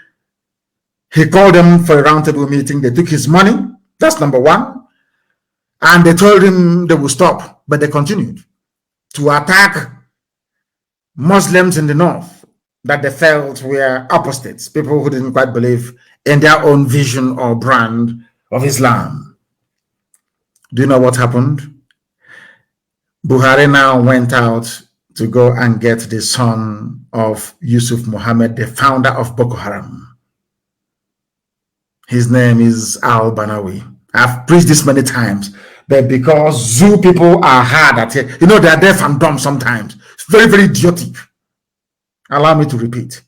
he called them for a roundtable meeting. They took his money. That's number one. And they told him they would stop, but they continued to attack Muslims in the North that they felt were apostates, people who didn't quite believe in their own vision or brand of Islam. Do you know what happened? Buhari now went out to go and get the son of Yusuf Mohammed, the founder of Boko Haram. His name is Al-Banawi. I've preached this many times, but because zoo people are hard at it, they are deaf and dumb sometimes. It's very, very idiotic. Allow me to repeat.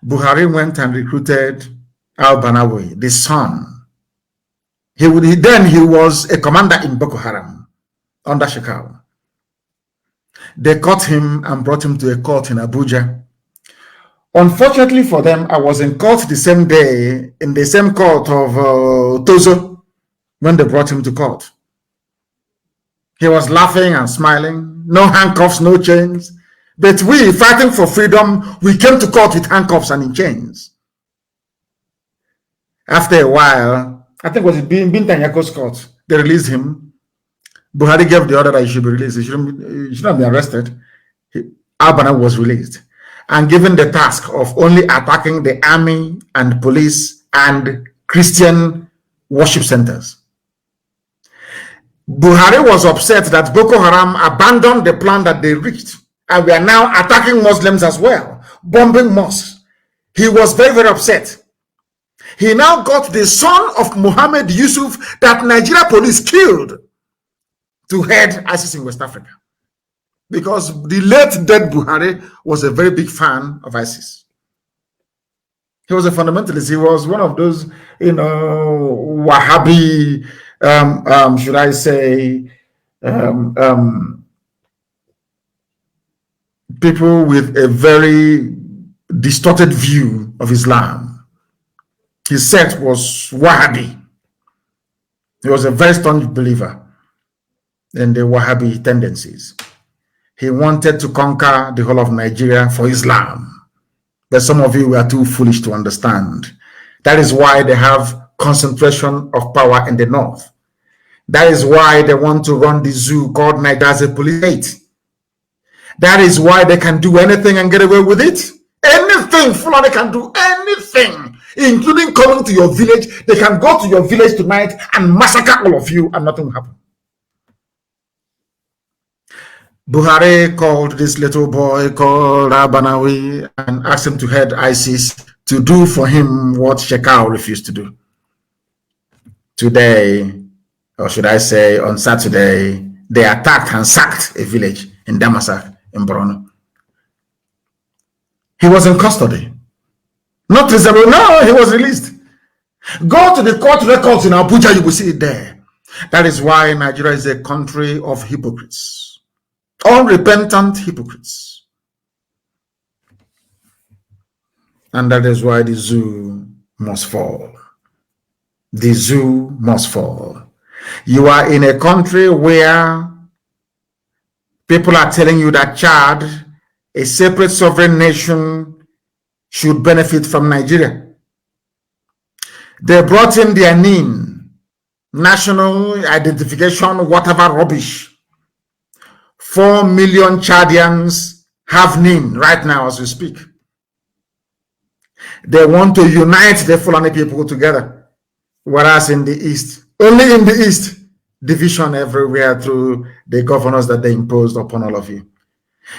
Buhari went and recruited Al-Banawi, the son. He was a commander in Boko Haram under Shekau. They caught him and brought him to a court in Abuja. Unfortunately for them, I was in court the same day, in the same court of Tozo, when they brought him to court. He was laughing and smiling, no handcuffs, no chains. But we, fighting for freedom, we came to court with handcuffs and in chains. After a while, I think it was Binta Nyako's court, they released him. Buhari gave the order that he should be released. He should not be arrested. Al-Banawi was released and given the task of only attacking the army and police and Christian worship centers. Buhari was upset that Boko Haram abandoned the plan that they reached, and we are now attacking Muslims as well, bombing mosques. He was very, very upset. He now got the son of Muhammad Yusuf that Nigeria police killed to head ISIS in West Africa, because the late dead Buhari was a very big fan of ISIS. He was a fundamentalist. He was one of those, Wahhabi, should I say, people with a very distorted view of Islam. His sect was Wahhabi. He was a very strong believer in the Wahhabi tendencies. He wanted to conquer the whole of Nigeria for Islam. But some of you were too foolish to understand. That is why they have concentration of power in the north. That is why they want to run the zoo called Nigeria as a police state. That is why they can do anything and get away with it. Anything, Fulani can do anything, including coming to your village. They can go to your village tonight and massacre all of you and nothing will happen. Buhari called this little boy called Rabanawi and asked him to head ISIS to do for him what Shekau refused to do. Today, or should I say on Saturday, they attacked and sacked a village in Damasak in Borno. He was in custody. Not reasonable. No, he was released. Go to the court records in Abuja, you will see it there. That is why Nigeria is a country of hypocrites. Unrepentant hypocrites. And that is why the zoo must fall. The zoo must fall. You are in a country where people are telling you that Chad, a separate sovereign nation, should benefit from Nigeria. They brought in their NIN, national identification, whatever rubbish. 4 million Chadians have NIN right now as we speak. They want to unite the Fulani people together. Whereas in the East, only in the East, division everywhere through the governors that they imposed upon all of you.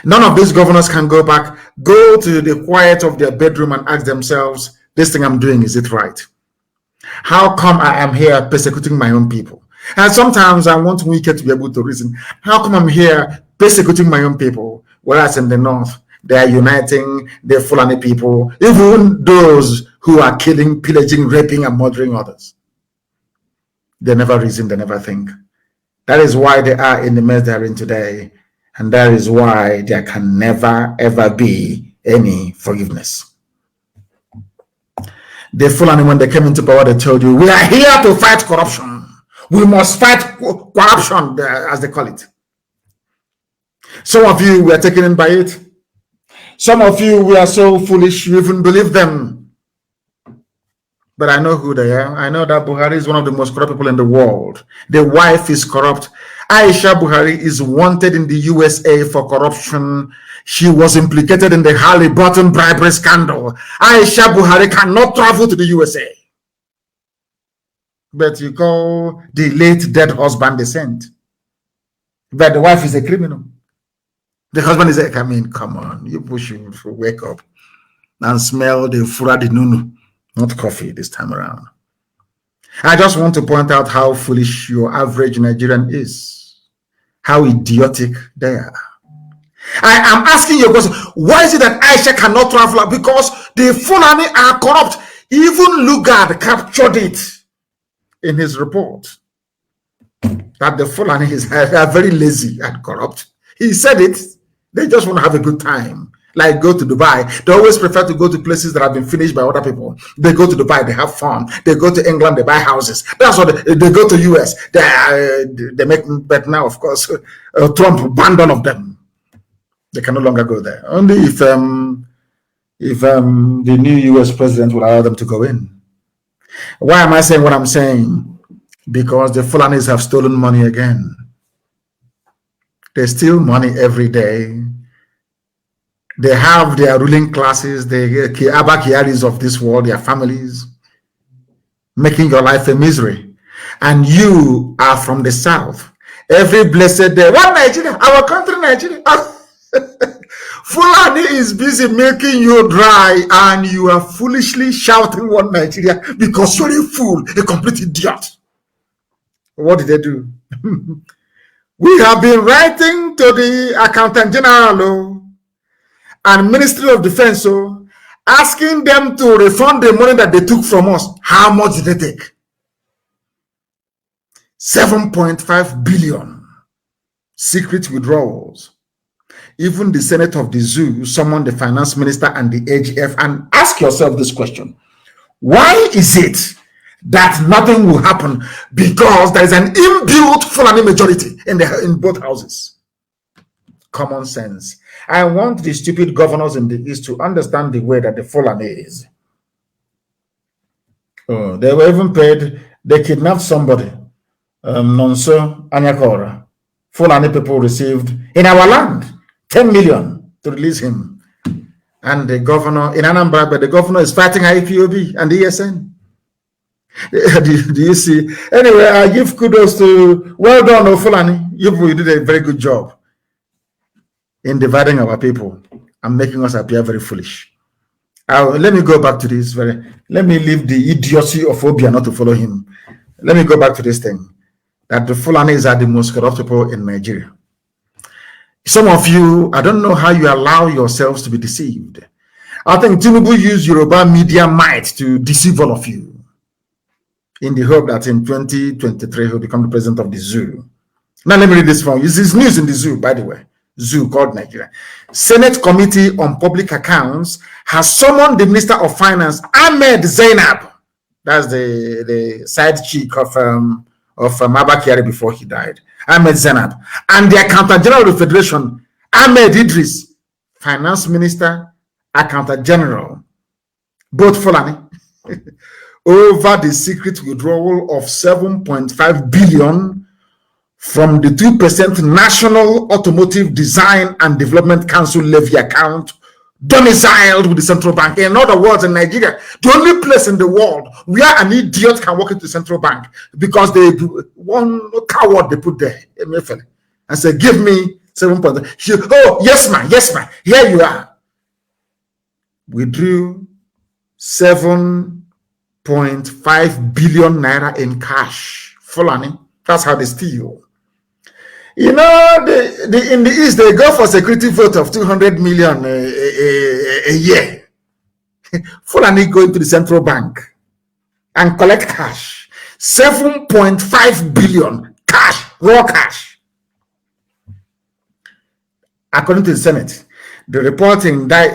None of these governors can go back, go to the quiet of their bedroom and ask themselves, this thing I'm doing, is it right? How come I am here persecuting my own people? And sometimes I want Wike to be able to reason, how come I'm here persecuting my own people, whereas in the north, they are uniting the Fulani people, even those who are killing, pillaging, raping, and murdering others. They never reason, they never think. That is why they are in the mess they are in today. And that is why there can never, ever be any forgiveness. The Fulani, when they came into power, they told you, we are here to fight corruption. We must fight corruption, as they call it. Some of you were taken in by it. Some of you were so foolish, you even believe them. But I know who they are. I know that Buhari is one of the most corrupt people in the world. The wife is corrupt. Aisha Buhari is wanted in the USA for corruption. She was implicated in the Halliburton bribery scandal. Aisha Buhari cannot travel to the USA. But you call the late dead husband a saint. But the wife is a criminal. The husband is like, I mean, come on, you push him to wake up and smell the fura di nunu, not coffee this time around. I just want to point out how foolish your average Nigerian is, how idiotic they are. I am asking you a question. Why is it that Aisha cannot travel? Because the Fulani are corrupt. Even Lugard captured it in his report that the Fulani are very lazy and corrupt. He said it. They just want to have a good time. Like go to Dubai. They always prefer to go to places that have been finished by other people. They go to Dubai, they have fun. They go to England, they buy houses. That's what they go to US. They make, but now, of course, Trump banned all of them. They can no longer go there. Only if the new US president will allow them to go in. Why am I saying what I'm saying? Because the Fulanis have stolen money again. They steal money every day. They have their ruling classes, the Abba Kiaris of this world, their families, making your life a misery. And you are from the south. Every blessed day, one Nigeria, our country, Nigeria. Fulani is busy making you dry, and you are foolishly shouting one Nigeria because you're a fool, a complete idiot. What did they do? We have been writing to the Accountant General and Ministry of Defense, asking them to refund the money that they took from us. How much did they take? 7.5 billion secret withdrawals. Even the Senate of the Zoo summoned the Finance Minister and the AGF and ask yourself this question. Why is it that nothing will happen? Because there is an inbuilt Fulani majority in both houses. common sense. I want the stupid governors in the East to understand the way that the Fulani is. Oh, they were even paid, they kidnapped somebody, Nonso Anyakora. Fulani people received in our land 10 million to release him. And the governor in Anambra, but the governor is fighting IPOB and ESN. Do you see? Anyway, I give kudos to, well done, Fulani. You did a very good job in dividing our people and making us appear very foolish. Let me go back to this. Let me leave the idiocy of Obia not to follow him. Let me go back to this thing, that the Fulanis are the most corrupt people in Nigeria. Some of you, I don't know how you allow yourselves to be deceived. I think Tinubu used Yoruba media might to deceive all of you, in the hope that in 2023 he'll become the president of the zoo. Now let me read this from you. This is news in the zoo, by the way. Zoo called Nigeria. Senate Committee on Public Accounts has summoned the Minister of Finance, Ahmed Zainab. That's the side chick of Abba Kyari before he died. Ahmed Zainab. And the Accountant General of the Federation, Ahmed Idris, Finance Minister, Accountant General, both Fulani, over the secret withdrawal of 7.5 billion from the 2% National Automotive Design and Development Council levy account domiciled with the central bank. In other words, in Nigeria, the only place in the world where an idiot can walk into the central bank, because they one coward they put there and say, give me 7.5. Oh, yes, ma'am, here you are. We drew 7.5 billion naira in cash. Fulani, that's how they steal. You know, in the East, they go for security vote of 200 million a year. Fulani go into the central bank and collect cash. 7.5 billion cash, raw cash. According to the Senate, the report indicated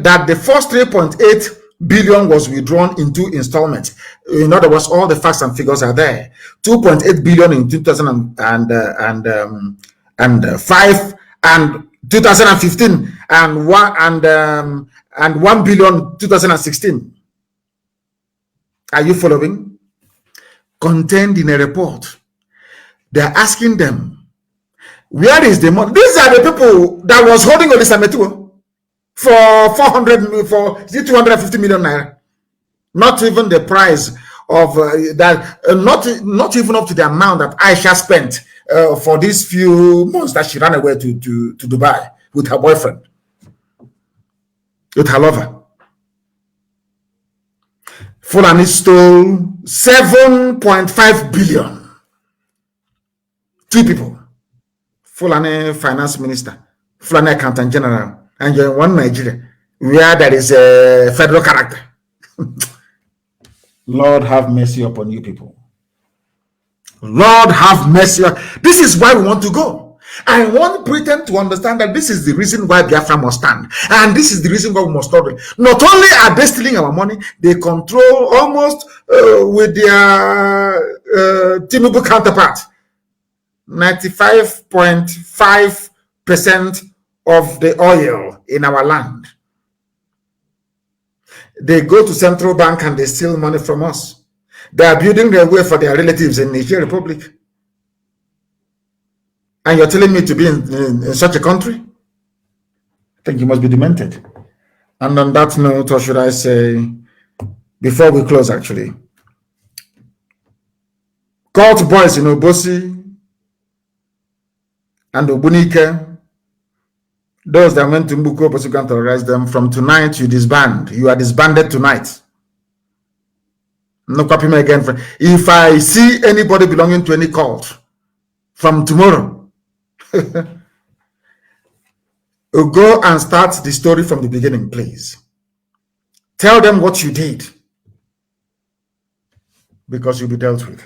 that the first 3.8 billion was withdrawn in 2 installments. In other words, all the facts and figures are there. 2.8 billion in 2005 and 2015, and 1 billion 2016. Are you following? Contained in a report. They're asking them, where is the money? These are the people that was holding Olisametuo for 250 million naira. Not even the price of that, not even up to the amount that Aisha spent for these few months that she ran away to Dubai with her boyfriend, with her lover. Fulani stole 7.5 billion. 2 people. Fulani Finance Minister, Fulani Accountant General, and you're in one Nigeria where there is a federal character. Lord have mercy upon you people. Lord have mercy. This is why we want to go. I want Britain to understand that this is the reason why Biafra must stand. And this is the reason why we must stop it. Not only are they stealing our money, they control almost with their Tinubu counterpart 95.5% of the oil in our land. They go to central bank and they steal money from us. They are building their way for their relatives in Niger Republic. And you're telling me to be in such a country? I think you must be demented. And on that note, or should I say, before we close actually, cult boys in Obosi and Obunike, those that went to Mbuko, but you can't terrorize them. From tonight, you disband. You are disbanded tonight. No copy me again. If I see anybody belonging to any cult from tomorrow, go and start the story from the beginning, please. Tell them what you did, because you'll be dealt with.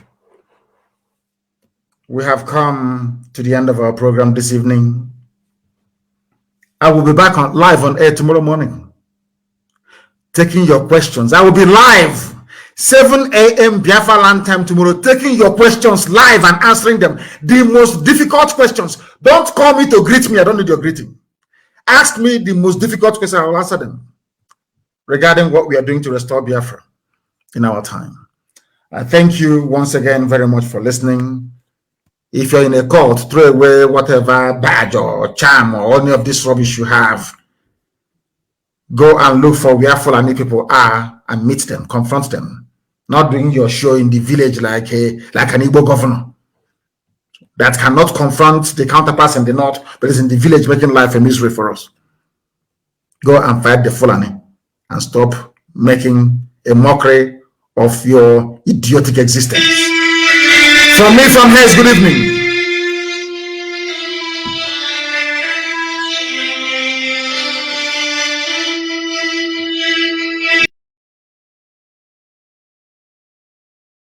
We have come to the end of our program this evening. I will be back live on air tomorrow morning, taking your questions. I will be live 7 a.m. Biafra land time tomorrow, taking your questions live and answering them. The most difficult questions. Don't call me to greet me. I don't need your greeting. Ask me the most difficult questions. I will answer them regarding what we are doing to restore Biafra in our time. I thank you once again very much for listening. If you're in a cult, throw away whatever badge or charm or any of this rubbish you have. Go and look for where Fulani people are and meet them, confront them. Not doing your show in the village like an Igbo governor that cannot confront the counterparts in the north, but is in the village making life a misery for us. Go and fight the Fulani and stop making a mockery of your idiotic existence. From me, from here, good evening.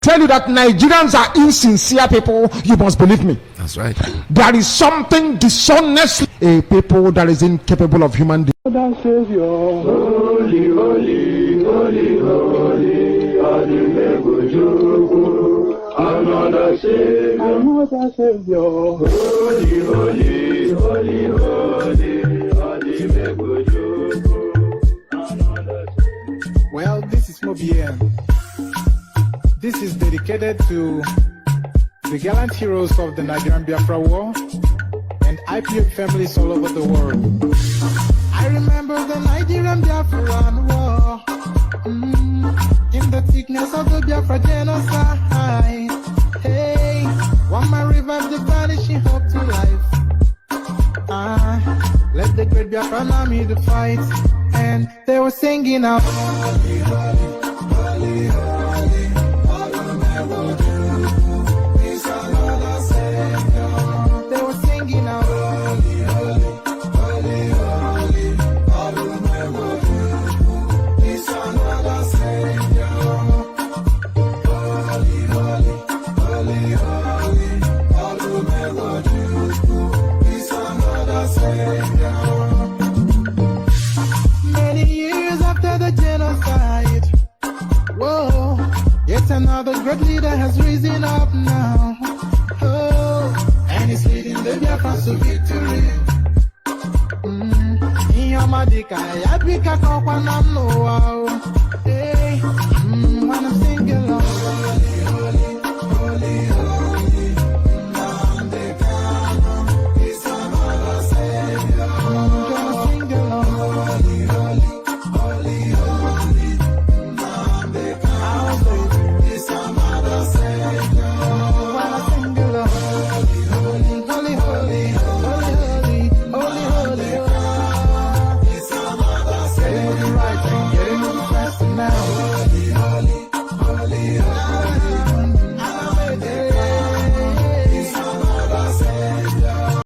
Tell you that Nigerians are insincere people, you must believe me. That's right. There is something dishonest, a people that is incapable of human Savior, holy, holy, holy, holy, another Savior, holy, holy, holy, holy, Well, this is Mobian. This is dedicated to the gallant heroes of the Nigerian Biafra War and IPO families all over the world. I remember the Nigerian Biafran War, in the thickness of the Biafra genocide. Hey, one man revived the vanishing hope to life. Let the great Biafran army to fight, and they were singing out. Holy, holy, holy, holy. They were singing out, holy, holy, holy, holy, it's another Savior. Holy, holy, holy, holy, it's another Savior. Many years after the genocide, whoa, yet another great leader has risen up now. Oh, and he's leading the Biafrans to victory. Inyamadika, Yabika, Kokwana, no,